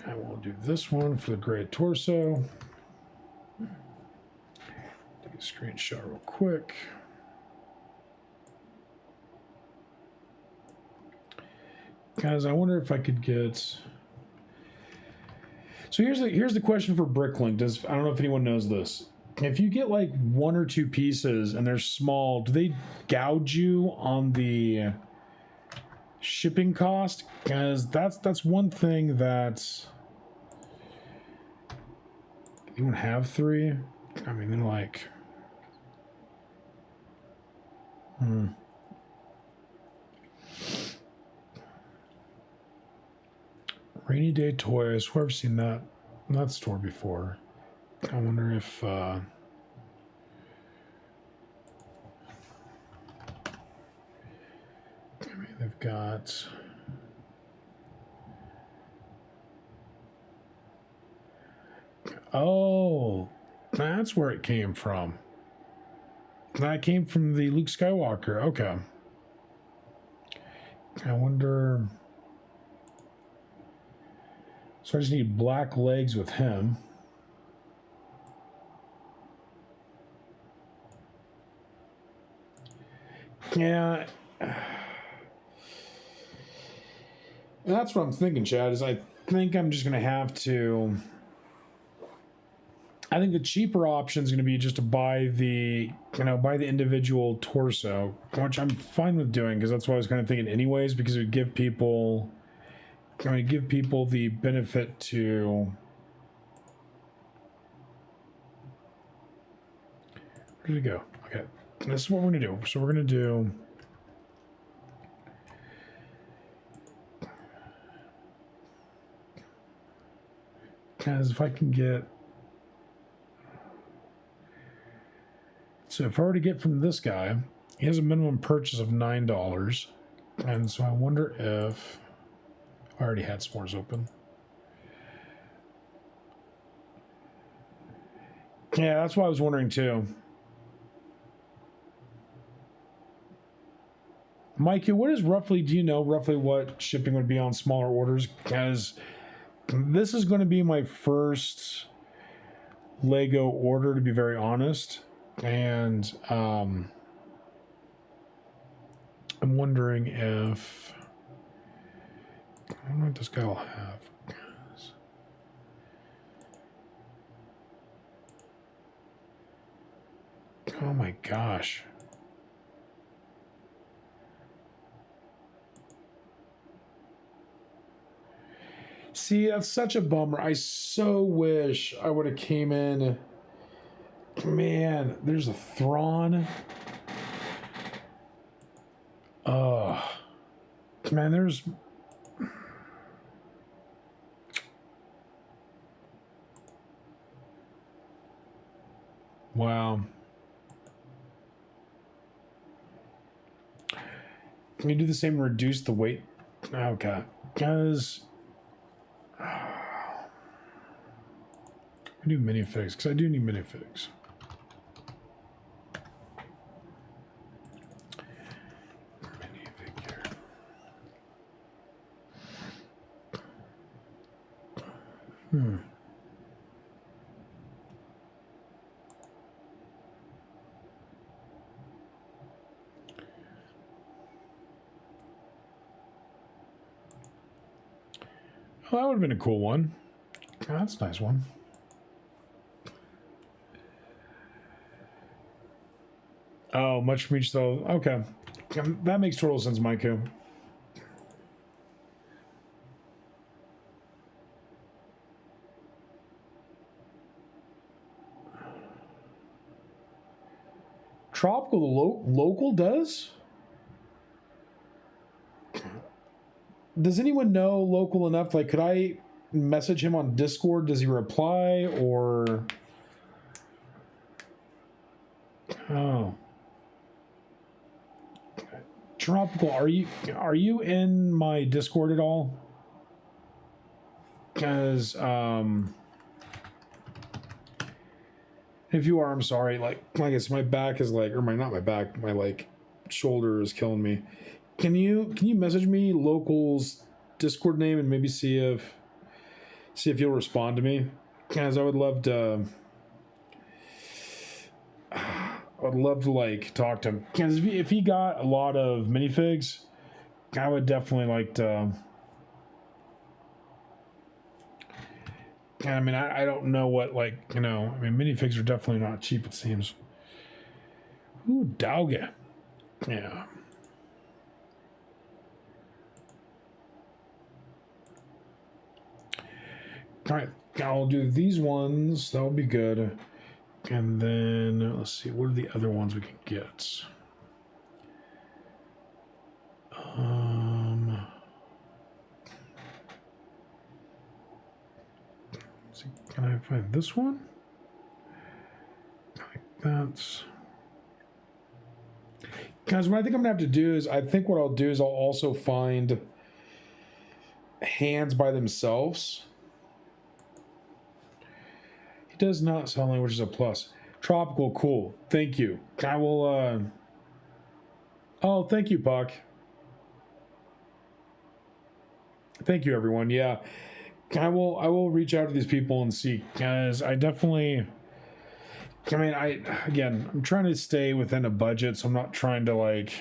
I will do this one for the gray torso. Take a screenshot real quick. Guys, I wonder if I could get. So here's the question for Bricklink. I don't know if anyone knows this. If you get like one or two pieces and they're small, do they gouge you on the shipping cost? Because that's one thing that. Anyone have three? I mean, they're like. Rainy Day Toy. I swear I've seen that store before. I wonder if. I mean, they've got. Oh, that's where it came from. That came from the Luke Skywalker. Okay. I wonder. So I just need black legs with him. Yeah. That's what I'm thinking, Chad, is I think I'm just going to have to. I think the cheaper option is going to be just to buy the individual torso, which I'm fine with doing because that's what I was kind of thinking anyways, because it would give people, the benefit to. Where did it go? Okay, this is what we're going to do. So we're going to do. Guys, if I can get. So if I were to get from this guy, he has a minimum purchase of $9. And so I wonder if I already had s'mores open. Yeah, that's what I was wondering too. Mikey, do you know roughly what shipping would be on smaller orders? Because this is going to be my first Lego order, to be very honest. And I'm wondering if. I don't know what this guy will have. Oh my gosh. See, that's such a bummer. I so wish I would have came in. Man, there's a Thrawn. Man, there's... Wow. Can you do the same and reduce the weight? Okay. Because... I do minifigs, because I do need minifigs. Minifigure. Well, that would have been a cool one. Oh, that's a nice one. Oh, much from each though. Okay. That makes total sense, Maiku. Tropical, the local does? Does anyone know local enough? Like, could I message him on Discord? Does he reply or... Oh. Tropical, are you in my Discord at all? Because, if you are, I'm sorry. Like I said, my back is like, or not my back, my like shoulder is killing me. Can you message me local's Discord name and maybe see if you'll respond to me? Because I would love to. I'd love to like talk to him. Because if he got a lot of minifigs, I would definitely like to. I mean, I don't know what, like, you know, I mean, minifigs are definitely not cheap, it seems. Ooh, Dauga. Yeah. All right, I'll do these ones. That'll be good. And then, let's see, what are the other ones we can get? Let's see, can I find this one? Like that's... Guys, what I think I'm going to have to do is, I think what I'll do is I'll also find hands by themselves. It does not sound like, which is a plus. Tropical, cool. Thank you. I will, oh, thank you, Puck. Thank you, everyone. Yeah. I will reach out to these people and see, guys. I definitely... I mean, I'm trying to stay within a budget, so I'm not trying to, like,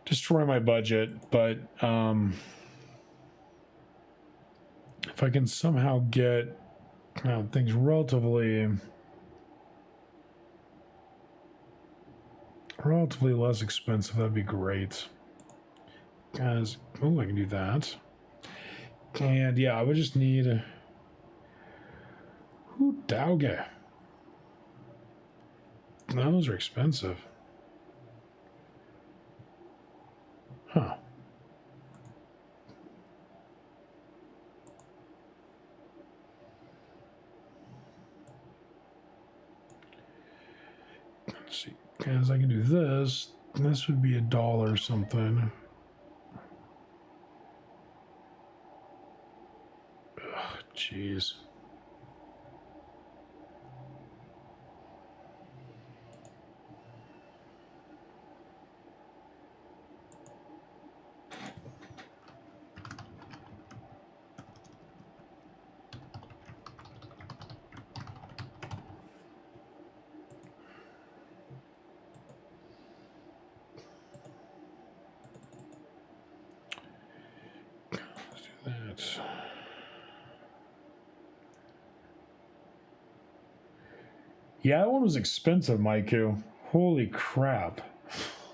destroy my budget, but, if I can somehow get, things relatively less expensive, that'd be great. Guys, oh, I can do that. And, yeah, I would just need... Ooh, Dauga. Those are expensive. Huh. Let's see. As I can do this, this would be $1 or something. Ugh, jeez. Let's do that. Yeah, that one was expensive, Maiku. Holy crap.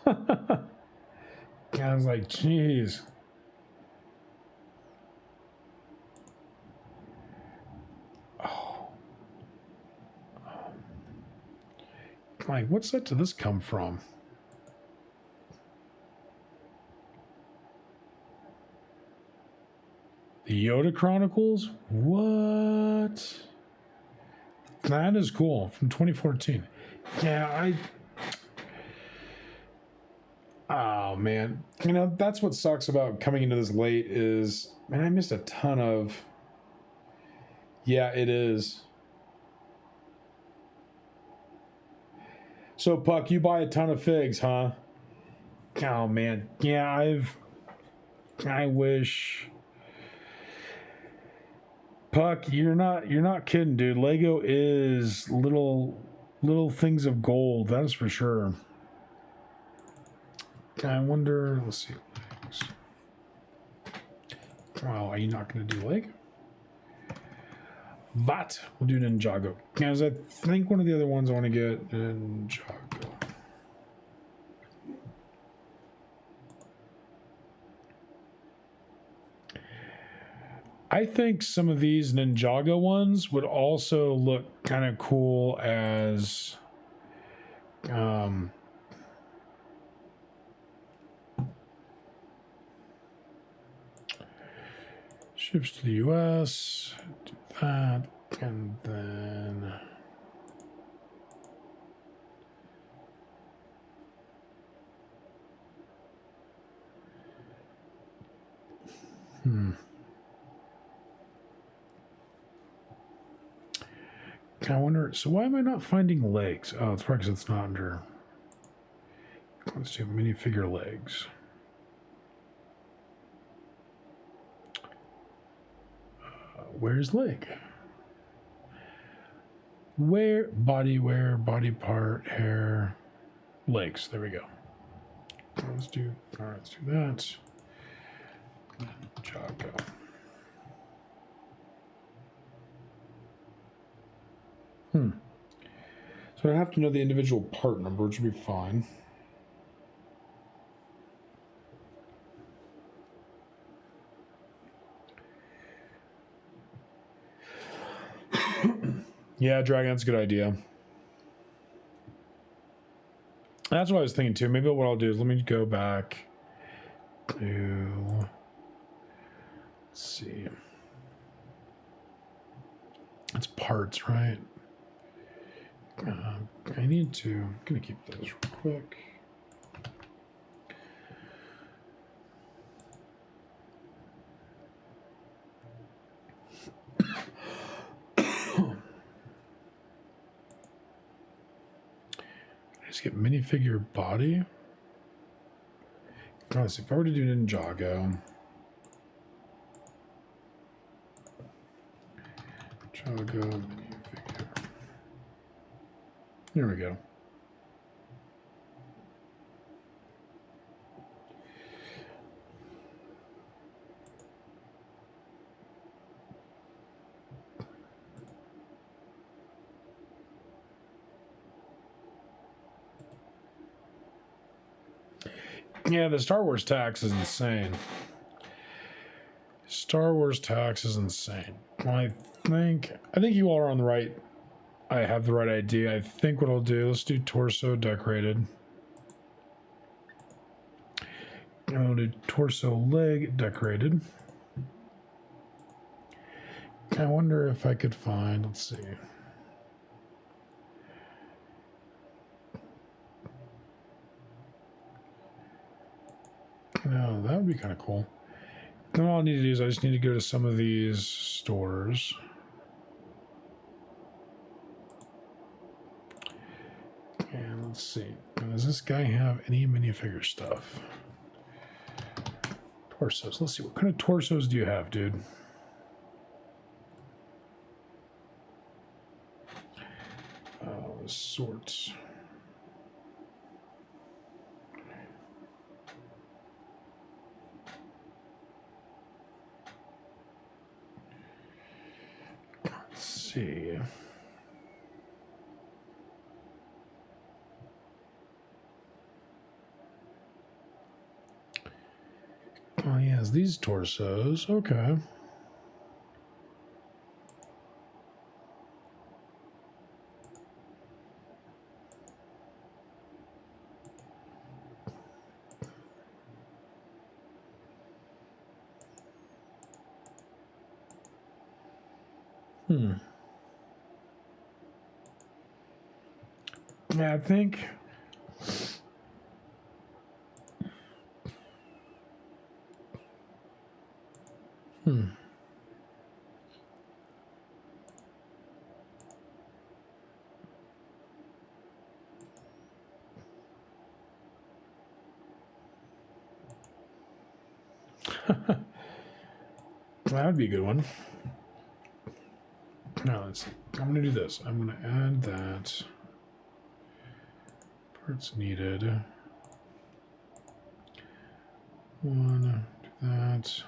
I was like, jeez. Oh. Like, what set did this come from? The Yoda Chronicles? What? That is cool. From 2014. Yeah, oh, man. You know, that's what sucks about coming into this late is... Man, I missed a ton of... Yeah, it is. So, Puck, you buy a ton of figs, huh? Oh, man. Yeah, I wish... Puck, you're not kidding, dude. Lego is little things of gold, that is for sure. I wonder, let's see. Wow, are you not gonna do leg? But we'll do Ninjago. Because I think one of the other ones I want to get Ninjago. I think some of these Ninjago ones would also look kind of cool as ships to the US, do that, and then I wonder, so why am I not finding legs? Oh, it's probably because it's not under. Let's do minifigure legs. Where's leg? Where body part, hair, legs. There we go. Let's do that. Jago. So I have to know the individual part number, which would be fine. Yeah, Dragon, that's a good idea. That's what I was thinking too. Maybe what I'll do is let me go back to, let's see. It's parts, right? I need to, I'm gonna keep those real quick. Just get minifigure body. Honestly, if I were to do Ninjago, minifigure. There we go. Yeah, the Star Wars tax is insane. Star Wars tax is insane. I think you all are on the right. I have the right idea. I think what I'll do, let's do torso decorated. And I'll do torso leg decorated. I wonder if I could find, let's see. No, that would be kind of cool. Then all I need to do is I just need to go to some of these stores. And let's see. Does this guy have any minifigure stuff? Torsos. Let's see. What kind of torsos do you have, dude? Sorts. Let's see. has these torsos. Okay. Yeah, I think. That would be a good one. Now let's see. I'm gonna do this. I'm gonna add that. Parts needed. One, do that.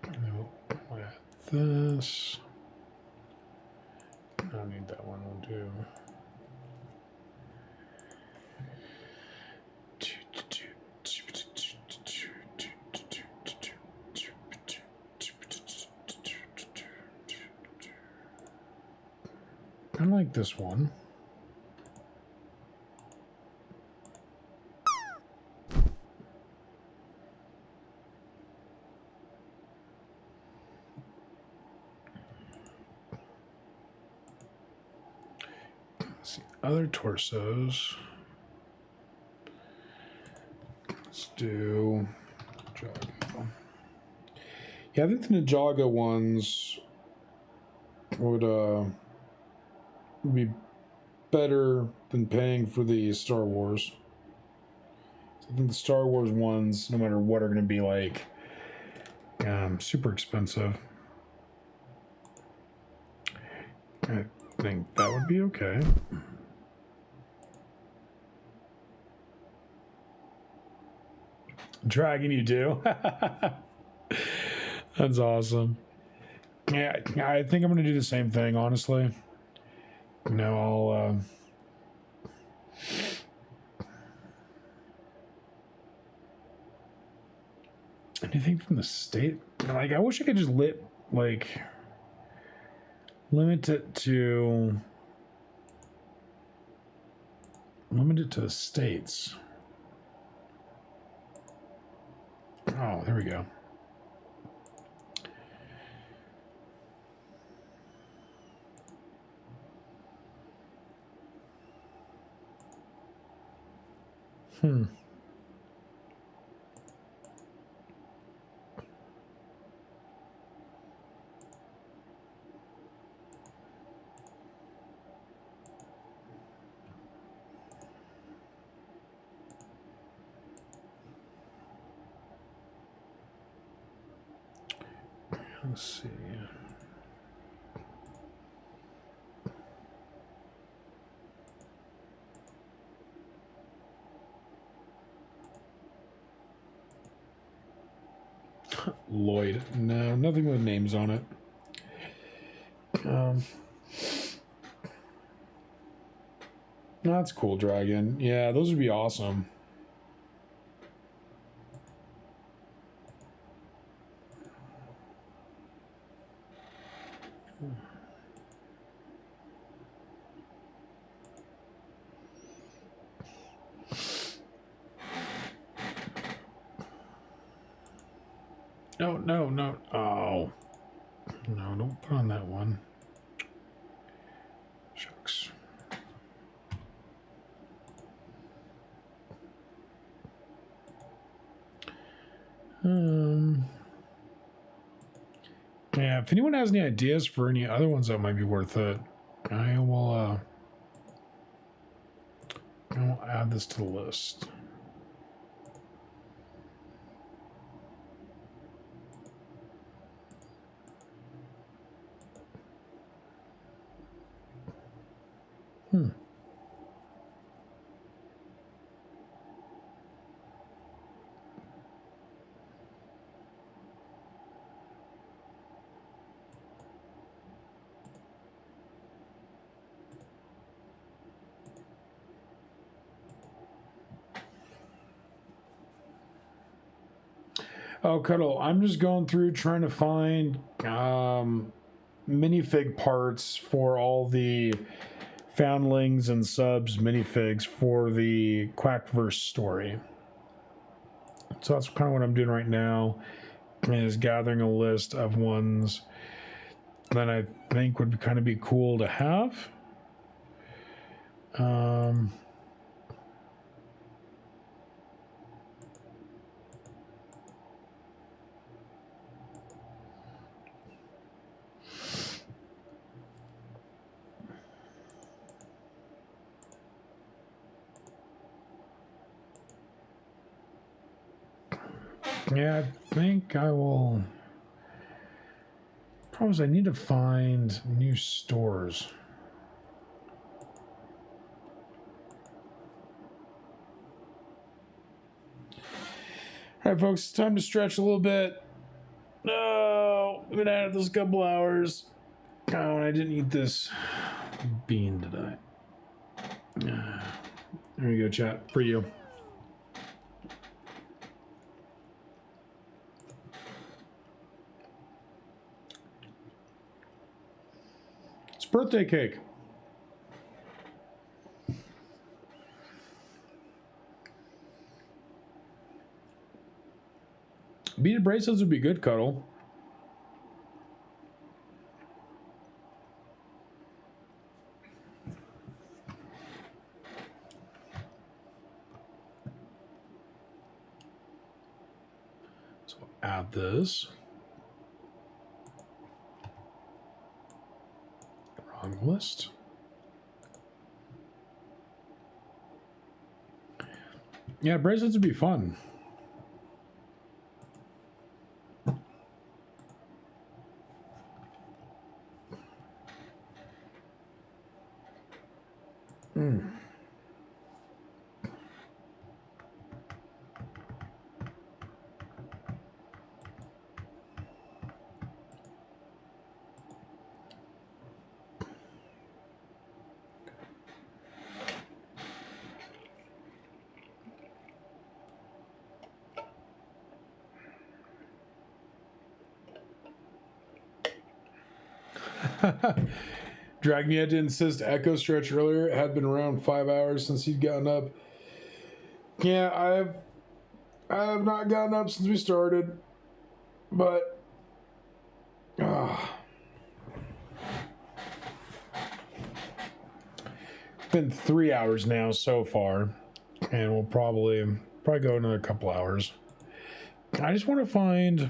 And then we'll add this. I don't need that one. We'll do. I like this one. Let's see, other torsos. Let's do Ninjago. Yeah, I think the Ninjago ones would be better than paying for the Star Wars. I think the Star Wars ones, no matter what, are going to be like super expensive. I think that would be okay. Dragon, you do? That's awesome. Yeah, I think I'm going to do the same thing, honestly. You know, I'll... anything from the state? Like, I wish I could just limit it to the states. Oh, there we go. Let's see. Lloyd. No, nothing with names on it. That's cool, Dragon. Yeah, those would be awesome. No, no, no. Oh. No, don't put on that one. Shucks. Yeah, if anyone has any ideas for any other ones that might be worth it, I will add this to the list. Oh, Cuddle, I'm just going through trying to find minifig parts for all the foundlings and subs minifigs for the Quackverse story. So that's kind of what I'm doing right now, is gathering a list of ones that I think would kind of be cool to have. Yeah, I think I will. Problem is, I need to find new stores. All right, folks, it's time to stretch a little bit. No, I've been at it this couple hours. Oh, and I didn't eat this bean, did I? There you go, chat, for you. It's birthday cake. Beaded bracelets would be good, Cuddle. So we'll add this. Wrong list. Yeah, bracelets would be fun. Dragon had to insist Echo stretch earlier. It had been around 5 hours since he'd gotten up. Yeah, I have not gotten up since we started, but been 3 hours now so far, and we'll probably go another couple hours. I just want to find.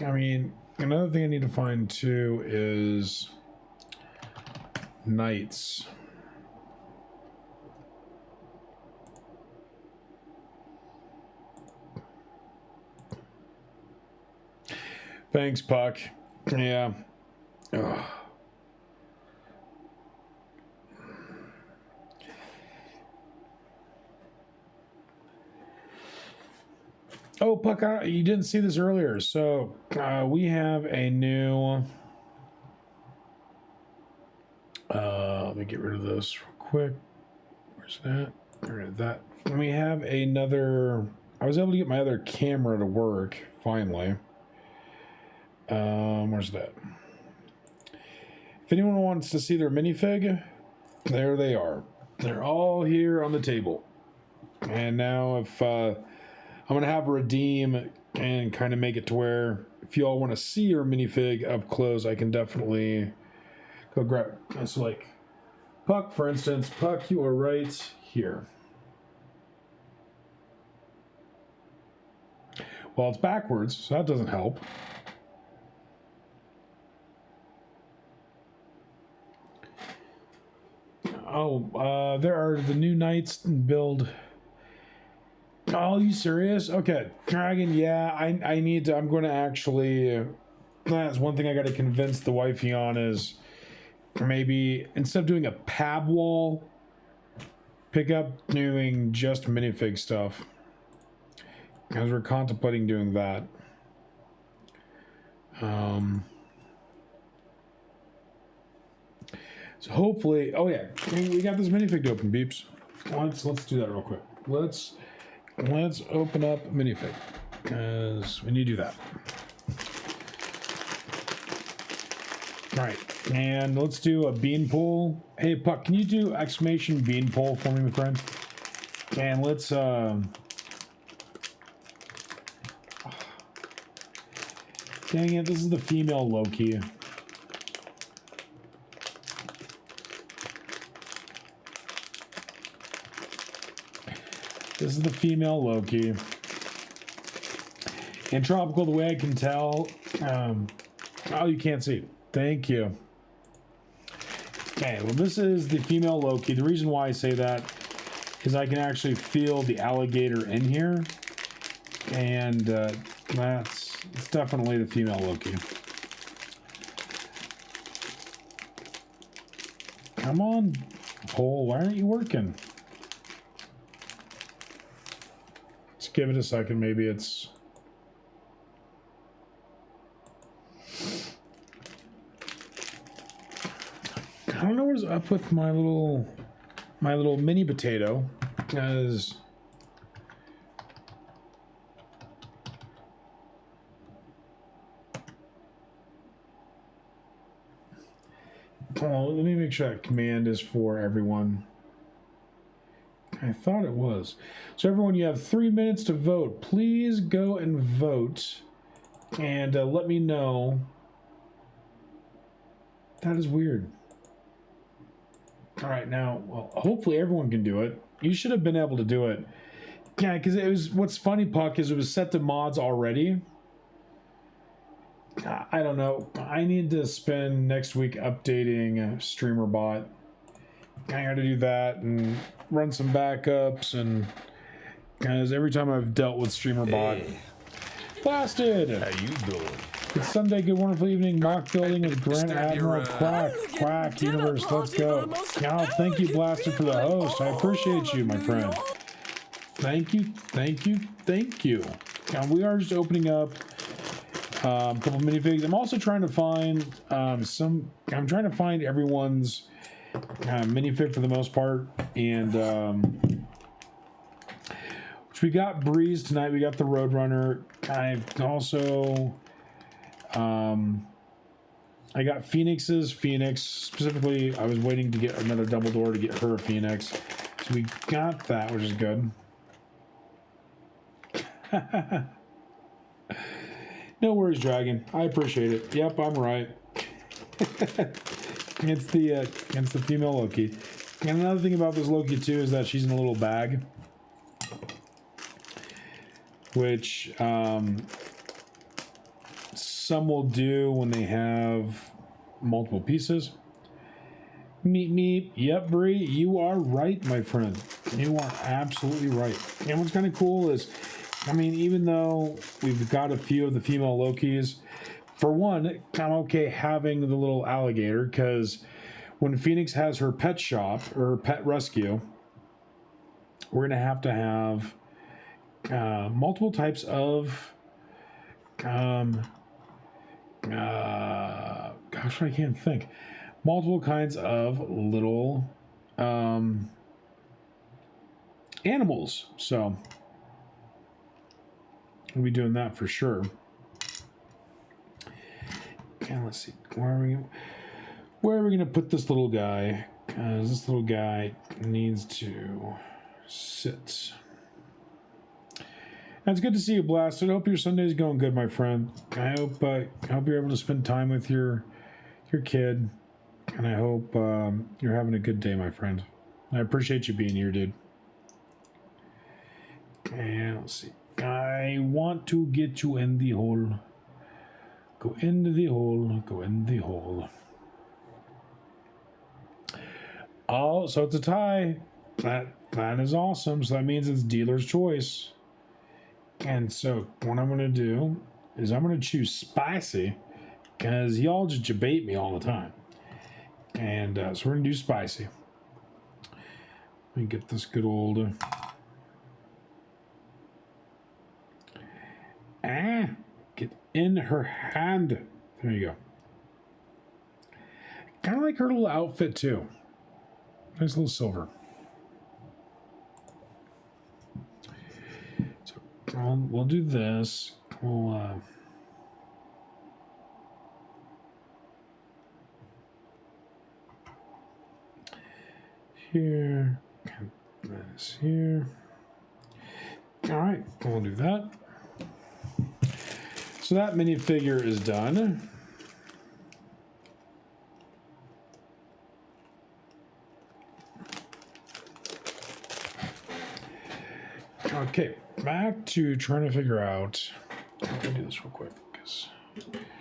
I mean, another thing I need to find too is knights. Thanks, Puck. Yeah. Ugh. Oh, Puck, you didn't see this earlier. So we have a new... let me get rid of this real quick. Where's that? Get rid of that. And we have another... I was able to get my other camera to work, finally. Where's that? If anyone wants to see their minifig, there they are. They're all here on the table. And now if... I'm going to have redeem and kind of make it to where if you all want to see your minifig up close, I can definitely go grab it. So like Puck, for instance, Puck, you are right here. Well, it's backwards, so that doesn't help. Oh, there are the new knights build... Oh, are you serious? Okay, Dragon, yeah, I need to, I'm going to actually, that's one thing I got to convince the wifey on is maybe, instead of doing a PAB wall, pick up doing just minifig stuff. Because we're contemplating doing that. So hopefully, oh yeah, we got this minifig to open, Beeps. Let's do that real quick. Let's open up minifig. because we need to do that. All right, and let's do a bean pull. Hey, Puck, can you do exclamation bean pull for me, my friend? And let's, dang it, this is the female Loki. This is the female Loki. And tropical, the way I can tell, oh, you can't see. Thank you. Okay, well, this is the female Loki. The reason why I say that is I can actually feel the alligator in here. And it's definitely the female Loki. Come on, Pole, why aren't you working? Let's give it a second, maybe it's... I don't know what's up with my little mini potato, because let me make sure that command is for everyone. I thought it was. So everyone, you have 3 minutes to vote. Please go and vote, and let me know. That is weird. All right, now, well, hopefully everyone can do it. You should have been able to do it. Yeah, because it was, what's funny, Puck, is it was set to mods already. I don't know. I need to spend next week updating StreamerBot. I got to do that and run some backups, and because every time I've dealt with StreamerBot, Hey. Blasted! How you doing? It's Sunday, good wonderful evening, mock building with Grand Admiral Quack Universe, let's go. Now, thank you, Blasted, for the host. I appreciate you, my friend. Thank you, thank you, thank you. Now, we are just opening up a couple minifigs. I'm also trying to find I'm trying to find everyone's minifig for the most part, and which we got Breeze tonight, we got the Roadrunner. I've also I got Phoenix's Phoenix. Specifically, I was waiting to get another Dumbledore to get her a Phoenix. So we got that, which is good. No worries, Dragon. I appreciate it. Yep, I'm right. It's the female Loki. And another thing about this Loki too is that she's in a little bag, which some will do when they have multiple pieces. Meep meep. Yep, Bree, you are right, my friend. You are absolutely right. And what's kind of cool is, I mean, even though we've got a few of the female Lokis, for one, I'm okay having the little alligator, because when Phoenix has her pet shop or pet rescue, we're going to have multiple types of gosh, I can't think. Multiple kinds of little animals. So we'll be doing that for sure. And let's see, where are we going to put this little guy? Because this little guy needs to sit. And it's good to see you, Blasted. I hope your Sunday's going good, my friend. I hope you're able to spend time with your kid, and I hope you're having a good day, my friend. I appreciate you being here, dude. And let's see. I want to get you in the hole. Go into the hole. Go in the hole. Oh, so it's a tie. That is awesome. So that means it's dealer's choice. And so what I'm going to do is I'm going to choose spicy, because y'all just debate me all the time. And so we're going to do spicy. Let me get this good old... get in her hand. There you go. Kind of like her little outfit too. Nice little silver. So we'll do this. We'll here, this here. All right, we'll do that. So that minifigure is done. Okay, back to trying to figure out. Let me do this real quick, because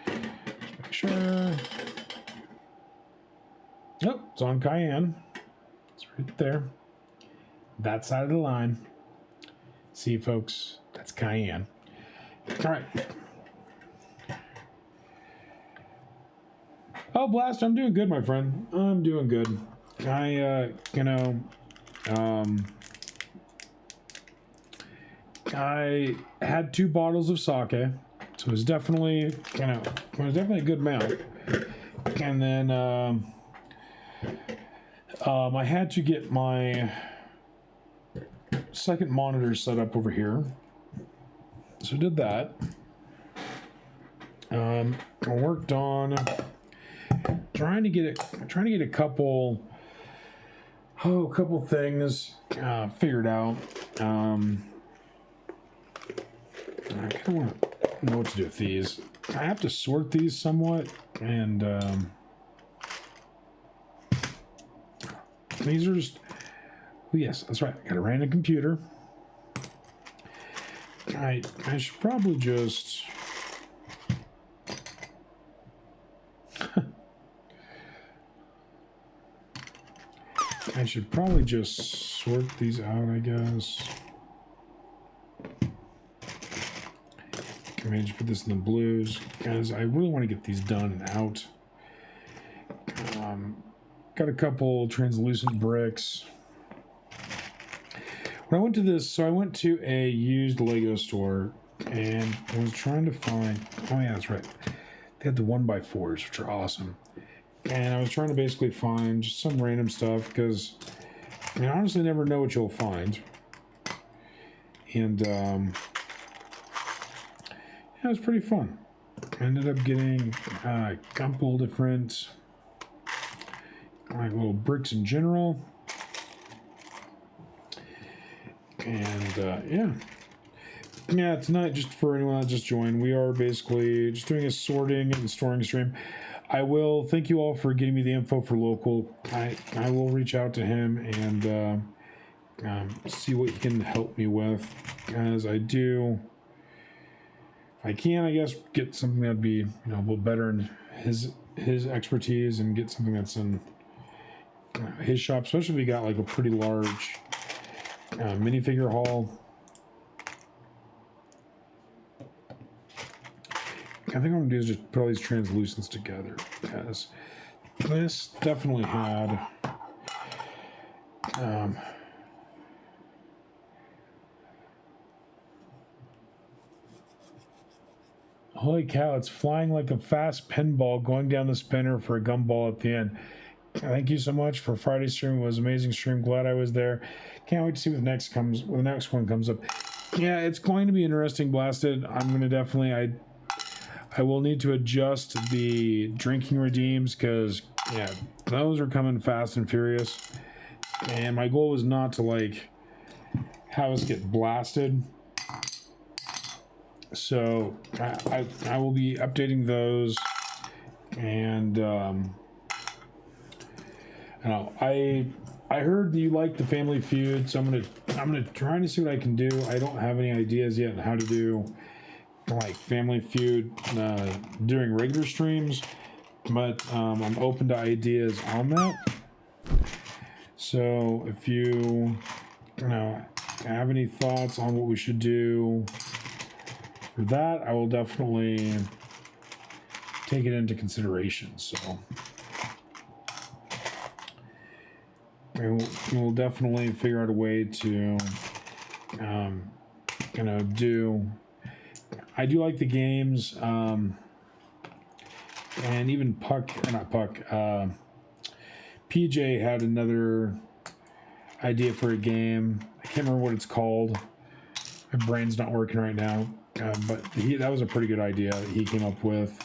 make sure. Yep, it's on Cayenne. It's right there. That side of the line. See, folks, that's Cayenne. All right. Oh, Blast, I'm doing good, my friend. I'm doing good. I had 2 bottles of sake, so it was definitely, a good amount. And then I had to get my second monitor set up over here, so I did that. I worked on trying to get a couple things figured out. I kind of want to know what to do with these. I have to sort these somewhat, and these are just. Oh yes, that's right. I got a random computer. I should probably just. I should probably just sort these out, I guess. I just put this in the blues, because I really want to get these done and out. Got a couple translucent bricks. When I went to this, so I went to a used Lego store, and I was trying to find, oh yeah, that's right. They had the 1x4s, which are awesome. And I was trying to basically find just some random stuff, because I honestly never know what you'll find. And, yeah, it was pretty fun. I ended up getting a couple different little bricks in general. And yeah, tonight, just for anyone that just joined, we are basically just doing a sorting and storing stream. I will thank you all for getting me the info for local. I will reach out to him and see what he can help me with, as I do. If I can, I guess, get something that'd be a little better in his expertise, and get something that's in his shop, especially if we got like a pretty large minifigure haul. I think what I'm gonna do is just put all these translucents together, because this definitely had holy cow, it's flying like a fast pinball going down the spinner for a gumball at the end. Thank you so much for Friday's stream. It was an amazing stream. Glad I was there. Can't wait to see what the next one comes up. Yeah, it's going to be interesting, Blasted. I'm going to definitely, I will need to adjust the drinking redeems, because yeah, those are coming fast and furious. And my goal was not to like have us get blasted. So I will be updating those, and I heard that you like the Family Feud, so I'm gonna try to see what I can do. I don't have any ideas yet on how to do like Family Feud during regular streams, but I'm open to ideas on that. So if you have any thoughts on what we should do for that, I will definitely take it into consideration. So we'll definitely figure out a way to do. I do like the games, and even PJ had another idea for a game. I can't remember what it's called, My brain's not working right now, but that was a pretty good idea that he came up with.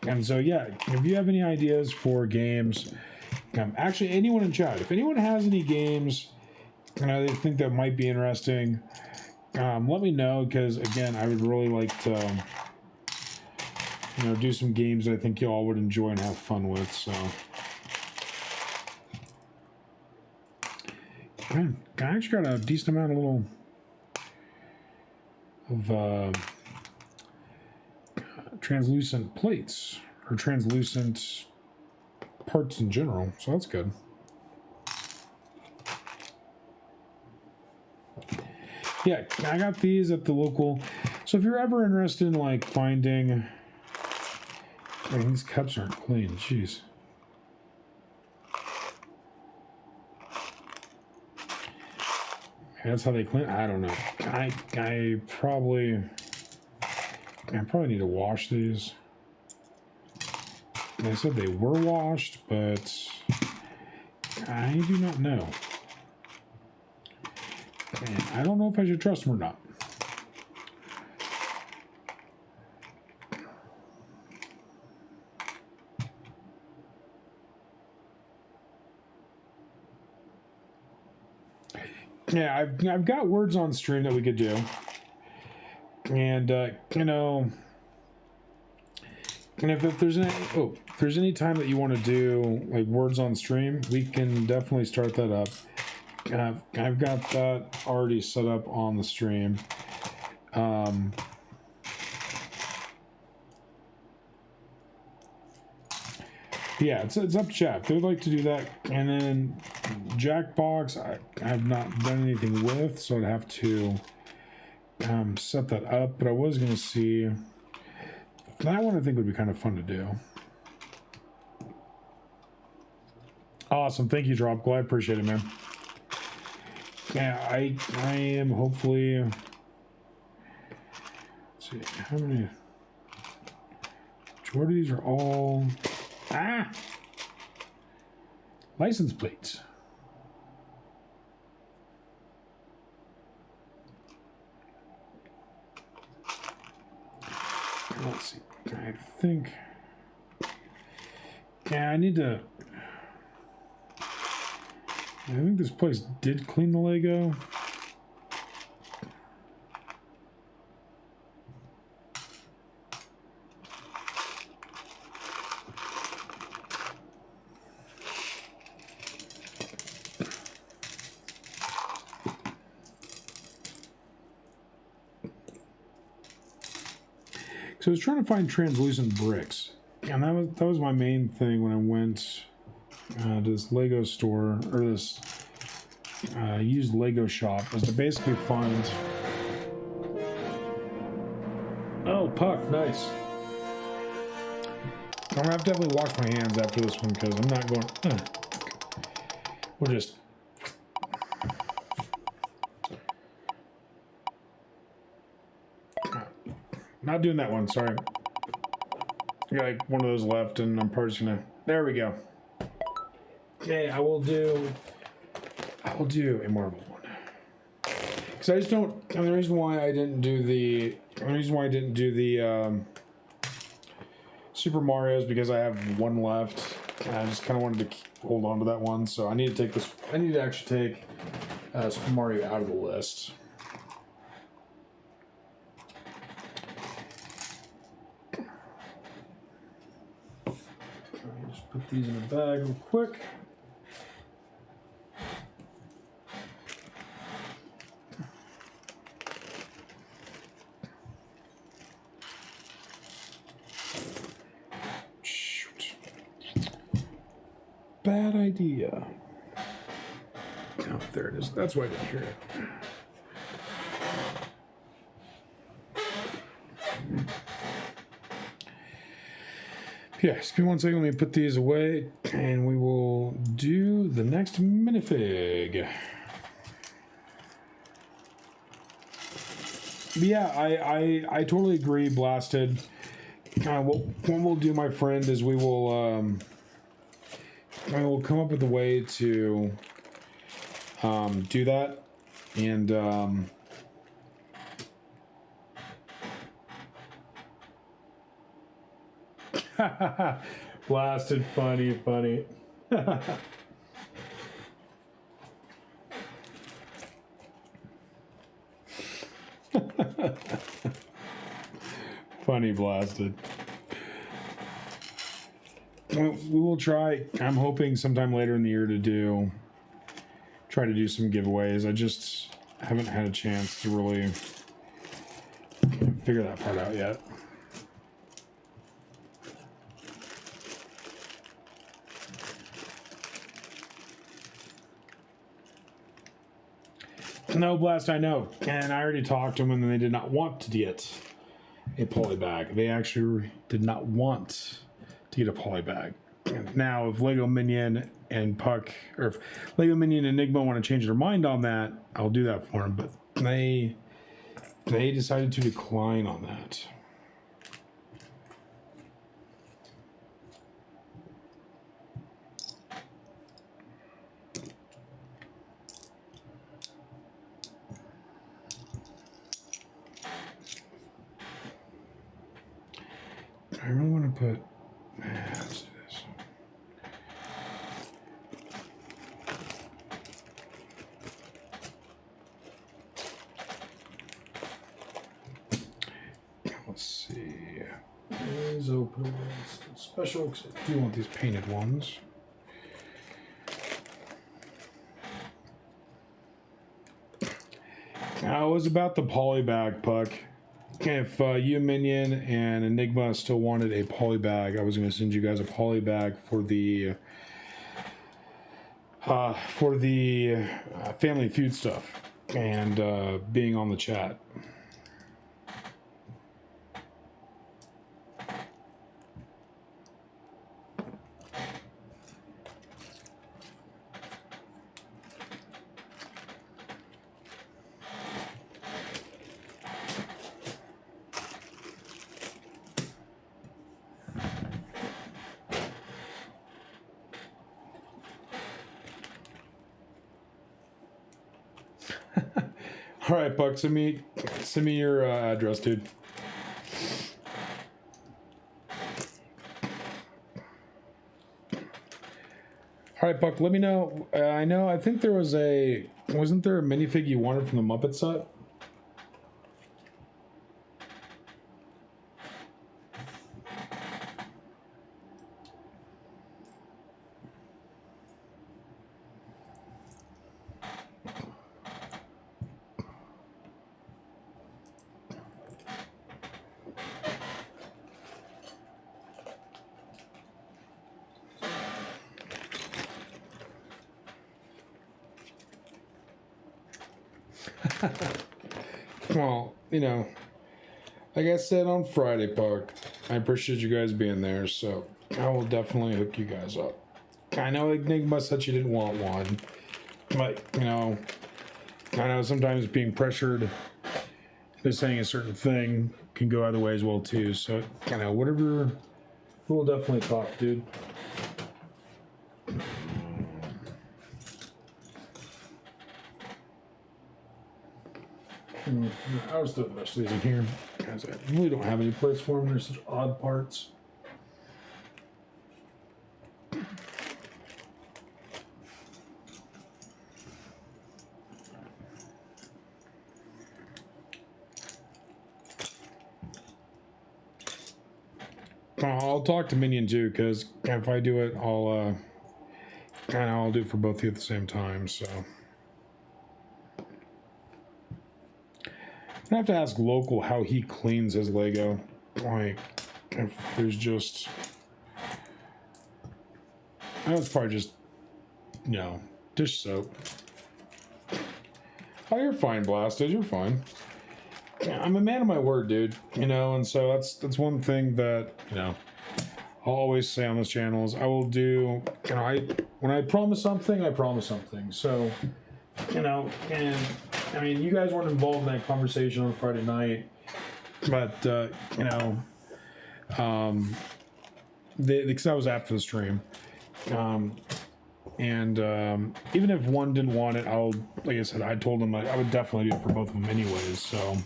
And so, yeah, if you have any ideas for games, actually, anyone in chat, if anyone has any games they think that might be interesting, let me know, because, again, I would really like to, do some games that I think you all would enjoy and have fun with, so. I actually got a decent amount of translucent plates, or translucent parts in general, so that's good. Yeah, I got these at the local, so if you're ever interested in like finding, these cups aren't clean, jeez. That's how they clean. I don't know. I probably need to wash these. They said they were washed, but I do not know. And I don't know if I should trust them or not. Yeah, I've got words on stream that we could do, and and if there's any time that you want to do like words on stream, we can definitely start that up. I've got that already set up on the stream. Yeah, it's up to chat if they would like to do that. And then Jackbox, I've not done anything with, so I'd have to set that up. But I was going to see that one. I think would be kind of fun to do. Awesome, thank you, Dropgle. I appreciate it, man. Yeah, I am hopefully. Let's see how many. Majority of these are all. License plates. Let's see. I think. Yeah, I need to. I think this place did clean the Lego. So I was trying to find translucent bricks, and that was my main thing when I went to this Lego store, or this used Lego shop, was to basically find. Oh, puck, nice. I'm gonna have to definitely wash my hands after this one because I'm not going. We'll just. Not doing that one, sorry. I got like one of those left, and I'm probably just gonna. There we go. Okay, I will do a Marvel one. Because I just don't. And the reason why I didn't do the. Super Mario is because I have one left. And I just kind of wanted to hold on to that one, so I need to take this. I need to actually take Super Mario out of the list. Just put these in a bag real quick. Shoot. Bad idea. Oh, there it is. That's why I didn't hear it. Yeah, just give me 1 second. Let me put these away, and we will do the next minifig. But yeah, I totally agree, Blasted. What we'll do, my friend, is we will come up with a way to do that, and Blasted funny. Funny blasted. We will try. I'm hoping sometime later in the year to try to do some giveaways. I just haven't had a chance to really figure that part out yet. No, Blast, I know. And I already talked to them and they did not want to get a poly bag. They actually did not want to get a poly bag. And now, if Lego Minion and Puck, or if Lego Minion and Enigma want to change their mind on that, I'll do that for them. But they decided to decline on that. I really want to put. Let's do this. Let's see. These open special. Because I do want these painted ones. Now it was about the poly bag, Puck. If you, Minion, and Enigma still wanted a poly bag, I was going to send you guys a poly bag for the Family Feud stuff and being on the chat. All right, Puck, send me your address, dude. All right, Puck, let me know. I think there was wasn't there a minifig you wanted from the Muppet set? Well, like I said on Friday, Puck, I appreciate you guys being there, so I will definitely hook you guys up. I know Enigma said you didn't want one, but, I know sometimes being pressured into saying a certain thing can go other ways well, too, so, whatever, we'll definitely talk, dude. I was doing the rest of these in here because I really don't have any place for them. They're such odd parts. I'll talk to Minion too, because if I do it, I'll do it for both of you at the same time. So. I have to ask Local how he cleans his Lego. Like, if there's just... I know it's probably just, dish soap. Oh, you're fine, Blasted. You're fine. I'm a man of my word, dude. And so that's one thing that, I'll always say on this channel is I will do, when I promise something, I promise something. So, and... I mean, you guys weren't involved in that conversation on Friday night, but, because that was after the stream. Even if one didn't want it, like I said, I told them I would definitely do it for both of them anyways, so.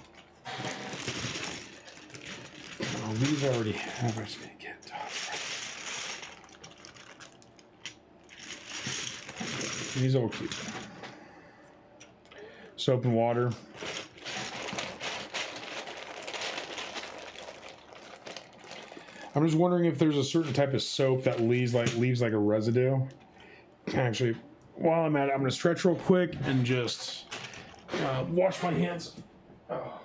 These I already have. I just need to get He's all cute. Soap and water. I'm just wondering if there's a certain type of soap that leaves like a residue. Actually, while I'm at it, I'm gonna stretch real quick and just wash my hands. Oh.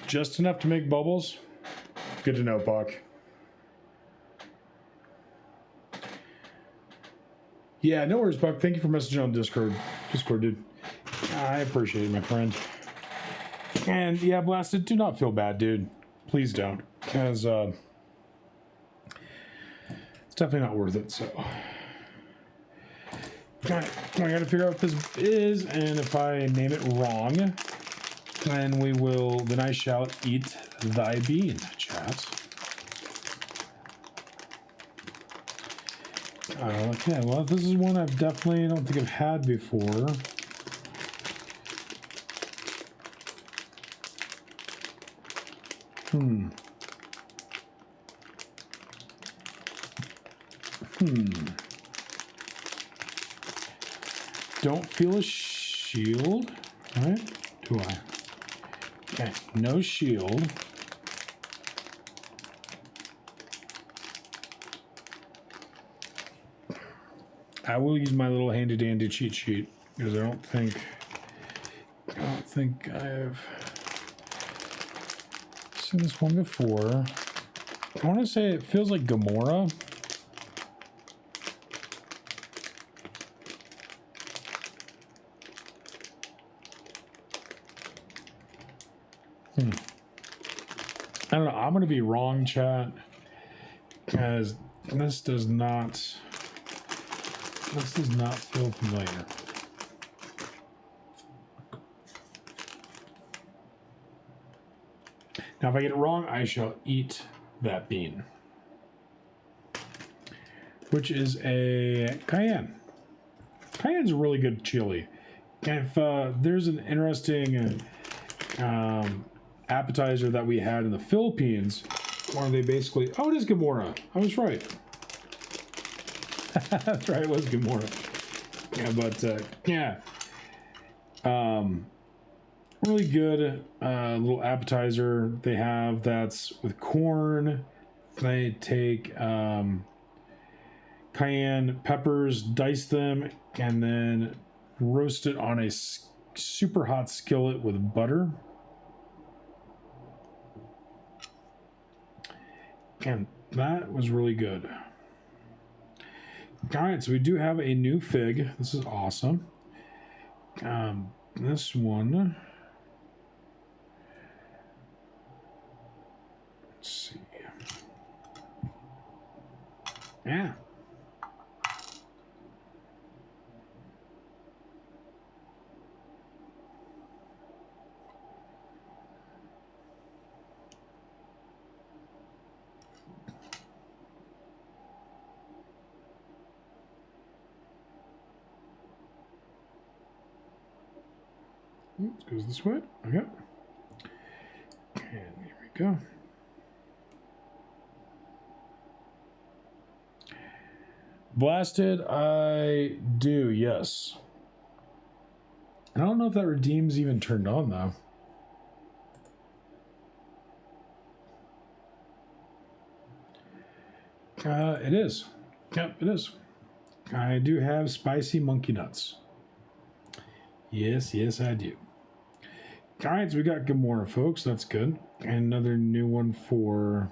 Just enough to make bubbles. Good to know, Buck. Yeah, no worries, Buck. Thank you for messaging on Discord. Discord, dude. I appreciate it, my friend. And yeah, Blasted, do not feel bad, dude. Please don't. Because it's definitely not worth it, so. Alright, I gotta figure out what this is, and if I name it wrong, then I shall eat thy bean, chat. Okay, well, this is one I don't think I've had before. Don't feel a shield, right? Do I? Okay, no shield. I will use my little handy dandy cheat sheet because I don't think I've seen this one before. I want to say it feels like Gamora. I don't know. I'm going to be wrong, chat, because this does not feel familiar. Now, if I get it wrong, I shall eat that bean, which is a cayenne. Cayenne's a really good chili. If there's an interesting appetizer that we had in the Philippines, where they basically, oh, it is Gamora. I was right. That's right, it was Gamora. Yeah, but yeah, really good little appetizer they have that's with corn. They take cayenne peppers, dice them, and then roast it on a super hot skillet with butter. And that was really good. All right, so we do have a new fig. This is awesome. This one, let's see. Yeah. It goes this way. Okay. And here we go. Blasted, I do, yes. I don't know if that redeem's even turned on, though. It is. Yep, it is. I do have spicy monkey nuts. Yes, yes, I do. All right, so we got Gamora, folks. That's good. And another new one for...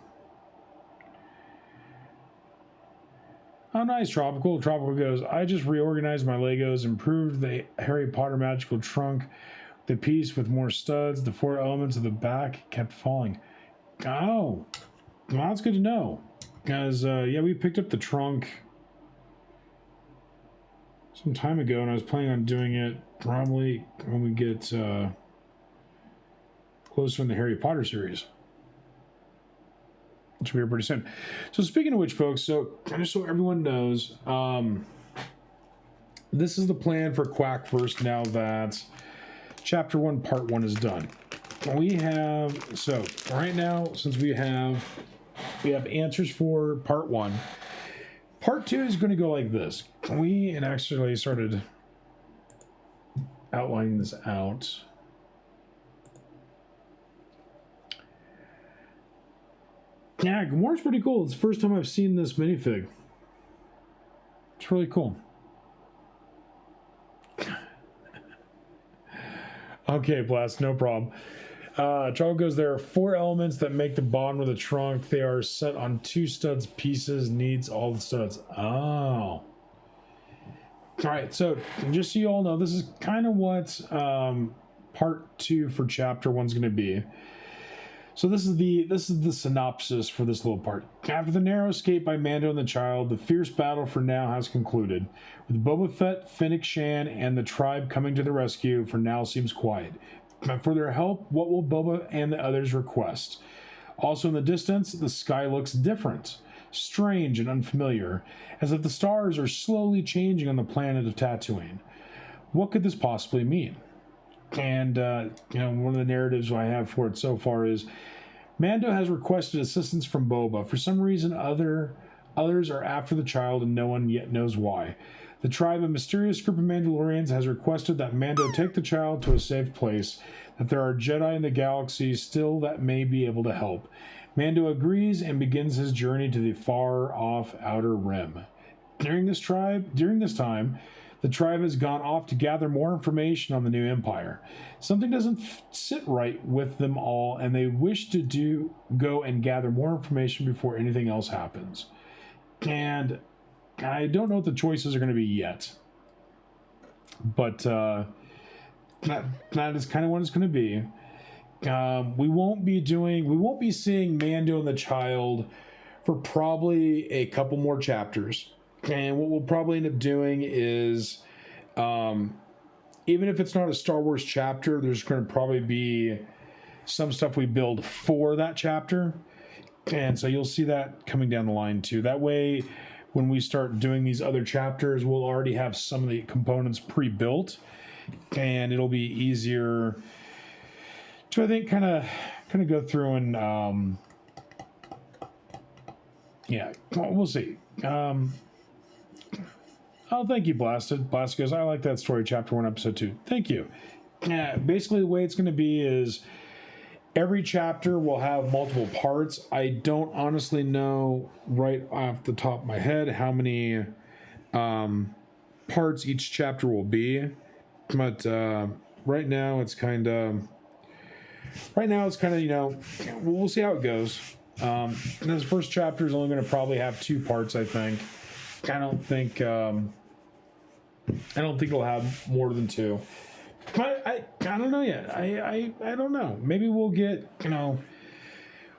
Oh, nice, Tropical. Tropical goes, I just reorganized my Legos, improved the Harry Potter magical trunk, the piece with more studs, the 4 elements of the back kept falling. Oh, well, that's good to know. Because, yeah, we picked up the trunk some time ago, and I was planning on doing it probably when we get closer in the Harry Potter series. Which will be here pretty soon. So speaking of which, folks, so just so everyone knows, this is the plan for Quack first now that Chapter 1, Part 1 is done. We have, so right now, since we have answers for Part 1, Part 2 is going to go like this. We actually started outlining this out. Yeah, Gamora's pretty cool. It's the first time I've seen this minifig. It's really cool. Okay, Blast, no problem. Charles goes, there are 4 elements that make the bond with the trunk. They are set on 2 studs pieces, needs all the studs. Oh. Alright, so just so you all know, this is kind of what part 2 for chapter 1 is going to be. So this is the synopsis for this little part. After the narrow escape by Mando and the child, the fierce battle for now has concluded. With Boba Fett, Fennec Shan, and the tribe coming to the rescue, for now seems quiet. But for their help, what will Boba and the others request? Also in the distance, the sky looks different, strange and unfamiliar, as if the stars are slowly changing on the planet of Tatooine. What could this possibly mean? And, you know, one of the narratives I have for it so far is Mando has requested assistance from Boba. For some reason, others are after the child and no one yet knows why. The tribe, a mysterious group of Mandalorians, has requested that Mando take the child to a safe place, that there are Jedi in the galaxy still that may be able to help. Mando agrees and begins his journey to the far-off Outer Rim. During this time, the tribe has gone off to gather more information on the new empire. Something doesn't sit right with them all, and they wish to go and gather more information before anything else happens. And I don't know what the choices are going to be yet, but that is kind of what it's going to be. We won't be seeing Mando and the child for probably a couple more chapters. And what we'll probably end up doing is, even if it's not a Star Wars chapter, there's going to probably be some stuff we build for that chapter. And so you'll see that coming down the line too. That way, when we start doing these other chapters, we'll already have some of the components pre-built. And it'll be easier to, I think, kind of go through and, yeah, we'll see. Oh, thank you, Blasted. Blasted goes, I like that story, chapter 1, episode 2. Thank you. Basically, the way it's going to be is every chapter will have multiple parts. I don't honestly know right off the top of my head how many parts each chapter will be. But right now, it's kind of, you know, we'll see how it goes. And this first chapter is only going to probably have 2 parts, I think. I don't think it'll have more than 2. But I don't know yet. I don't know. Maybe we'll get, you know,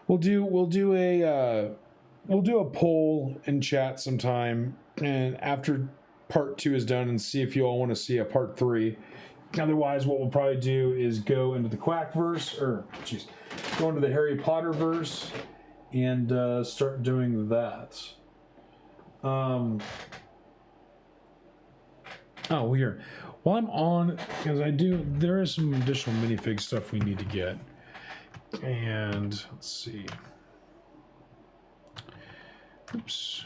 we'll do a poll in chat sometime, and after part 2 is done, and see if you all want to see a part 3. Otherwise, what we'll probably do is go into the Quack verse, go into the Harry Potter verse, and start doing that. Oh, here. While I'm on, because there is some additional minifig stuff we need to get. And let's see. Oops.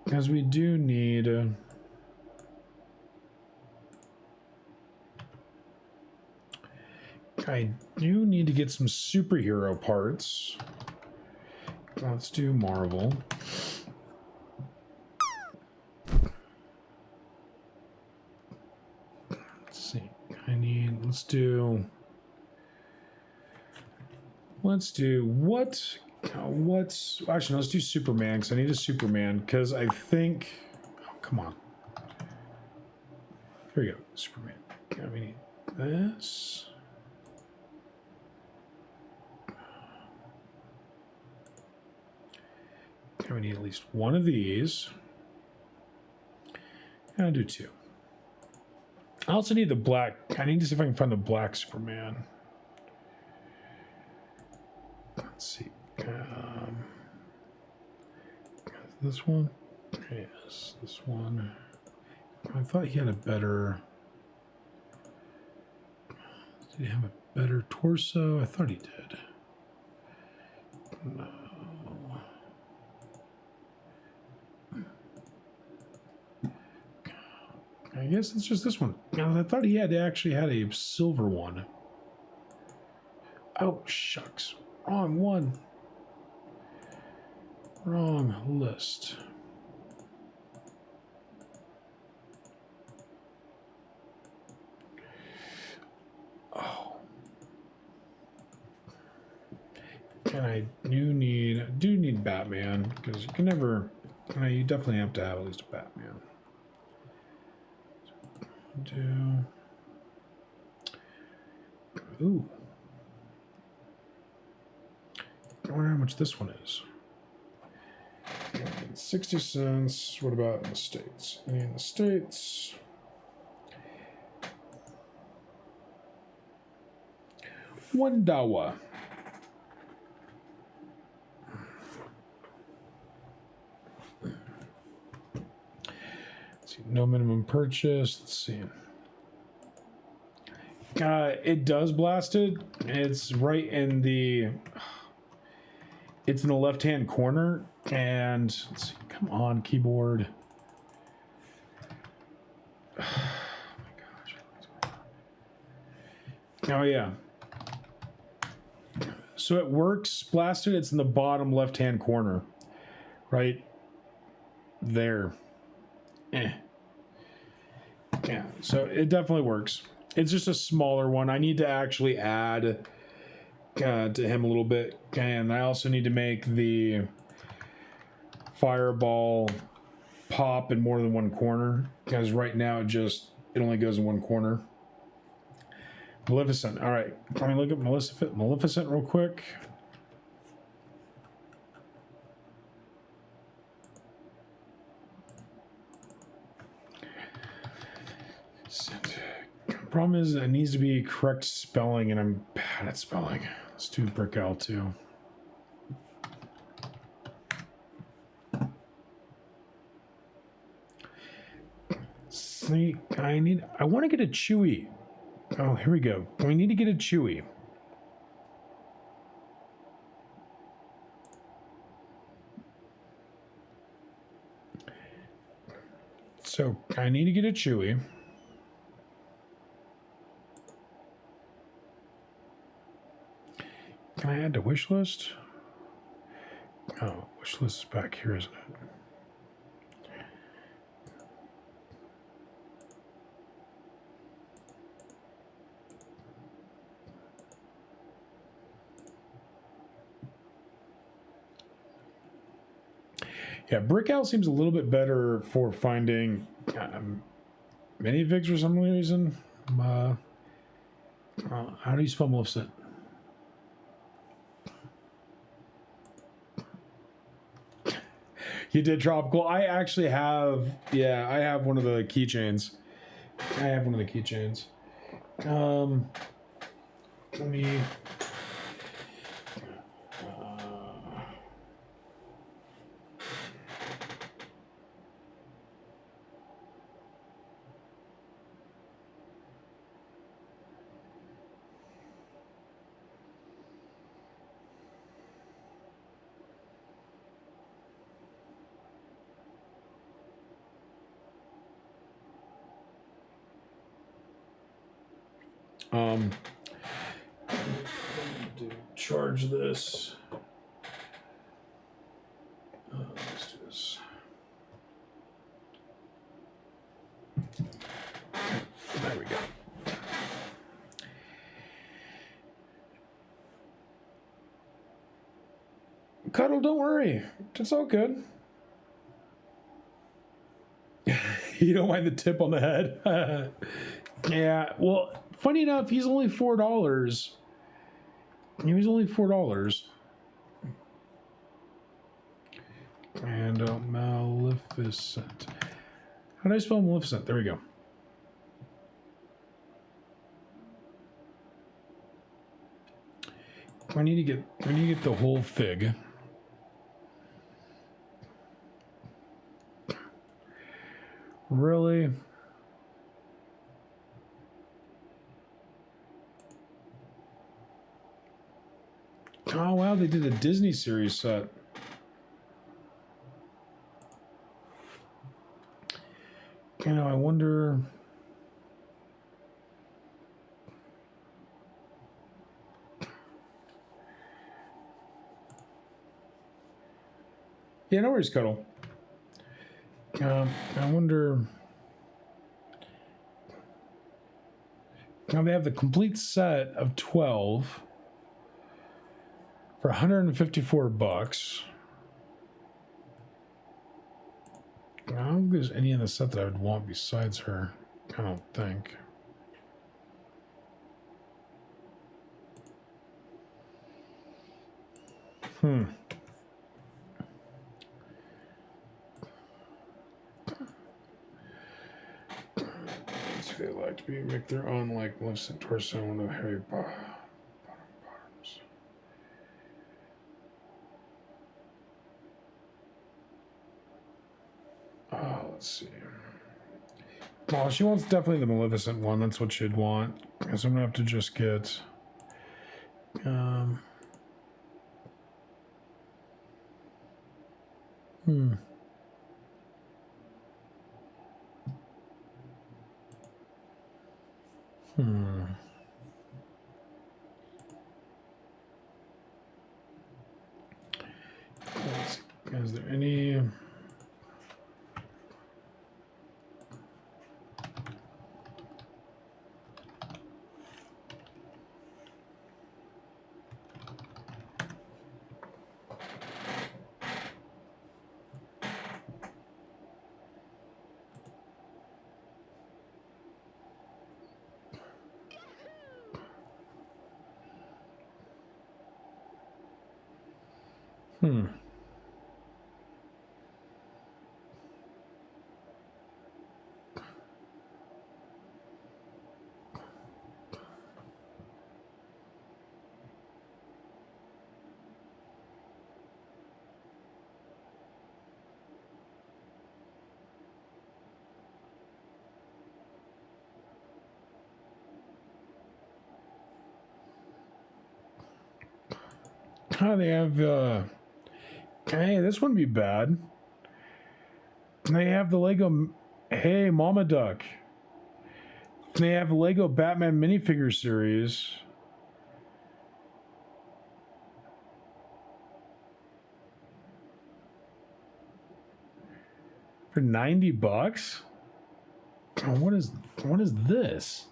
Because we do need I do need to get some superhero parts. let's do Marvel. Let's see. Let's do what's actually no, let's do Superman because I need a Superman because I think come on. Here we go. Superman. Okay, we need this. Okay, we need at least one of these. And I'll do two. I also need the black. I need to see if I can find the black Superman. Let's see. This one? Yes, this one. I thought he had a better. Did he have a better torso? I thought he did. No. I guess it's just this one. I thought he actually had a silver one. Oh, shucks. Wrong one. Wrong list. Oh. And I do need Batman, because you can never, you definitely have to have at least a Batman. Ooh. I wonder how much this one is. 60 cents. What about in the States? In the States. $1. Let's see, no minimum purchase. Let's see. It does blast it. It's right in the. It's in the left-hand corner, and let's see, come on, keyboard. Oh my gosh. Oh yeah. So it works. Blasted. It's in the bottom left-hand corner, right there. Yeah. So it definitely works. It's just a smaller one. I need to actually add to him a little bit, and I also need to make the fireball pop in more than one corner, because right now it only goes in one corner. Maleficent. All right, let me look at Maleficent real quick. Problem is, it needs to be correct spelling, and I'm bad at spelling. Let's do Brick L too. See, I want to get a Chewy. Oh, here we go. We need to get a Chewy. So I need to get a Chewy. Can I add to wish list? Oh, wish list is back here, isn't it? Yeah, Brick Out seems a little bit better for finding minifigs for some reason. How do you spell Maleficent? You did tropical. I actually have, yeah, I have one of the keychains. Let me. To charge this. Let's do this. There we go. Cuddle, don't worry. It's all good. You don't mind the tip on the head? Yeah, well, funny enough, he's only $4. He was only $4. And Maleficent. How do I spell Maleficent? There we go. I need to get the whole fig. Really? Oh wow, they did a Disney series set. You know, I wonder. Yeah, no worries, Cuddle. I wonder. Now they have the complete set of 12 for $154. I don't think there's any in the set that I would want besides her. I don't think. They like to be make their own like Maleficent torso and the hairy bottoms. Oh, let's see. Well, she wants definitely the Maleficent one. That's what she'd want. So I'm gonna have to just get. Let's see. Is there any? Oh, they have, hey, this wouldn't be bad. They have the Lego, hey, Mama Duck. They have the Lego Batman minifigure series. For $90? Oh, what is this?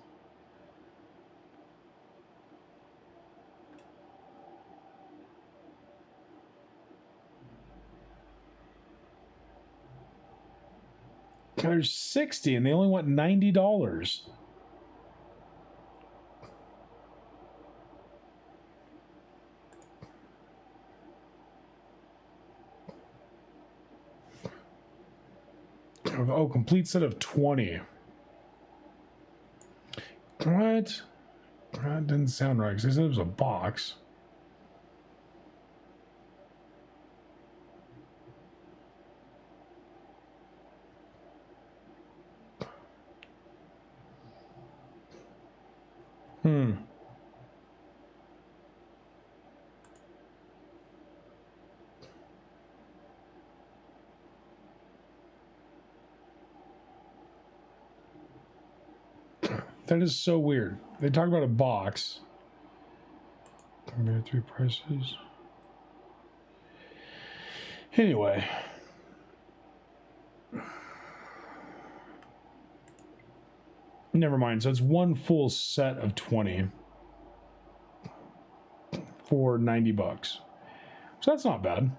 There's 60 and they only want $90. Oh, complete set of 20. What? That didn't sound right because they said it was a box. That is so weird. They talk about a box. Compare three prices. Anyway. Never mind. So it's one full set of 20 for $90. So that's not bad.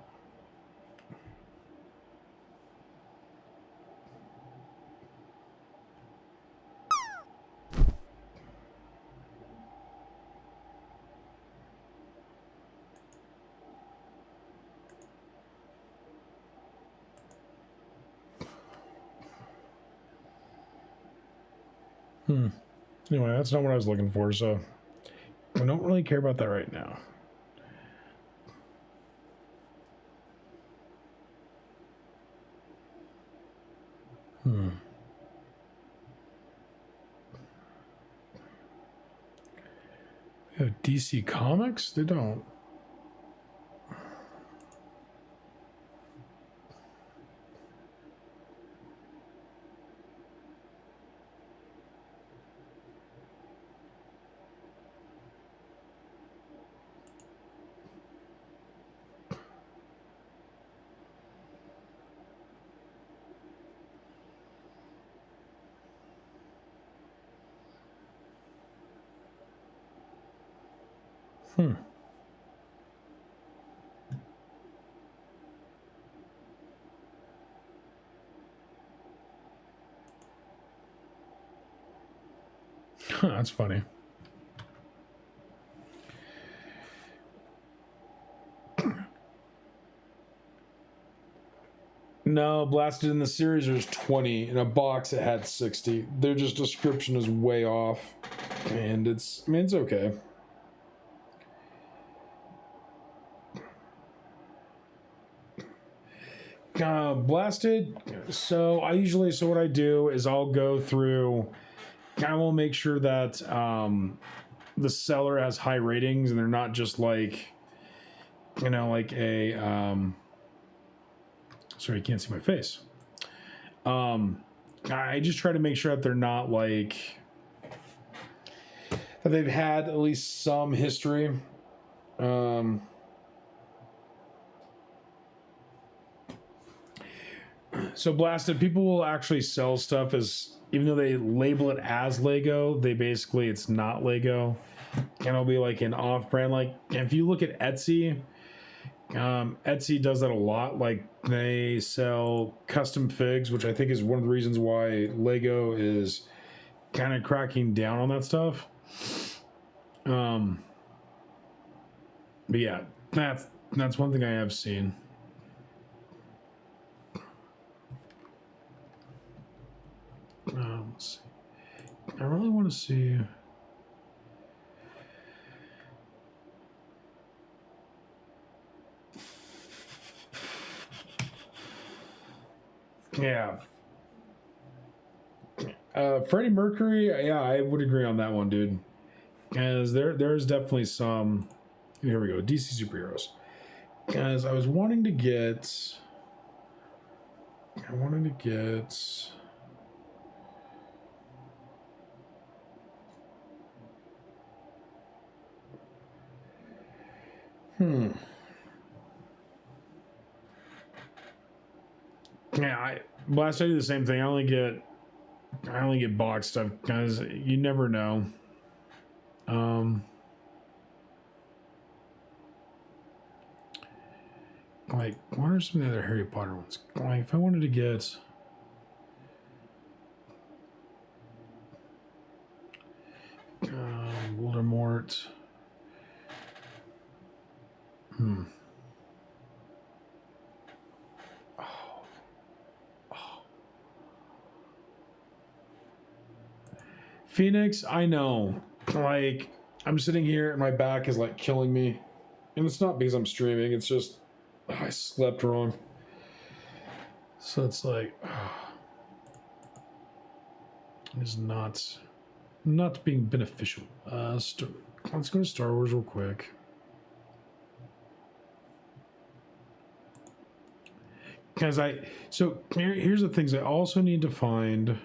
Anyway, that's not what I was looking for, so I don't really care about that right now. They have DC Comics? They don't. That's funny. No, Blasted in the series there's 20. In a box it had 60. Their just description is way off. And it's, I mean, it's okay. Blasted, so what I do is I'll go through, I will make sure that the seller has high ratings and they're not just like, you know, like a, sorry, you can't see my face. I just try to make sure that they're not like, that they've had at least some history. So Blasted, people will actually sell stuff as, even though they label it as Lego, they basically, it's not Lego. And it'll be like an off-brand. Like, if you look at Etsy, Etsy does that a lot. Like, they sell custom figs, which I think is one of the reasons why Lego is kind of cracking down on that stuff. But yeah, that's one thing I have seen. Let's see. I really want to see. Yeah. Freddie Mercury, yeah, I would agree on that one, dude. As there's definitely some. Here we go, DC superheroes. As I wanted to get. Yeah, Blast, I do the same thing. I only get box stuff because you never know. Like, what are some of the other Harry Potter ones? Like, if I wanted to get. Voldemort. Phoenix, I know. Like, I'm sitting here and my back is like killing me. And it's not because I'm streaming, it's just I slept wrong. So it's like it's not being beneficial. Let's go to Star Wars real quick. Because here's the things I also need to find.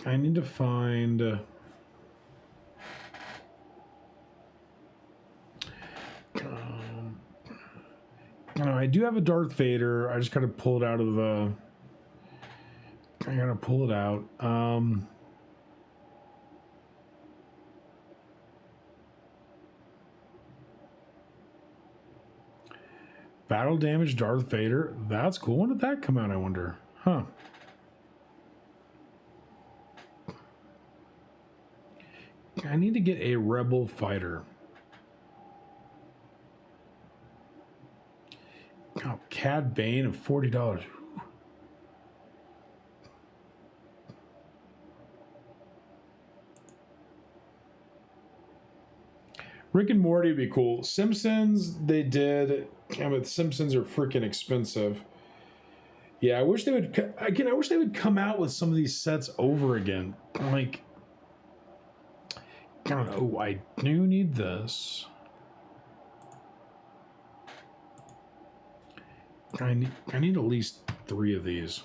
I need to find. I do have a Darth Vader. I just gotta pull it out of the. I gotta pull it out. Battle damage Darth Vader. That's cool. When did that come out, I wonder? Huh. I need to get a Rebel fighter. Oh, Cad Bane of $40. Rick and Morty would be cool. Simpsons, they did. Yeah, but Simpsons are freaking expensive. Yeah, I wish they would. Again, I wish they would come out with some of these sets over again. Like, I don't know. I do need this. I need at least 3 of these.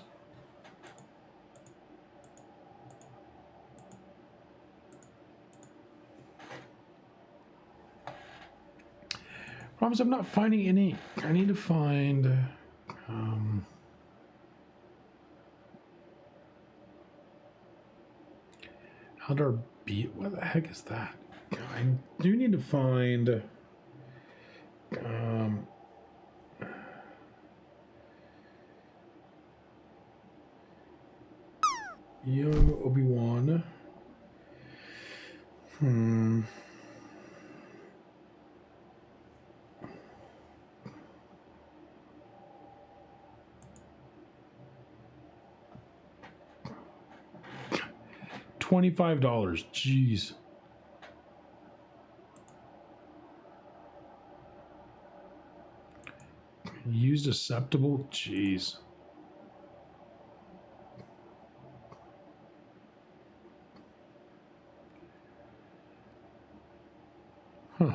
Problem is, I'm not finding any. I need to find. How do I beat? What the heck is that? I do need to find. Young Obi-Wan. $25. Jeez. Used acceptable? Jeez. Huh.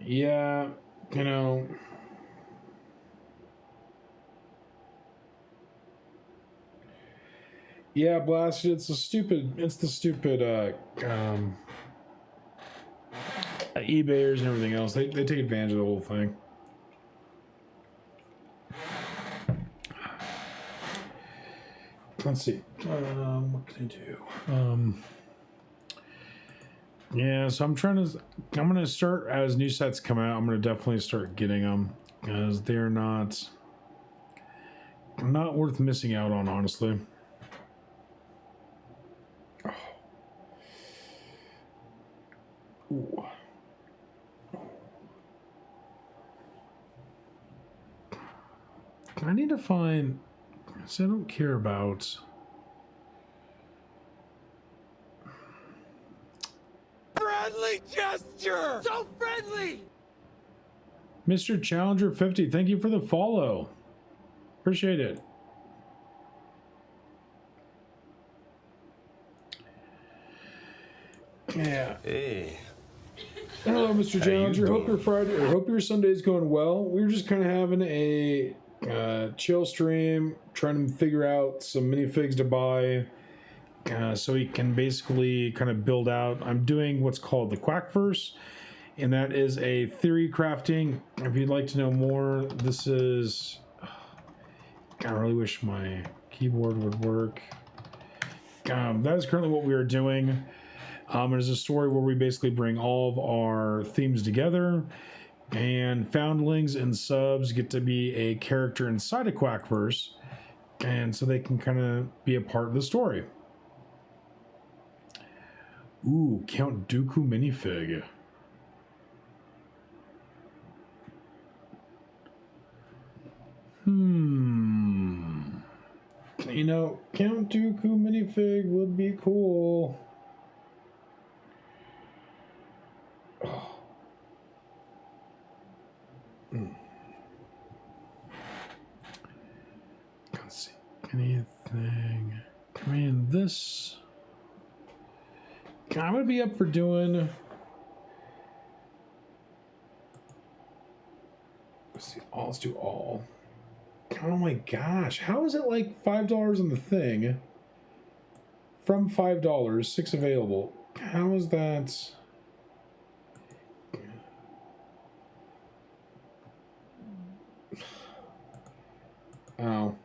Yeah, you know. Yeah, Blasted, it's the stupid eBayers and everything else. They take advantage of the whole thing. Let's see. What can I do? Yeah, so I'm gonna start as new sets come out. I'm gonna definitely start getting them because they're not worth missing out on, honestly. Ooh. I need to find. So I don't care about. Friendly gesture! So friendly! Mr. Challenger 50, thank you for the follow. Appreciate it. Yeah. Hey. Hello, Mr. Challenger. Hope your Friday or hope your Sunday's going well. We were just kind of having a chill stream, trying to figure out some minifigs to buy, so we can basically kind of build out. I'm doing what's called the Quackverse, and that is a theory crafting. If you'd like to know more, this is. I really wish my keyboard would work. That is currently what we are doing. It is a story where we basically bring all of our themes together, and foundlings and subs get to be a character inside a Quackverse, and so they can kind of be a part of the story. Ooh, Count Dooku minifig. You know, Count Dooku minifig would be cool. Oh. Let's see. Anything. I mean, this. I'm gonna be up for doing. Let's see. Let's do all. Oh my gosh! How is it like $5 on the thing? From $5, 6 available. How is that? Oh.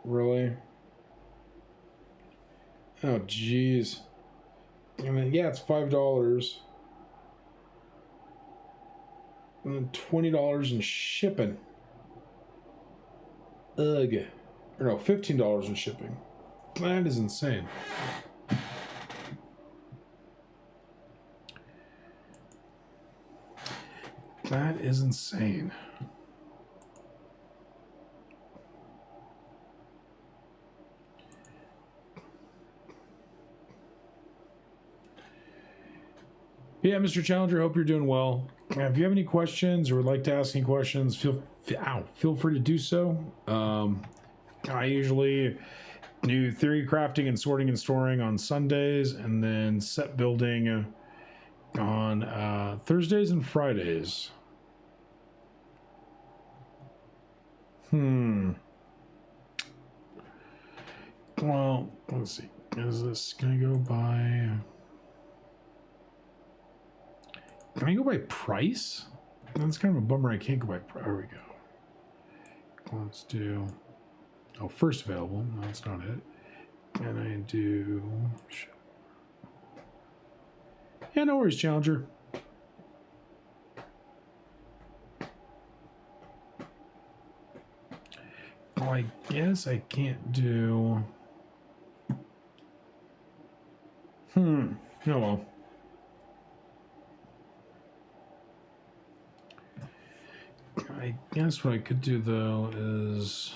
Really? Oh, jeez. I mean, yeah, it's $5. And then $20 in shipping. Ugh. Or no, $15 in shipping. That is insane. That is insane. Yeah, Mr. Challenger, hope you're doing well. If you have any questions or would like to ask any questions, feel free to do so. I usually do theory crafting and sorting and storing on Sundays, and then set building on Thursdays and Fridays. Well, let's see. Is this gonna go by? Can I go by price? That's kind of a bummer. I can't go by price. There we go. Let's do. Oh, first available. No, that's not it. And I do. Yeah, no worries, Challenger. Oh, I guess I can't do. Oh well. I guess what I could do though is.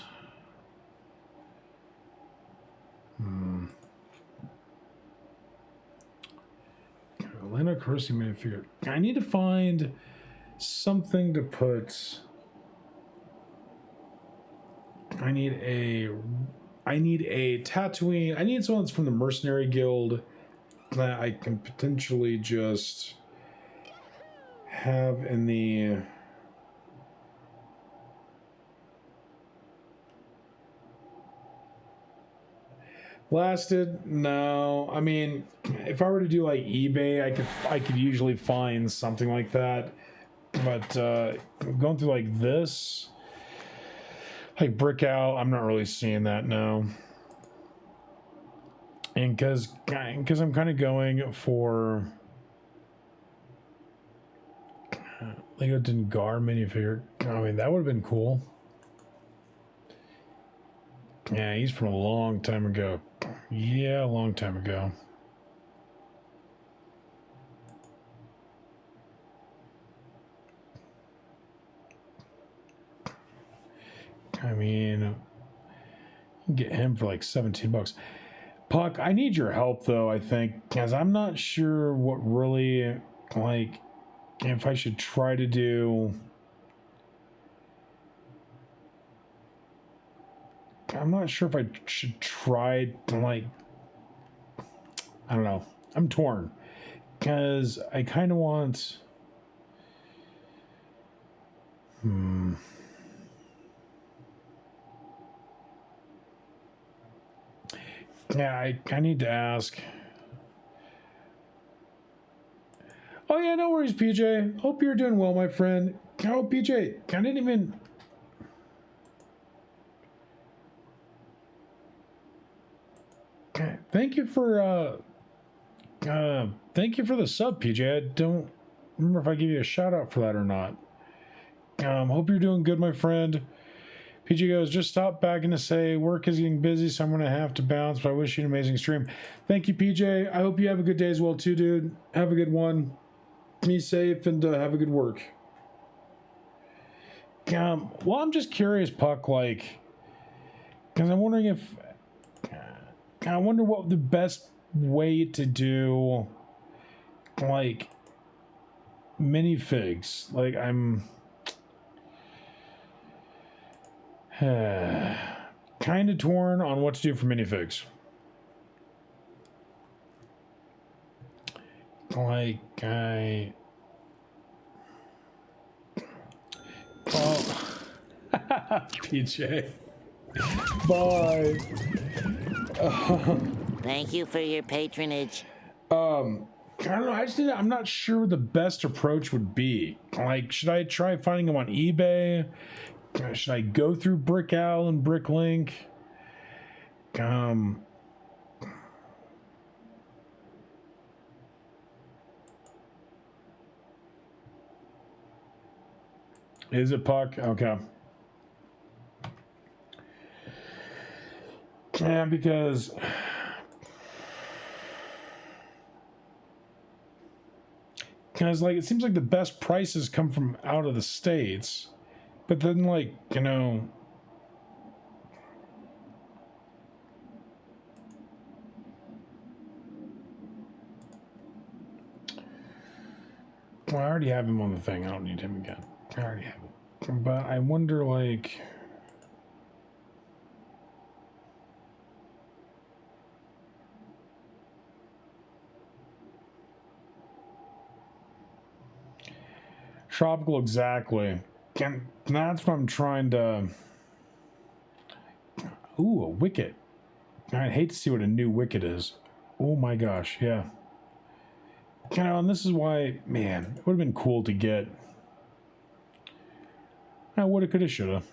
Atlanta Cursi minifigure. I need to find something to put. I need a Tatooine. I need someone that's from the Mercenary Guild that I can potentially just have in the. Blasted? No. I mean, if I were to do like eBay, I could usually find something like that. But going through like this, like Brick Out, I'm not really seeing that now. And because I'm kind of going for Lego Dengar minifigure. I mean, that would have been cool. Yeah, he's from a long time ago. Yeah, a long time ago. I mean, you can get him for like 17 bucks. Puck, I need your help though, I think, because I'm not sure what really, like, if I should try to do. I'm not sure if I should try to, like, I don't know. I'm torn because I kind of want. Yeah, I need to ask. Oh yeah, no worries, PJ. Hope you're doing well, my friend. Oh, PJ, I didn't even. Thank you for the sub, PJ. I don't remember if I gave you a shout out for that or not. Hope you're doing good, my friend. PJ goes, just stop back to say work is getting busy, so I'm gonna have to bounce, but I wish you an amazing stream. Thank you, PJ. I hope you have a good day as well too, dude. Have a good one. Be safe and have a good work. Well, I'm just curious, Puck, like, because I'm wondering if I wonder what the best way to do, like, minifigs. Like, I'm kind of torn on what to do for minifigs. Like, oh, PJ. Bye. Thank you for your patronage. I don't know. I'm not sure what the best approach would be. Like, should I try finding them on eBay? Should I go through Brick Owl and Bricklink? Is it Puck? Okay. Yeah, because like it seems like the best prices come from out of the States, but then like, you know, well, I already have him on the thing. I don't need him again. I already have him. But I wonder, like, tropical, exactly. And that's what I'm trying to. Ooh, a wicket. I'd hate to see what a new wicket is. Oh my gosh, yeah. You know, and this is why, man, it would have been cool to get. I woulda, coulda, shoulda.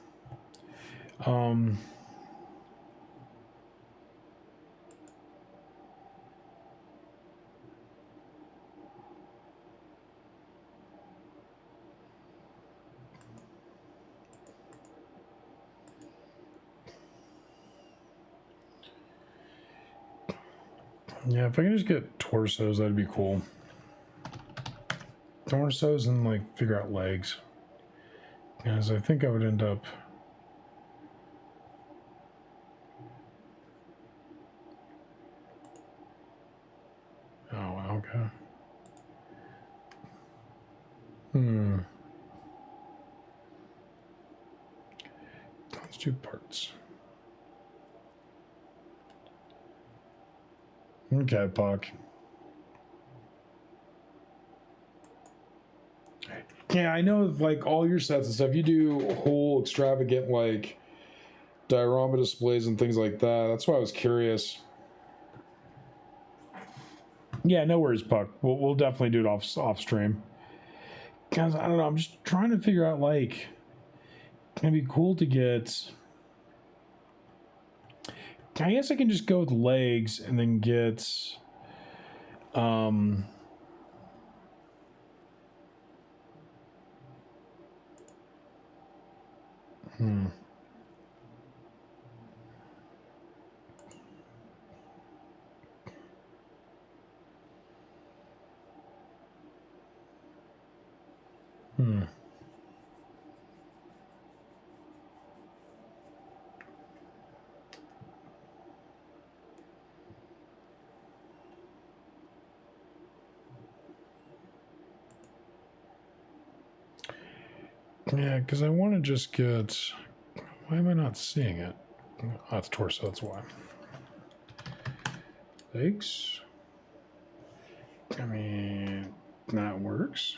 Yeah, if I can just get torsos, that'd be cool. Torsos and like figure out legs. Because I think I would end up. Oh, okay. Let's do parts. Okay, Puck. Yeah, I know like all your sets and stuff, you do whole extravagant like diorama displays and things like that. That's why I was curious. Yeah, no worries, Puck. We'll definitely do it off stream. Guys, I don't know. I'm just trying to figure out like it'd be cool to get. I guess I can just go with legs and then get. Yeah, because I want to just get. Why am I not seeing it? Oh, that's torso, that's why. Legs. I mean, that works.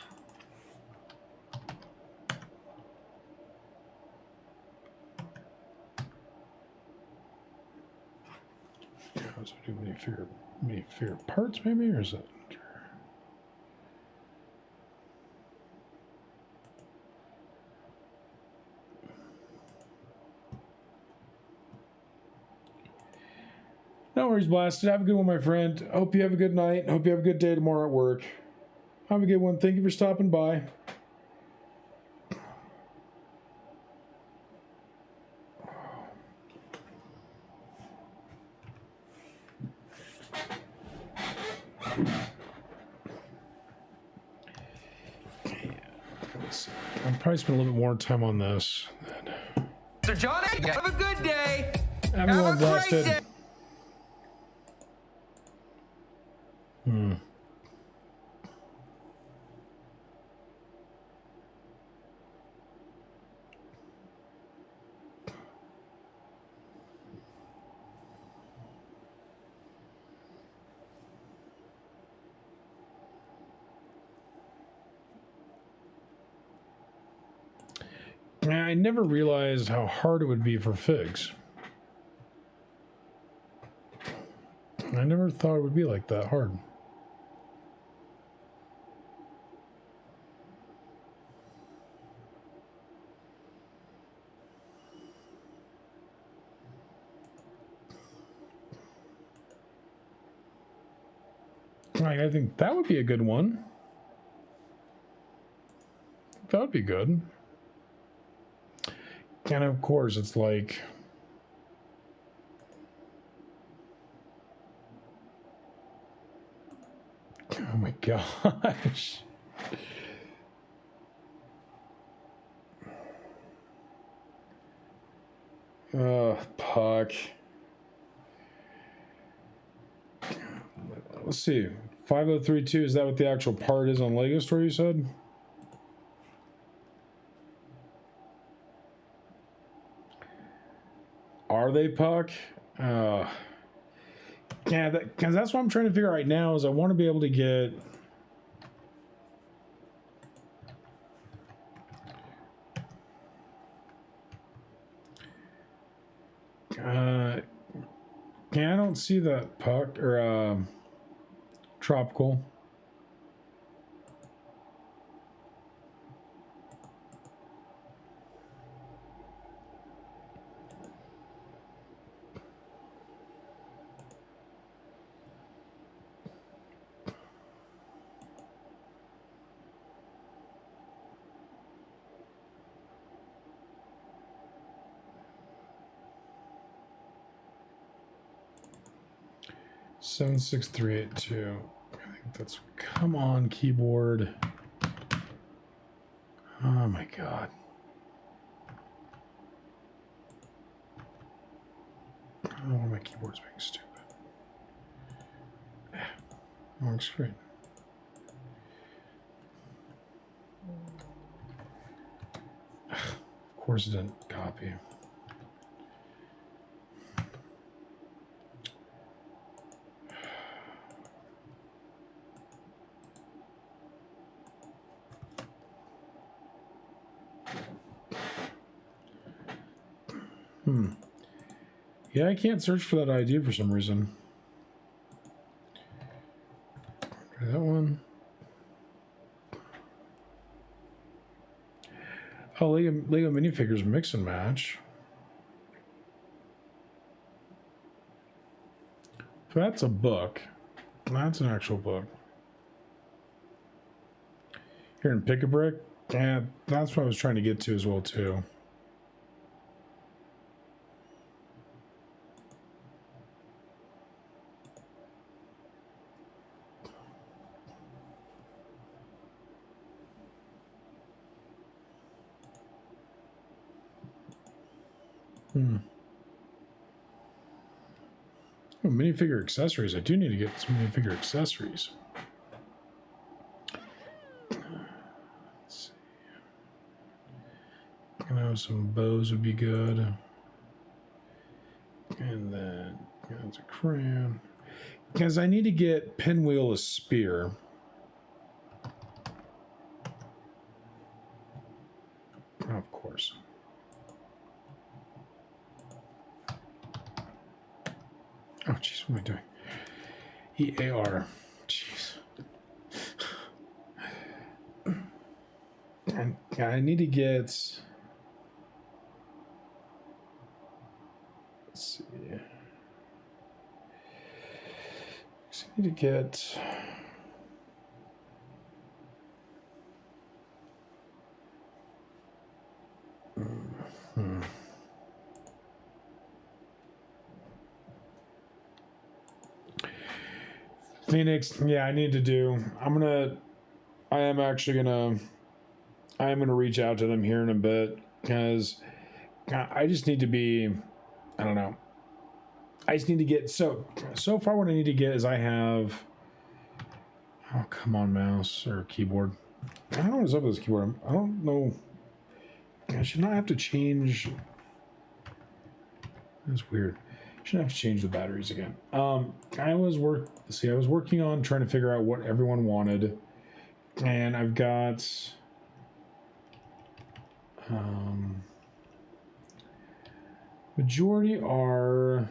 So do many figure parts maybe, or is it? No worries, Blasted. Have a good one, my friend. Hope you have a good night. Hope you have a good day tomorrow at work. Have a good one. Thank you for stopping by. I'll probably spend a little bit more time on this. Sir Johnny, have a good day. Everyone Blasted. Day. I never realized how hard it would be for figs. I never thought it would be like that hard. I think that would be a good one. That would be good. And of course, it's like... Oh my gosh. Puck. Let's see. 5032, is that what the actual part is on Lego Store, you said? Are they, Puck? Yeah, because that's what I'm trying to figure out right now is I want to be able to get... Yeah, I don't see that Puck or tropical. Seven six three eight two. I think that's. Come on, keyboard. Oh my god. Oh, my keyboard's being stupid. Wrong screen. Of course it didn't copy. Yeah, I can't search for that ID for some reason. Try that one. Oh, Lego minifigures mix and match. So that's a book. That's an actual book. Here in Pick-a-Brick. Yeah, that's what I was trying to get to as well, too. Oh, minifigure accessories. I do need to get some minifigure accessories. Let's see. I know some bows would be good. And then that's a crayon. Because I need to get Pinwheel a spear. Oh, of course. Oh, jeez, what am I doing? EAR. Jeez. And I need to get... Let's see. I need to get... Phoenix, yeah, I need to do. I am gonna reach out to them here in a bit because I just need to be, I don't know. I just need to get, so far what I need to get is I have, oh, come on, mouse or keyboard. I don't know what's up with this keyboard. I don't know. I should not have to change. That's weird. Shouldn't have to change the batteries again. I was working on trying to figure out what everyone wanted, and I've got majority are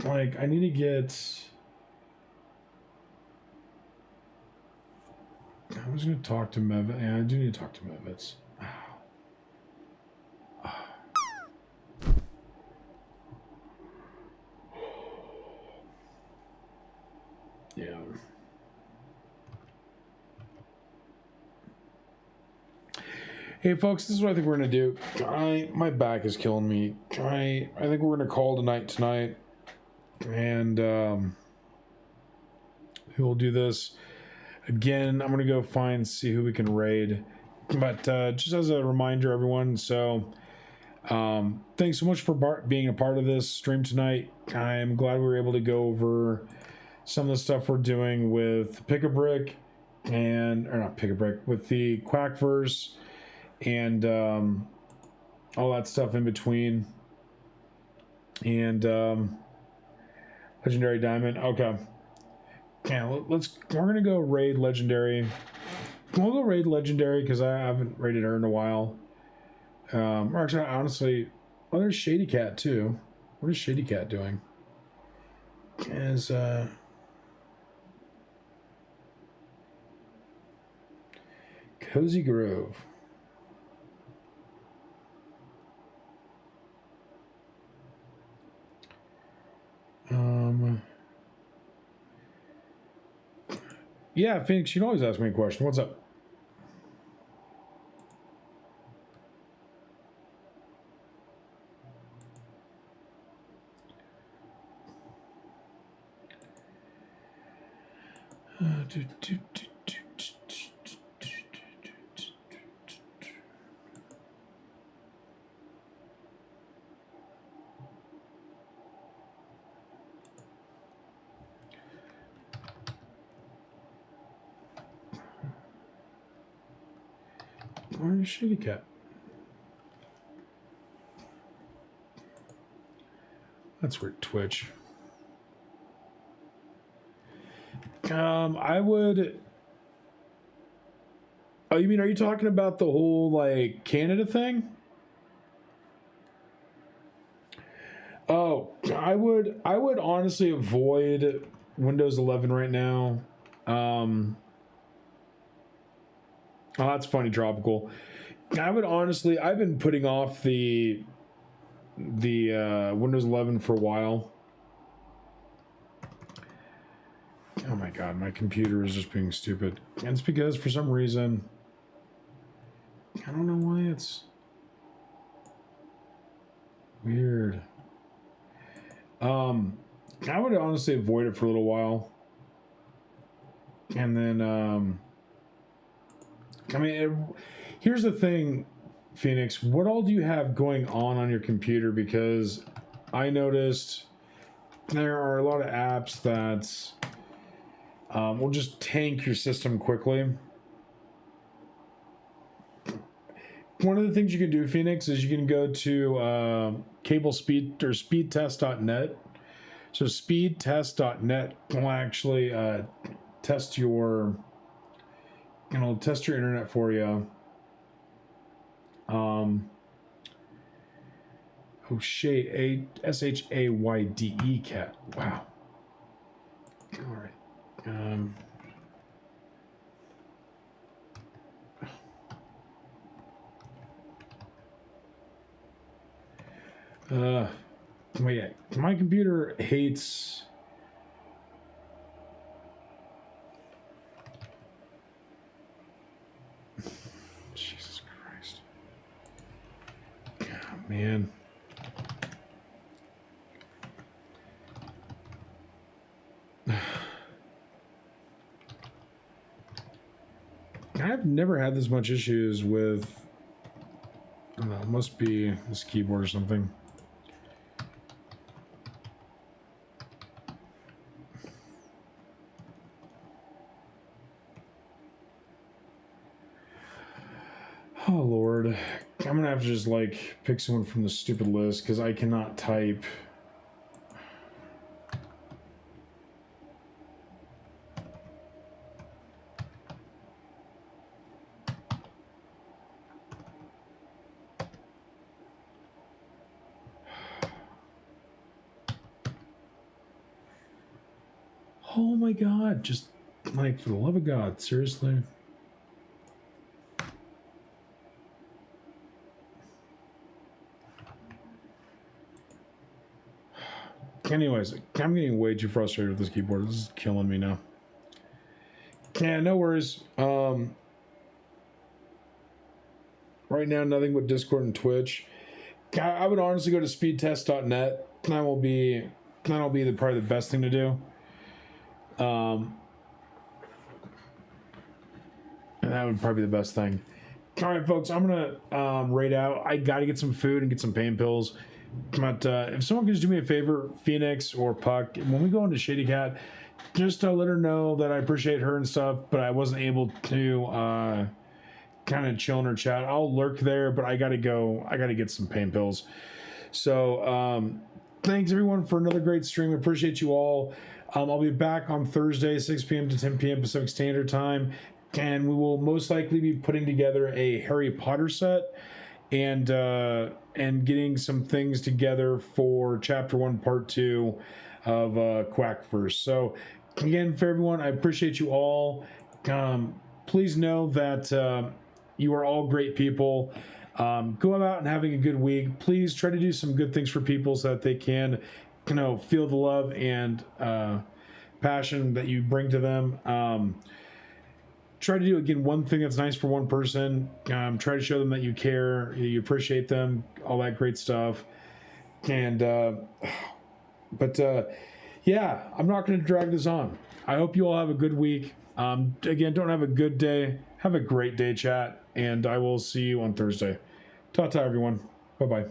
like I need to get. I was going to talk to Mev. Yeah, I do need to talk to Mevitz. Hey folks, this is what I think we're gonna do. My back is killing me. I think we're gonna call tonight, and we'll do this again. I'm gonna go see who we can raid. But just as a reminder, everyone. So thanks so much for being a part of this stream tonight. I'm glad we were able to go over some of the stuff we're doing with Pick-a-Brick with the Quackverse and all that stuff in between. And Legendary Diamond. Okay. Yeah, we're gonna go raid Legendary. We'll go raid Legendary because I haven't raided her in a while. Or actually, honestly, oh, there's Shady Cat too. What is Shady Cat doing? Is Cozy Grove. Yeah, Phoenix, you can always ask me a question. What's up? Where's Shitty Cat? That's weird. Twitch. I would. Oh, you mean, are you talking about the whole like Canada thing? Oh, I would honestly avoid Windows 11 right now. Oh, that's funny, Tropical. I would honestly, I've been putting off the Windows 11 for a while. Oh my god, my computer is just being stupid. And it's because for some reason, I don't know why it's weird. I would honestly avoid it for a little while. And then, I mean, here's the thing, Phoenix. What all do you have going on your computer? Because I noticed there are a lot of apps that will just tank your system quickly. One of the things you can do, Phoenix, is you can go to cable speed or speedtest.net. So speedtest.net will actually test your internet for you. Shayde Cat. Wow. All right. Wait, my computer hates. Jesus Christ. Oh, man. I've never had this much issues with. I don't know, it must be this keyboard or something. Oh Lord, I'm gonna have to just like pick someone from the stupid list because I cannot type. Oh my God, just like for the love of God, seriously. Anyways, I'm getting way too frustrated with this keyboard. This is killing me now. Yeah, no worries. right now, nothing but Discord and Twitch. I would honestly go to speedtest.net. That'll be probably the best thing to do. And that would probably be the best thing. All right, folks, I'm gonna raid out. I gotta get some food and get some pain pills. But if someone can just do me a favor, Phoenix or Puck, when we go into Shady Cat, just let her know that I appreciate her and stuff, but I wasn't able to kind of chill in her chat. I'll lurk there, but I gotta go. I gotta get some pain pills. So thanks everyone for another great stream. Appreciate you all. I'll be back on Thursday, 6 p.m. to 10 p.m. Pacific Standard Time, and we will most likely be putting together a Harry Potter set and getting some things together for Chapter 1, Part 2 of Quack first. So again, for everyone, I appreciate you all. Please know that you are all great people. Go out and having a good week. Please try to do some good things for people so that they can, feel the love and passion that you bring to them. Try to do, again, one thing that's nice for one person. Try to show them that you care, you appreciate them, all that great stuff. And, yeah, I'm not going to drag this on. I hope you all have a good week. Again, don't have a good day. Have a great day, chat. And I will see you on Thursday. Ta-ta, everyone. Bye-bye.